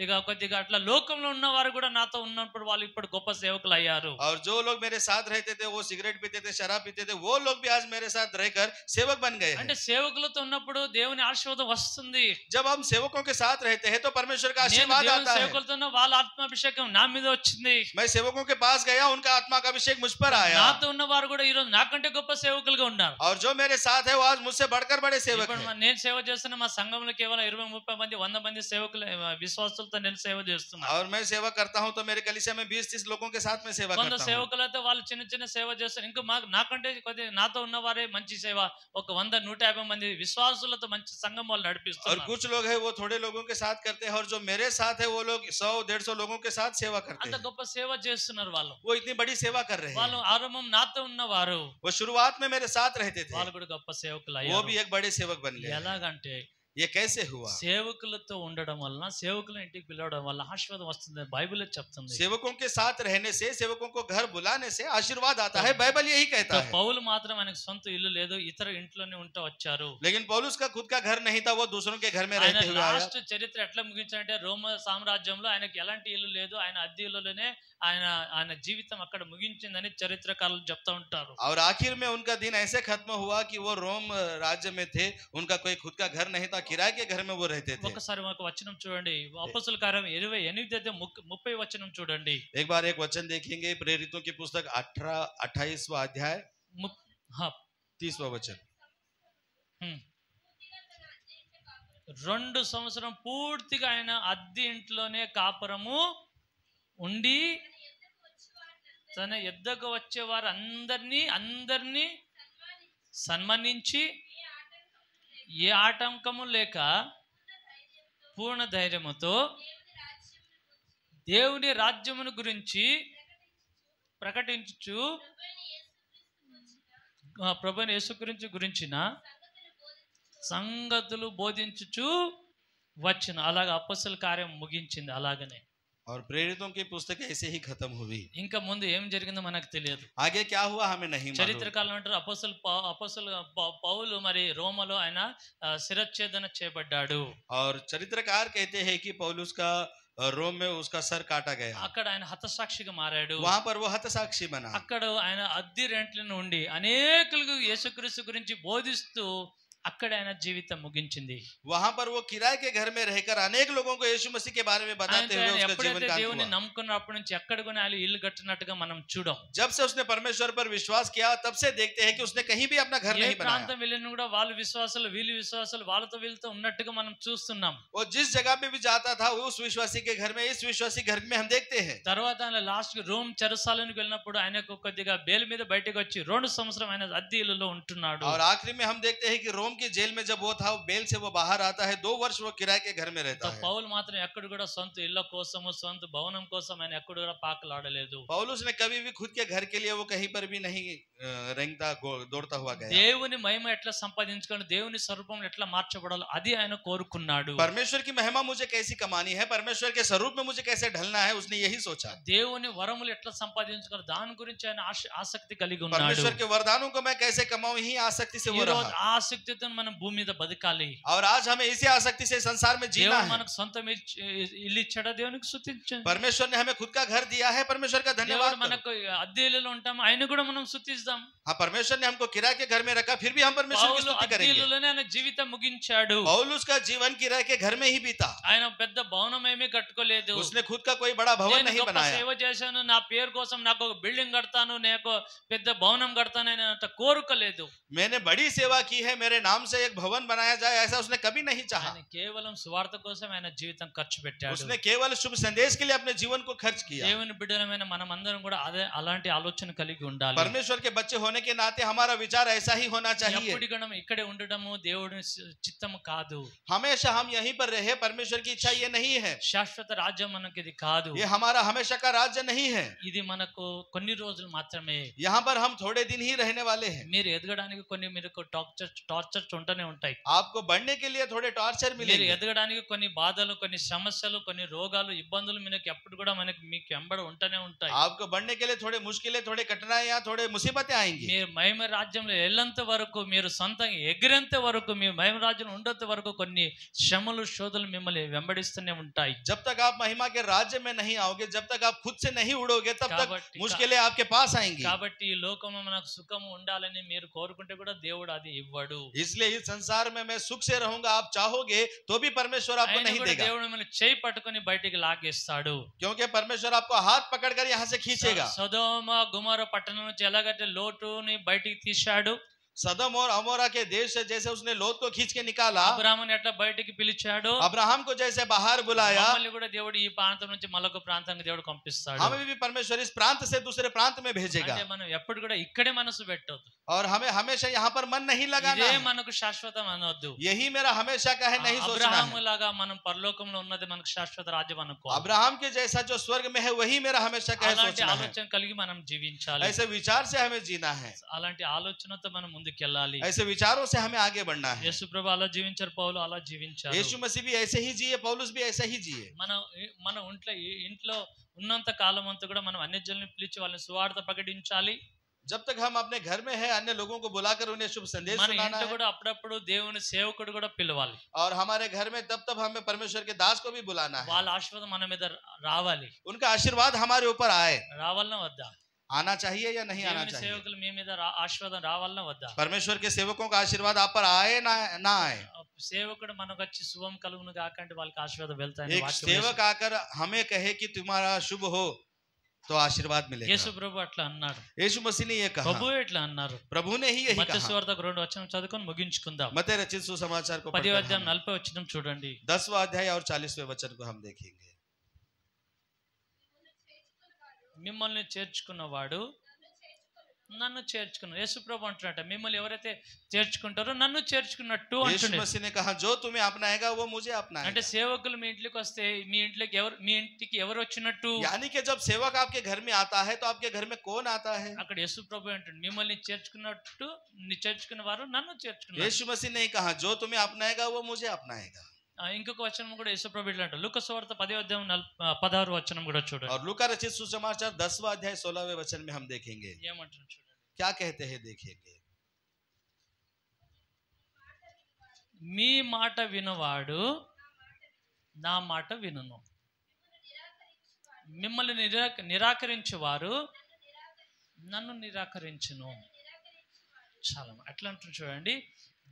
Speaker 1: ఇక కొద్దిగా అట్లా లోకంలో ఉన్న వారు కూడా నాతో ఉన్నప్పుడు వాళ్ళు ఇప్పుడు గొప్ప సేవకులు అయ్యారు.
Speaker 2: और जो लोग मेरे साथ रहते थे वो सिगरेट पीते थे, शराब पीते थे, वो लोग भी आज मेरे साथ रहकर सेवक बन गए
Speaker 1: అంటే
Speaker 2: हैं।
Speaker 1: సేవకులతో ఉన్నప్పుడు దేవుని ఆశీర్వాదం వస్తుంది.
Speaker 2: जब हम सेवकों के साथ रहते हैं तो परमेश्वर का
Speaker 1: నేను
Speaker 2: आशीर्वाद
Speaker 1: దేవుని
Speaker 2: आता है।
Speaker 1: సేవకులతో ఉన్న వాళ్ళ ఆత్మాభిషేకం నా మీద వచ్చింది.
Speaker 2: मैं सेवकों के पास गया, उनका आत्मा का अभिषेक मुझ पर आया।
Speaker 1: నాతో ఉన్న వారు కూడా ఈ రోజు నాకంటే గొప్ప సేవకులుగా ఉన్నారు.
Speaker 2: और जो मेरे साथ है वो आज मुझसे बढ़कर बड़े सेवक
Speaker 1: ఇప్పుడు
Speaker 2: हैं।
Speaker 1: నేను సేవ చేస్తున్న మా సంఘంలో కేవలం 20-30 మంది 100 మంది సేవకులు విశ్వాసులతో నేను సేవ చేస్తున్నాను.
Speaker 2: और मैं सेवा करता हूं तो मेरे कलीसिया में 20-30 लोगों के साथ में सेवा
Speaker 1: కొంత
Speaker 2: करता हूं।
Speaker 1: సేవకులు అయితే వాళ్ళు చిన్న చిన్న సేవ చేస్తారు. ఇంకా నాకంటే కొద్దిగా నాతో ఉన్న వారే మంచి సేవ, ఒక 100-150 మంది విశ్వాసులతో మంచి సంఘం వాళ్ళు
Speaker 2: और
Speaker 1: నడిపిస్తున్నారు.
Speaker 2: कुछ लोग हैं वो थोड़े लोगों के साथ करते हैं, और जो मेरे साथ है वो लोग 100-150 लोगों के साथ सेवा करते
Speaker 1: అంత
Speaker 2: हैं।
Speaker 1: గొప్ప సేవ చేస్తున్నారు వాళ్ళు.
Speaker 2: वो इतनी बड़ी सेवा कर रहे
Speaker 1: వాళ్ళు
Speaker 2: हैं।
Speaker 1: ఆరంభం నాతో ఉన్నవారు,
Speaker 2: वो शुरुआत में मेरे साथ रहते थे,
Speaker 1: వాళ్ళు కూడా గొప్ప సేవకులు
Speaker 2: वो
Speaker 1: అయ్యారు.
Speaker 2: भी एक बड़े सेवक बन गए।
Speaker 1: ఎలాగంటే
Speaker 2: ये कैसे हुआ?
Speaker 1: సేవకులతో ఉండడం వలన, సేవకుల ఇంటికి పిలవడం వల్ల ఆశీర్వాదం వస్తుంది బైబిల్ చెప్తుంది.
Speaker 2: सेवकों के साथ रहने से, सेवकों को घर बुलाने से आशीर्वाद आता है, बाइबल यही कहता है।
Speaker 1: పౌలు మాత్రం ఆయనకు సొంత ఇల్లు లేదు, ఇతర ఇంట్లోనే ఉంటూ వచ్చారు.
Speaker 2: लेकिन पौलुस का खुद का घर नहीं था, वो दूसरों के घर में
Speaker 1: ఆయన
Speaker 2: रहते हुए आया।
Speaker 1: లాస్ట్ చరిత్ర ఎట్లా ముగించాడంటే, రోమ సామ్రాజ్యంలో ఆయనకి ఎలాంటి ఇల్లు లేదు, ఆయన అద్దె ఇల్లులోనే ఆయన జీవితం అక్కడ ముగించిందని చరిత్రకారులు చెప్తా ఉంటారు.
Speaker 2: और आखिर में उनका दिन ऐसे खत्म हुआ कि वो रोम राज्य में थे, उनका कोई खुद का घर नहीं था, किराए के घर में वो रहते थे।
Speaker 1: ఒకసారి ఒక వచనం చూడండి, అపోస్తలుల కార్యం 28-30 వచనం చూడండి.
Speaker 2: एक बार एक वचन देखेंगे, प्रेरितों की पुस्तक 28वां अध्याय
Speaker 1: హా,
Speaker 2: 30वां वचन।
Speaker 1: 2 సంవత్సరం పూర్తిగా ఆయన అద్దె ఇంట్లోనే కాపురము ఉండి తన ఎద్దకు వచ్చే వారు అందరినీ సన్మానించి ఏ ఆటంకము లేక పూర్ణ ధైర్యముతో దేవుని రాజ్యమును గురించి ప్రకటించుచు ప్రభువైన యేసు గురించిన సంగతులు బోధించుచు వచ్చిన. అలాగా అపోస్తలుల కార్యం ముగించింది. అలాగనే
Speaker 2: और प्रेरितों की पुस्तक ऐसे ही खत्म हुई।
Speaker 1: ఇంకా ముందు ఏం జరిగిందో మనకు తెలియదు.
Speaker 2: आगे क्या हुआ हमें नहीं मालूम।
Speaker 1: చరిత్రకారులు అంటారు అపోస్తలు పౌలు మరి రోమలో ఆయన శిరచ్ఛేదన చేయబడ్డాడు.
Speaker 2: और चरित्रकार कहते हैं कि पौलुस का रोम में उसका सर काटा गया,
Speaker 1: అక్కడ ఆయన హతసాక్షిగా మారాడు.
Speaker 2: वहां पर वो हतसाक्षी बना।
Speaker 1: అక్కడ ఆయన అద్దె రెంట్లను ఉండి అనేకులకు యేసుక్రీస్తు గురించి బోధిస్తూ అక్కడ ఆయన జీవితం ముగించింది.
Speaker 2: वहां पर वो किराए के घर में रहकर अनेक लोगों को यीशु मसीह के बारे में बताते हुए उसका जीवन
Speaker 1: ఎప్పుడైతే
Speaker 2: काल
Speaker 1: దేవుని
Speaker 2: हुआ।
Speaker 1: నమ్ముకున్నప్పటి నుంచి ఎక్కడ కూడా ఆయన ఇల్లు కట్టినట్టుగా మనం చూడం.
Speaker 2: जब से उसने परमेश्वर पर विश्वास किया तब से देखते हैं कि उसने कहीं भी अपना घर
Speaker 1: ఏ
Speaker 2: नहीं बनाया।
Speaker 1: ప్రాంతం వెళ్ళినా కూడా వాళ్ళు విశ్వాసాలు వీళ్ళు విశ్వాసాలు వాళ్ళతో వీళ్ళతో ఉన్నట్టుగా మనం చూస్తున్నాం.
Speaker 2: वो जिस जगह पे भी जाता था वो उस विश्वासी के घर में, इस विश्वासी घर में हम देखते हैं।
Speaker 1: తర్వాత ఆయన లాస్ట్ రోమ్ చెరసాలకు వెళ్ళినప్పుడు ఆయనకు కొద్దిగా బెయిల్ మీద బయటకు వచ్చి 2 సంవత్సరం ఆయన అద్దె ఇల్లులో ఉంటున్నాడు.
Speaker 2: और आखिरी में हम देखते हैं कि रोम की जेल में जब वो था, बेल से वो बाहर आता है, 2 वर्ष वो किराए के घर में रहता है।
Speaker 1: పౌలు మాత్రం ఎక్కడ కూడా సొంత ఇళ్ళ కోసము సొంత భవనం కోసం ఆయన ఎక్కడ కూడా పాకలాడలేదు.
Speaker 2: पौलुस ने कभी भी खुद के घर के लिए वो कहीं पर भी नहीं रेंगता दौड़ता हुआ गया।
Speaker 1: దేవుని మహిమ ఎట్లా సంపాదించుకోవాలి, దేవుని స్వరూపం ఎట్లా మార్చబడాలి అది ఆయన కోరుకున్నాడు.
Speaker 2: परमेश्वर की महिमा मुझे कैसी कमानी है, परमेश्वर के स्वरूप में मुझे कैसे ढलना है, उसने यही सोचा।
Speaker 1: దేవుని వరములు ఎట్లా సంపాదించుకోవాలి దాని గురించి ఆయన ఆసక్తి కలిగి ఉన్నాడు.
Speaker 2: परमेश्वर के वरदानों को मैं कैसे कमाऊं, यही आसक्ति से
Speaker 1: ఈ
Speaker 2: वो
Speaker 1: రోజు
Speaker 2: रहा।
Speaker 1: ఆసక్తితో మనం భూమి మీద బతకాలి.
Speaker 2: और आज हमें इसी आसक्ति से संसार में जीना
Speaker 1: దేవుడు
Speaker 2: है।
Speaker 1: మనకు సొంతం ఇల్లు ఇచ్చాడా, దేవునికి స్తుతించండి.
Speaker 2: परमेश्वर ने हमें खुद का घर दिया है, परमेश्वर का
Speaker 1: దేవుడు
Speaker 2: धन्यवाद करो।
Speaker 1: మనకు అద్దె ఇల్లులో ఉంటాం, ఆయన కూడా మనం స్తుతిస్తాం.
Speaker 2: हाँ, परमेश्वर ने हमको किराए के घर में रखा, फिर भी हम परमेश्वर की
Speaker 1: పౌలు
Speaker 2: स्तुति
Speaker 1: అద్దె
Speaker 2: करेंगे।
Speaker 1: ఇల్లులోనే ఆయన జీవితం ముగించాడు.
Speaker 2: पौलुस का जीवन किराए के घर में ही बीता।
Speaker 1: ఆయన పెద్ద భవనం ఏమీ కట్టుకోలేదు.
Speaker 2: उसने खुद का कोई बड़ा भवन
Speaker 1: నేను
Speaker 2: नहीं
Speaker 1: గొప్ప
Speaker 2: बनाया।
Speaker 1: సేవ చేశాను, నా పేరు కోసం నాకు ఒక బిల్డింగ్ కడతాను, నేను పెద్ద భవనం కడతాను అని అంత కోరుకోలేదు.
Speaker 2: मैंने बड़ी सेवा की है, मेरे नाम से एक भवन बनाया जाए, ऐसा उसने कभी नहीं चाहा।
Speaker 1: ఆయన కేవలం సువార్త కోసం ఆయన జీవితం ఖర్చు పెట్టాడు.
Speaker 2: उसने केवल शुभ संदेश के लिए अपने जीवन को खर्च किया।
Speaker 1: దేవుని బిడ్డలమైన మనం అందరం కూడా అలాంటి ఆలోచన కలిగి ఉండాలి.
Speaker 2: परमेश्वर के बच्चे होने के नाते हमारा विचार ऐसा ही होना चाहिए।
Speaker 1: ఎప్పుడు కూడా ఇక్కడే ఉండడము దేవుడి చిత్తము కాదు.
Speaker 2: हमेशा हम यहीं पर रहे, परमेश्वर की इच्छा ये नहीं है।
Speaker 1: శాశ్వత రాజ్యం మనకి ఇది కాదు.
Speaker 2: ये हमारा हमेशा का राज्य नहीं है।
Speaker 1: ఇది మనకు కొన్ని రోజులు మాత్రమే.
Speaker 2: यहाँ पर हम थोड़े दिन ही रहने वाले हैं।
Speaker 1: మీరు ఎదగడానికి కొన్ని మీరు టార్చర్ వచ్చి ఉంటూనే ఉంటాయి.
Speaker 2: आपको बढ़ने के लिए थोड़े टॉर्चर
Speaker 1: మీరు
Speaker 2: मिलेंगे,
Speaker 1: ఎదగడానికి కొన్ని బాధలు, కొన్ని సమస్యలు, కొన్ని రోగాలు, ఇబ్బందులు మీకు ఎప్పుడు కూడా మీకు వెంబడి ఉంటూనే ఉంటాయి.
Speaker 2: आपको बढ़ने के लिए थोड़े मुश्किलें, थोड़े कठिनाइयां, थोड़े मुसीबतें आएंगी.
Speaker 1: మీరు మహిమ రాజ్యంలో వెళ్ళేంత వరకు, మీరు సొంతంగా ఎగిరేంత వరకు, మీ మహిమ రాజ్యం ఉండేంత వరకు కొన్ని శ్రమలు, శోధనలు మిమ్మల్ని వెంబడిస్తూనే ఉంటాయి.
Speaker 2: जब तक आप महिमा के राज्य में नहीं आओगे, जब तक आप खुद से नहीं उड़ोगे, तब तक
Speaker 1: కాబట్టి
Speaker 2: मुश्किलें आपके पास आएंगी.
Speaker 1: కాబట్టి ఈ లోకంలో మనకు సుఖం ఉండాలని మీరు కోరుకుంటే కూడా దేవుడు అది ఇవ్వడు.
Speaker 2: इसलिए इस संसार में मैं सुख से रहूंगा आप चाहोगे तो भी परमेश्वर आपको
Speaker 1: అయినా
Speaker 2: नहीं
Speaker 1: కూడా
Speaker 2: देगा,
Speaker 1: దేవుడు మిమ్మల్ని చేయి పట్టుకొని బయటికి లాగేస్తాడు.
Speaker 2: क्योंकि परमेश्वर आपको हाथ पकड़कर यहाँ से खींचेगा.
Speaker 1: సొదొమ గొమొర పట్టణం నుంచి ఎలాగైతే లోటుని బయటికి తీశాడు,
Speaker 2: सदम और अमोरा के देश से जैसे उसने लोत को खींच के निकाला,
Speaker 1: అబ్రాహాముని ఎట్లా బయటికి పిలిచాడు,
Speaker 2: अब्राहम को जैसे बाहर बुलाया,
Speaker 1: మమ్మల్ని కూడా దేవుడు ఈ ప్రాంతం నుంచి మరొక ప్రాంతానికి దేవుడు పంపిస్తాడు.
Speaker 2: हमें भी परमेश्वर इस प्रांत से दूसरे प्रांत में भेजेगा.
Speaker 1: అంటే మనం ఎప్పుడు కూడా ఇక్కడే మనసు పెట్టొద్దు,
Speaker 2: और हमें हमेशा यहाँ पर मन नहीं लगाना
Speaker 1: ఇదే
Speaker 2: है.
Speaker 1: మనకు శాశ్వతం అనొద్దు.
Speaker 2: यही मेरा हमेशा का है, नहीं सोचना
Speaker 1: అబ్రహాము
Speaker 2: है.
Speaker 1: లాగా మనం పరలోకంలో ఉన్నది మనకు శాశ్వత రాజ్యం అనుకో.
Speaker 2: अब्राहम के जैसा जो स्वर्ग में है वही मेरा हमेशा का है,
Speaker 1: అలాంటి
Speaker 2: सोचना है.
Speaker 1: ఆలోచన కలిగి మనం జీవించాలి.
Speaker 2: ऐसे विचार से हमें जीना है,
Speaker 1: అలాంటి ఆలోచనతో మనం ముందుకెళ్ళాలి.
Speaker 2: ऐसे विचारों से हमें आगे बढ़ना है.
Speaker 1: యేసు ప్రభు అలా జీవించారు, పౌలు అలా జీవించారు.
Speaker 2: यीशु मसीह भी ऐसे ही जिए, पौलुस भी ऐसा ही जिए.
Speaker 1: మన ఇంట్లో ఉన్నంత కాలం అంతా కూడా మనం అన్ని జనులను పిలిచి వాళ్ళని సువార్త ప్రకటించాలి.
Speaker 2: जब तक हम अपने घर में है, अन्य लोगों को बुलाकर उन्हें शुभ संदेश
Speaker 1: మన
Speaker 2: सुनाना
Speaker 1: ఇంట్లో
Speaker 2: है.
Speaker 1: కూడా అప్పుడప్పుడు దేవుని సేవకుడు కూడా పిలవాలి.
Speaker 2: और हमारे घर में तब हमें परमेश्वर के दास को भी बुलाना है.
Speaker 1: వాళ్ళ ఆశీర్వాదం మన మీద రావాలి.
Speaker 2: उनका आशीर्वाद हमारे ऊपर आए.
Speaker 1: రావాలనా వద్దా?
Speaker 2: आना चाहिए या नहीं आना
Speaker 1: దేవుని
Speaker 2: चाहिए?
Speaker 1: సేవకులు మీ మీద ఆశీర్వాదం రావాలనా వద్దా?
Speaker 2: परमेश्वर के सेवकों का आशीर्वाद आप पर आए ना आए.
Speaker 1: సేవకుడు మనకు వచ్చి శుభం కలుగును గాకంటే వాళ్ళకి ఆశీర్వాదం వెళ్తాయని
Speaker 2: एक सेवक आकर हमें कहे कि तुम्हारा शुभ हो तो आशीर्वाद मिलेगा.
Speaker 1: యేసు ప్రభు అట్లా అన్నాడు,
Speaker 2: यीशु मसीह ने ये कहा,
Speaker 1: ప్రభు ఇట్లా అన్నారు.
Speaker 2: प्रभु ने ही यही
Speaker 1: మత్తయి
Speaker 2: कहा.
Speaker 1: సువార్త 2 వచనం చదువుకొని ముగించుకుందాం.
Speaker 2: मत्ती रचित सुसमाचार को
Speaker 1: 10వ
Speaker 2: पढ़कर
Speaker 1: అధ్యాయం
Speaker 2: हम
Speaker 1: 40వ వచనం చూడండి.
Speaker 2: 10वां अध्याय और 40वें वचन को हम देखेंगे.
Speaker 1: మిమ్మల్ని చేర్చుకున్నవాడు నన్ను చేర్చుకున్నాడు. యేసు ప్రభు అంటున్నట, మిమ్మల్ని ఎవరైతే చేర్చుకుంటారో నన్ను చేర్చుకున్నట్టు
Speaker 2: यीशु
Speaker 1: అంటున్నాడు.
Speaker 2: मसीह ने कहा, जो तुम्हें अपनाएगा वो मुझे
Speaker 1: అంటే
Speaker 2: अपनाएगा.
Speaker 1: సేవకులు మీ ఇంట్లోకి వస్తే మీ ఇంటికి ఎవరు వచ్చినట్టు?
Speaker 2: यानी कि जब सेवक आपके घर में आता है तो आपके घर में कौन आता है?
Speaker 1: అక్కడ యేసు ప్రభు అంటాడు, మిమ్మల్ని చేర్చుకున్నట్టు చేర్చుకున్న వారు నన్ను చేర్చుకున్నారు.
Speaker 2: यीशु मसीह ने कहा, जो तुम्हें अपनाएगा वो मुझे अपनाएगा.
Speaker 1: ఇంకొక వచనం కూడా యేసు ప్రభు ఇట్లా అంటాడు. లూకా సువార్త 10వ అధ్యాయం 16వ వచనం కూడా చూడండి.
Speaker 2: और लूका रचित सुसमाचार 10वां अध्याय 16वें वचन में हम देखेंगे
Speaker 1: ఏమంటున్నాడు చూడండి.
Speaker 2: क्या कहते हैं, देखेंगे.
Speaker 1: మీ మాట వినవాడు నా మాట వినును, మిమ్మల్ని నిరాకరించేవారు నన్ను నిరాకరించును. చాలా అట్లా అంటున్నాడు చూడండి.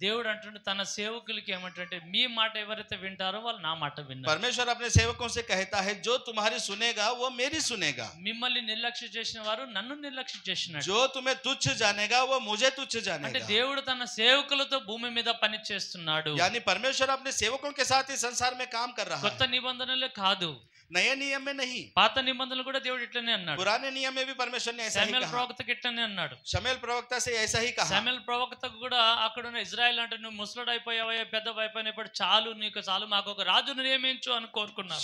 Speaker 1: దేవుడు అంటుంటే తన సేవకులకి ఏమంటే, మీ మాట ఎవరైతే వింటారో వాళ్ళు నా మాట విన్నారు.
Speaker 2: परमेश्वर अपने सेवकों से कहता है, जो तुम्हारी सुनेगा वो मेरी सुनेगा.
Speaker 1: మిమ్మల్ని నిర్లక్ష్యం చేసిన వారు నన్ను నిర్లక్ష్యం చేసినట్టు.
Speaker 2: जो तुम्हें तुच्छ जानेगा वो मुझे तुच्छ
Speaker 1: అంటే
Speaker 2: जानेगा.
Speaker 1: దేవుడు తన సేవకులతో భూమి మీద పని చేస్తున్నాడు.
Speaker 2: यानी परमेश्वर अपने सेवकों के साथ इस संसार में काम कर रहा
Speaker 1: కొత్త
Speaker 2: है,
Speaker 1: నిబంధనలే కాదు,
Speaker 2: नए नियम में नहीं.
Speaker 1: పాత నిబంధనలు కూడా దేవుడు ఇట్లనే అన్నాడు.
Speaker 2: पुराने नियम में भी परमेश्वर ने ऐसा ही
Speaker 1: శామ్యూయల్
Speaker 2: कहा.
Speaker 1: ప్రవక్తకి ఇట్లనే అన్నాడు.
Speaker 2: शमूएल प्रवक्ता से ऐसा ही कहा.
Speaker 1: శామ్యూయల్ ప్రవక్తకు కూడా అక్కడ ఉన్న ఇజ్రాయెల్ అంటే, నువ్వు ముసలుడు అయిపోయావా, పెద్ద అయిపోయినప్పుడు నీకు చాలు, మాకు ఒక రాజును నియమించు అని కోరుకున్నారు.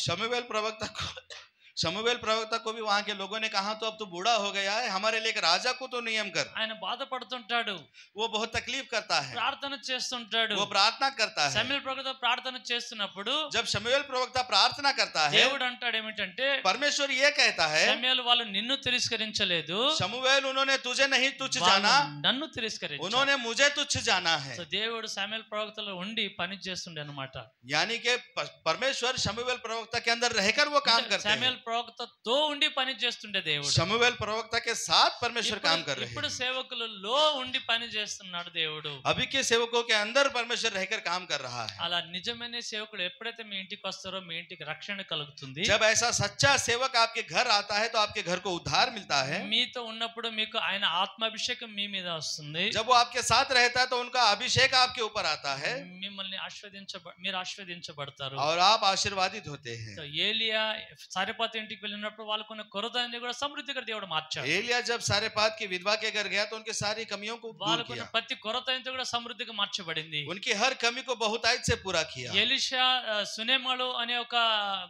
Speaker 2: शमूएल प्रवक्ता को भी वहां के लोगों ने कहा, तो अब तो बूढ़ा हो गया है, हमारे लिए एक राजा को तो नियम कर.
Speaker 1: ఆయన బాధపడుతుంటాడు,
Speaker 2: वो बहुत तकलीफ करता है,
Speaker 1: ప్రార్థన చేస్తుంటాడు.
Speaker 2: वो प्रार्थना करता है.
Speaker 1: శామ్యూయల్ ప్రవక్త ప్రార్థన చేస్తున్నప్పుడు
Speaker 2: जब शमूएल प्रवक्ता प्रार्थना करता है,
Speaker 1: దేవుడు అంటాడు ఏమిటంటే,
Speaker 2: परमेश्वर ये कहता है,
Speaker 1: శామ్యూయల్ వాళ్ళు నిన్ను తిరస్కరించలేదు,
Speaker 2: शमूएल उन्होंने तुझे नहीं तुच्छ जाना,
Speaker 1: నన్ను తిరస్కరించారు.
Speaker 2: उन्होंने मुझे तुच्छ जाना है.
Speaker 1: సో దేవుడు శామ్యూయల్ ప్రవక్తలో ఉండి పని చేస్తుండే అన్నమాట.
Speaker 2: यानी कि परमेश्वर शमूएल प्रवक्ता के अंदर रहकर वो काम करते हैं.
Speaker 1: శామ్యూయల్ ప్రవక్తతో ఉండి పని చేస్తుండే దేవుడు.
Speaker 2: शमूएल प्रवक्ता के साथ परमेश्वर काम कर रहे
Speaker 1: ఇప్పుడు
Speaker 2: हैं.
Speaker 1: సేవకులలో ఉండి పని చేస్తున్నాడు దేవుడు.
Speaker 2: अभी के सेवकों के अंदर परमेश्वर रहकर काम कर रहा है.
Speaker 1: అలా నిజమైన సేవకుడు ఎప్పుడైతే మీ ఇంటికి వస్తారో మీ ఇంటికి రక్షణ కలుగుతుంది.
Speaker 2: जब ऐसा सच्चा सेवक आपके घर आता है तो आपके घर को उद्धार मिलता है.
Speaker 1: మీతో ఉన్నప్పుడు మీకు ఆయన ఆత్మాభిషేకం మీ మీద వస్తుంది.
Speaker 2: जब वो आपके साथ रहता है तो उनका अभिषेक आपके ऊपर आता है
Speaker 1: మిమ్మల్ని మీరు ఆశీర్వదించబడతారు.
Speaker 2: और आप आशीर्वादित होते हैं.
Speaker 1: సో ఏలియా సారెపాతు ఇంటికి వెళ్ళినప్పుడు వాళ్ళకున్న కొరతని కూడా సమృద్ధిగా దేవుడు మార్చాడు.
Speaker 2: एलिया जब सारेपात की विधवा के घर गया तो उनके सारी कमियों को दूर
Speaker 1: వాళ్ళకున్న
Speaker 2: किया,
Speaker 1: ప్రతి కొరతతో కూడా సమృద్ధిగా మార్చబడింది.
Speaker 2: उनकी हर कमी को बहुतायत से पूरा किया.
Speaker 1: ఎలీషా సునేమలు అనే ఒక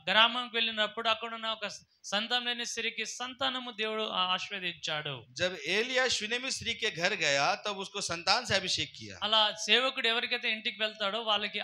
Speaker 1: గ్రామంకి వెళ్ళినప్పుడు అక్కడ ఉన్న ఒక సంతానం లేని స్త్రీకి సంతానము దేవుడు ఆశీర్వదించాడు.
Speaker 2: जब एलिया शुनेमी स्त्री के घर गया तब उसको संतान से अभिषेक किया.
Speaker 1: అలా సేవకుడు ఎవరికైతే ఇంటికి వెళ్తాడో వాళ్ళకి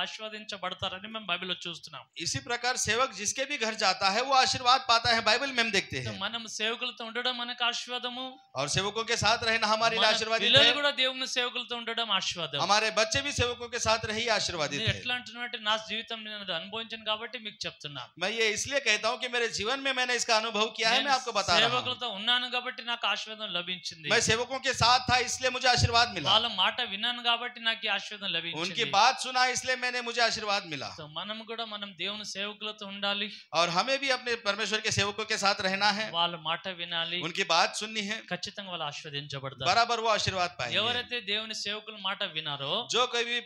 Speaker 1: ఆశీర్వదించబడతారని మేము బైబిల్లో చూస్తున్నాం.
Speaker 2: इसी प्रकार सेवक जिसके भी घर जाता है वो आशीर्वाद पाता है, बाइबल में हम देखते हैं.
Speaker 1: మనం సేవకులతో ఉండడం మనకు ఆశీర్వాదము,
Speaker 2: और सेवकों के साथ रहना हमारे लिए आशीर्वादित
Speaker 1: పిల్లలు
Speaker 2: है.
Speaker 1: కూడా దేవుని సేవకులతో ఉండడం ఆశీర్వాదం.
Speaker 2: हमारे बच्चे भी सेवकों के साथ रही आशीर्वादित
Speaker 1: నేను
Speaker 2: है.
Speaker 1: ఎట్లా అంటున్నానంటే నా జీవితం నేను అది అనుభవించాను కాబట్టి మీకు చెప్తున్నా.
Speaker 2: मैं ये इसलिए कहता हूँ कि मेरे जीवन में मैंने इसका अनुभव किया है, मैं आपको बता रहा हूँ.
Speaker 1: సేవకులతో ఉన్నాను కాబట్టి నాకు ఆశీర్వాదం లభించింది.
Speaker 2: मैं सेवकों के साथ था इसलिए मुझे आशीर्वाद मिला.
Speaker 1: వాళ్ళ మాట విన్నాను కాబట్టి నాకు ఈ ఆశీర్వాదం
Speaker 2: उनकी
Speaker 1: లభించింది.
Speaker 2: बात सुना इसलिए मैंने मुझे आशीर्वाद मिला.
Speaker 1: సో మనం కూడా మనం దేవుని సేవకులతో ఉండాలి.
Speaker 2: और हमें भी अपने परमेश्वर के सेवकों के साथ रहना है,
Speaker 1: వాళ్ళ మాట వినాలి.
Speaker 2: उनकी बात सुननी है,
Speaker 1: ఖచ్చితంగా వాళ్ళు ఆశీర్వదించబడతారు.
Speaker 2: बराबर वो आशीर्वाद पाएंगे.
Speaker 1: ఎవరైతే దేవుని సేవకుల మాట వినారో,
Speaker 2: जो कोई भी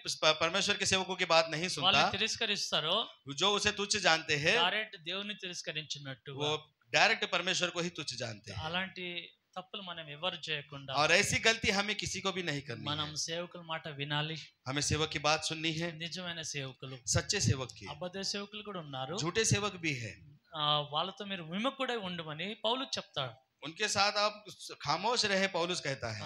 Speaker 2: परमेश्वर के सेवकों की बात नहीं सुनता,
Speaker 1: వాళ్ళని తిరస్కరిస్తారో,
Speaker 2: जो उसे तुच्छ जानते हैं,
Speaker 1: డైరెక్ట్ దేవుని తిరస్కరించినట్టు.
Speaker 2: वो डायरेक्ट परमेश्वर को ही तुच्छ जानते हैं.
Speaker 1: అలాంటి తప్పులు మనం ఎవరు చేయకుండా
Speaker 2: और ऐसी गलती हमें किसी को भी नहीं करनी
Speaker 1: మనం
Speaker 2: है.
Speaker 1: సేవకుల మాట వినాలి.
Speaker 2: हमें सेवक की बात सुननी है,
Speaker 1: నిజమైన సేవకులు,
Speaker 2: सच्चे सेवक की.
Speaker 1: అబద్ధ సేవకులు కూడా ఉన్నారు.
Speaker 2: झूठे सेवक भी है,
Speaker 1: వాళ్ళతో మీరు విముఖుడై ఉండమని పౌలు చెప్తాడు.
Speaker 2: उनके साथ आप खामोश रहे, पौलुस कहता है.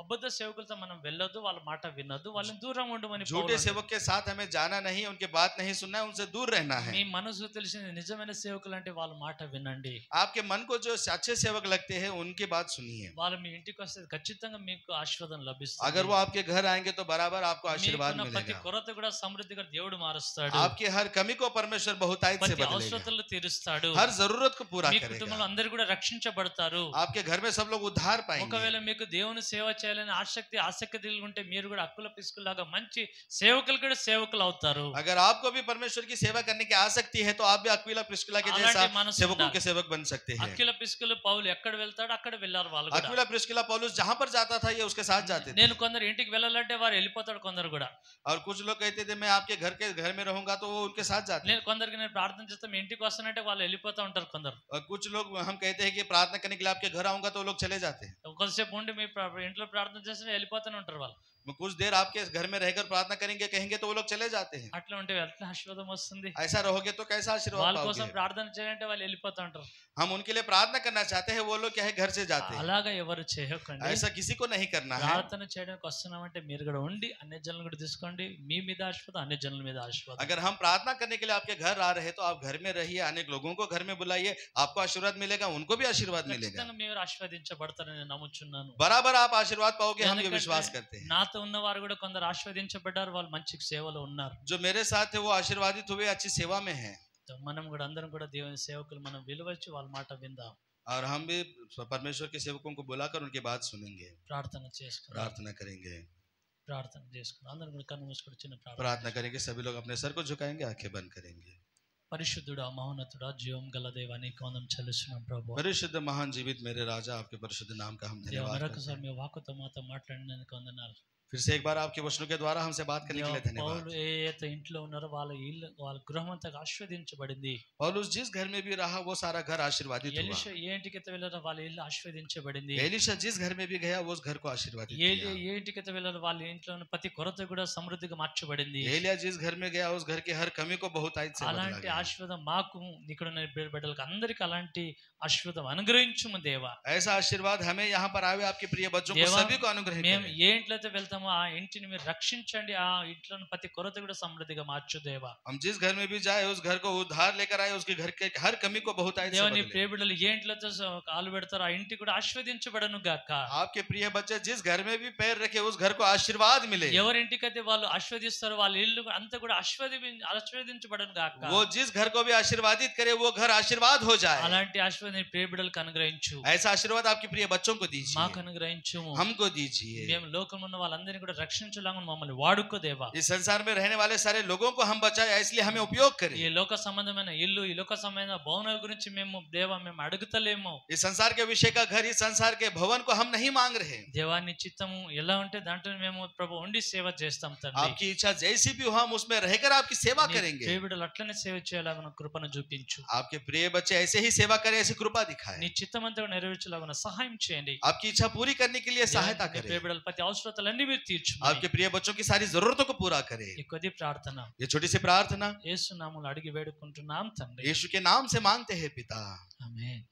Speaker 1: అబద్ధ సేవకులతో మనం వెళ్ళొద్దు, వాళ్ళ మాట వినొద్దు, వాళ్ళని దూరం ఉండమని పౌలు
Speaker 2: झूठे
Speaker 1: అంటాడు.
Speaker 2: सेवक के साथ हमें जाना नहीं, उनके बात नहीं सुनना है, उनसे दूर रहना है.
Speaker 1: మీ మనసు తెలిసిన నిజమైన సేవకులు అంటే వాళ్ళ మాట వినండి.
Speaker 2: आपके मन को जो अच्छे सेवक लगते हैं उनकी बात सुनिए.
Speaker 1: వాళ్ళు మీ ఇంటికి వస్తే ఖచ్చితంగా మీకు ఆశీర్వాదం లభిస్తుంది.
Speaker 2: अगर वो आपके घर आएंगे तो बराबर आपको आशीर्वाद
Speaker 1: మీకున్న ప్రతి
Speaker 2: मिलेगा.
Speaker 1: కొరత కూడా సమృద్ధిగా దేవుడు మారుస్తాడు.
Speaker 2: आपकी हर कमी को परमेश्वर बहुतायत से
Speaker 1: ప్రతి
Speaker 2: बदलेगा,
Speaker 1: అవసరతలు తీరుస్తాడు.
Speaker 2: हर जरूरत को पूरा
Speaker 1: మీ
Speaker 2: करेगा.
Speaker 1: కుటుంబంలో అందరూ కూడా రక్షించబడతారు.
Speaker 2: आपके घर में सब लोग उद्धार पाएंगे.
Speaker 1: ఒకవేళ మీకు దేవుని సేవ చేయాలని ఆసక్తి కలిగి ఉంటే మీరు కూడా అక్కుల పిసుకులాగా మంచి సేవకులు కూడా సేవకులు అవుతారు.
Speaker 2: अगर आपको भी परमेश्वर की सेवा करने की आसक्ति है तो आप भी अक्विला प्रिस्किला के जैसा
Speaker 1: అలాంటి మనసు
Speaker 2: सेवकों
Speaker 1: ఉండాలి.
Speaker 2: के सेवक बन सकते हैं.
Speaker 1: అక్కుల పిసుకులు పౌలు ఎక్కడ వెళ్తాడో అక్కడ వెళ్ళారు వాళ్ళు కూడా.
Speaker 2: अक्विला प्रिस्किला पौलुस जहां पर जाता था ये उसके साथ जाते थे.
Speaker 1: నేను కొందరు ఇంటికి వెళ్ళాలంటే వారు వెళ్ళిపోతాడు, కొందరు కూడా.
Speaker 2: और कुछ लोग कहते थे मैं आपके घर में रहूंगा तो वो उनके साथ जाते.
Speaker 1: నేను కొందరికి నేను ప్రార్థన చేస్తే మీ ఇంటికి వస్తానంటే వాళ్ళు వెళ్ళిపోతూ ఉంటారు కొందరు.
Speaker 2: और कुछ लोग हम कहते हैं कि प्रार्थना करने के लिए आपके घर आऊंगा तो वो लोग चले जाते हैं.
Speaker 1: కొద్దిసేపు ఉండి మీ ఇంట్లో ప్రార్థన చేస్తే వెళ్ళిపోతూనే ఉంటారు వాళ్ళు.
Speaker 2: कुछ देर आपके घर में रहकर प्रार्थना करेंगे कहेंगे तो वो लोग चले जाते हैं.
Speaker 1: అట్లా ఉంటే ఎట్లా ఆశీర్వాదం వస్తుంది?
Speaker 2: ऐसा रहोगे तो कैसा आशीर्वाद
Speaker 1: వాళ్ళ కోసం
Speaker 2: पाओगे?
Speaker 1: ప్రార్థన చేయాలంటే వాళ్ళు వెళ్ళిపోతూ ఉంటారు.
Speaker 2: हम उनके लिए प्रार्थना करना चाहते हैं, वो लोग क्या है घर से जाते हैं.
Speaker 1: అలాగా ఎవరు చేయకండి.
Speaker 2: ऐसा किसी को नहीं करना है.
Speaker 1: ప్రార్థన చేయడానికి వస్తున్నామంటే మీరు కూడా ఉండి అన్ని జనులు కూడా తీసుకోండి. మీ మీద ఆశీర్వాదం, అన్ని జనుల మీద ఆశీర్వాదం.
Speaker 2: अगर हम प्रार्थना करने के लिए आपके घर आ रहे हैं तो आप घर में रहिए, अनेक लोगों को घर में बुलाइए, आपको आशीर्वाद मिलेगा, उनको भी आशीर्वाद मिलेगा.
Speaker 1: ఖచ్చితంగా మీరు ఆశీర్వదించబడతారని నేను నమ్ముచున్నాను.
Speaker 2: बराबर आप आशीर्वाद पाओगे, हम ये
Speaker 1: ఎందుకంటే
Speaker 2: विश्वास करते हैं.
Speaker 1: నాతో ఉన్నవారు కూడా కొందరు ఆశీర్వదించబడ్డారు, వాళ్ళు మంచి సేవలో ఉన్నారు.
Speaker 2: जो मेरे साथ है वो आशीर्वादित हुए, अच्छी सेवा में है.
Speaker 1: మనం కూడా అందరం కూడా దేవుని సేవకులు మనం విలువచ్చి వాళ్ళ మాట విందాం.
Speaker 2: और हम भी परमेश्वर के सेवकों को बुलाकर उनकी बात सुनेंगे,
Speaker 1: ప్రార్థన చేసుకుందాం.
Speaker 2: प्रार्थना करेंगे.
Speaker 1: ప్రార్థన చేసుకుందాం. అందరం కూడా కన్ను మూసుకొని చిన్న ప్రార్థన.
Speaker 2: प्रार्थना करेंगे, सभी लोग अपने सर को झुकाएंगे, आंखें बंद करेंगे.
Speaker 1: పరిశుద్ధుడా, మహోన్నతుడా, జీవం గల దేవా, నీకు వందనం చెల్లిస్తున్నాం ప్రభు.
Speaker 2: परिशुद्ध महान जीवित मेरे राजा, आपके परिशुद्ध नाम का हम धन्यवाद करते
Speaker 1: మరొకసారి
Speaker 2: हैं.
Speaker 1: మీ వాక్కుతో మాతో మాట్లాడినందుకు వందనాలు.
Speaker 2: फिर से एक बार आपके वचनों के द्वारा हमसे बात करने के लिए धन्यवाद.
Speaker 1: పౌలు ఏ ఇంట్లో ఉన్నారో వాళ్ళ ఇల్లు, వాళ్ళ గృహం అంతా ఆశీర్వదించబడింది.
Speaker 2: पौलुस जिस घर में भी रहा वो सारा घर आशीर्वादित हुआ.
Speaker 1: ఎలీషా ఏ ఇంటికైతే వెళ్ళారో వాళ్ళ ఇల్లు ఆశీర్వదించబడింది.
Speaker 2: एलीशा जिस घर में भी गया वो उस घर को आशीर्वादित किया.
Speaker 1: ఏ ఇంటికైతే వెళ్ళారో వాళ్ళ ఇంట్లో ఉన్న ప్రతి కొరత కూడా సమృద్ధిగా మార్చబడింది.
Speaker 2: एलिया जिस घर में गया उस घर के हर कमी को बहुतायत से बदला
Speaker 1: అలాంటి
Speaker 2: गया.
Speaker 1: ఆశీర్వాదం మాకు ఇక్కడ ఉన్న బిడ్డలకు అందరికి అలాంటి ఆశీర్వాదం అనుగ్రహించుము దేవా.
Speaker 2: ऐसा आशीर्वाद हमें यहाँ पर आवे, आपके प्रिय बच्चों को
Speaker 1: देवा,
Speaker 2: सभी को अनुग्रहित
Speaker 1: మేము
Speaker 2: करें.
Speaker 1: ఏ ఇంట్లో అయితే వెళ్తామో ఆ ఇంటిని మీరు రక్షించండి. ఆ ఇంట్లో ఉన్న ప్రతి కొరత కూడా సమృద్ధిగా మార్చు దేవా.
Speaker 2: हम जिस घर में भी जाए उस घर को उद्धार लेकर आए, उसके घर के हर कमी को बहुतायत से
Speaker 1: దేవా, నీ
Speaker 2: बदले.
Speaker 1: ప్రియ బిడ్డలు ఏ ఇంట్లో అయితే కాలు పెడతారో ఆ ఇంటి కూడా ఆశీర్వదించబడను గాక.
Speaker 2: आपके प्रिय बच्चे जिस घर में भी पैर रखे उस घर को आशीर्वाद मिले.
Speaker 1: ఎవరింటికైతే వాళ్ళు ఆశీర్వదిస్తారో వాళ్ళ ఇల్లు అంతా కూడా ఆశీర్వదించబడను గాక.
Speaker 2: वो जिस घर को भी आशीर्वादित करे वो घर आशीर्वाद हो जाए.
Speaker 1: అలాంటి ఆశీర్వాదం నీ ప్రియ బిడ్డలకు అనుగ్రహించు.
Speaker 2: ऐसा आशीर्वाद आपके प्रिय बच्चों को दीजिए,
Speaker 1: మాకు అనుగ్రహించుము.
Speaker 2: हमको दीजिए.
Speaker 1: మేము లోకంలో ఉన్న వాళ్ళందరికీ అందరినీ కూడా రక్షించలాగా మమ్మల్ని వాడుకో దేవా.
Speaker 2: इस संसार में रहने वाले सारे लोगों को हम बचाए, इसलिए हमें उपयोग करें.
Speaker 1: ఈ లోక సంబంధమైన ఇల్లు, ఈ లోక సంబంధమైన భవనాల గురించి మేము దేవా మేము అడుగుతలేము.
Speaker 2: इस संसार के विषय का घर, इस संसार के भवन को हम नहीं मांग रहे.
Speaker 1: దేవా నీ చిత్తము ఎలా ఉంటే దాంట్లో మేము ప్రభు ఉండి సేవ చేస్తాం తండ్రి.
Speaker 2: आपकी इच्छा जैसी भी हो, हम उसमें रहकर आपकी सेवा करेंगे.
Speaker 1: దేవుడు అట్లనే సేవ చేయాలన్న కృపను చూపించు.
Speaker 2: आपके प्रिय बच्चे ऐसे ही सेवा करें, ऐसी कृपा दिखाएं.
Speaker 1: నీ చిత్తం అంతా నెరవేర్చలాగా సహాయం చేయండి.
Speaker 2: आपकी इच्छा पूरी करने के लिए सहायता करें.
Speaker 1: ప్రియబిడ్డల ప్రతి అవసరతలన్నీ మీరు తీర్చు.
Speaker 2: आपके प्रिय बच्चों की सारी जरूरतों को पूरा करें.
Speaker 1: ఈ కొద్ది ప్రార్థన
Speaker 2: ये छोटी सी प्रार्थना
Speaker 1: యేసు నామములో అడిగి వేడుకుంటున్నాం తండ్రి.
Speaker 2: यीशु के नाम से मांगते हैं पिता.
Speaker 1: ఆమేన్.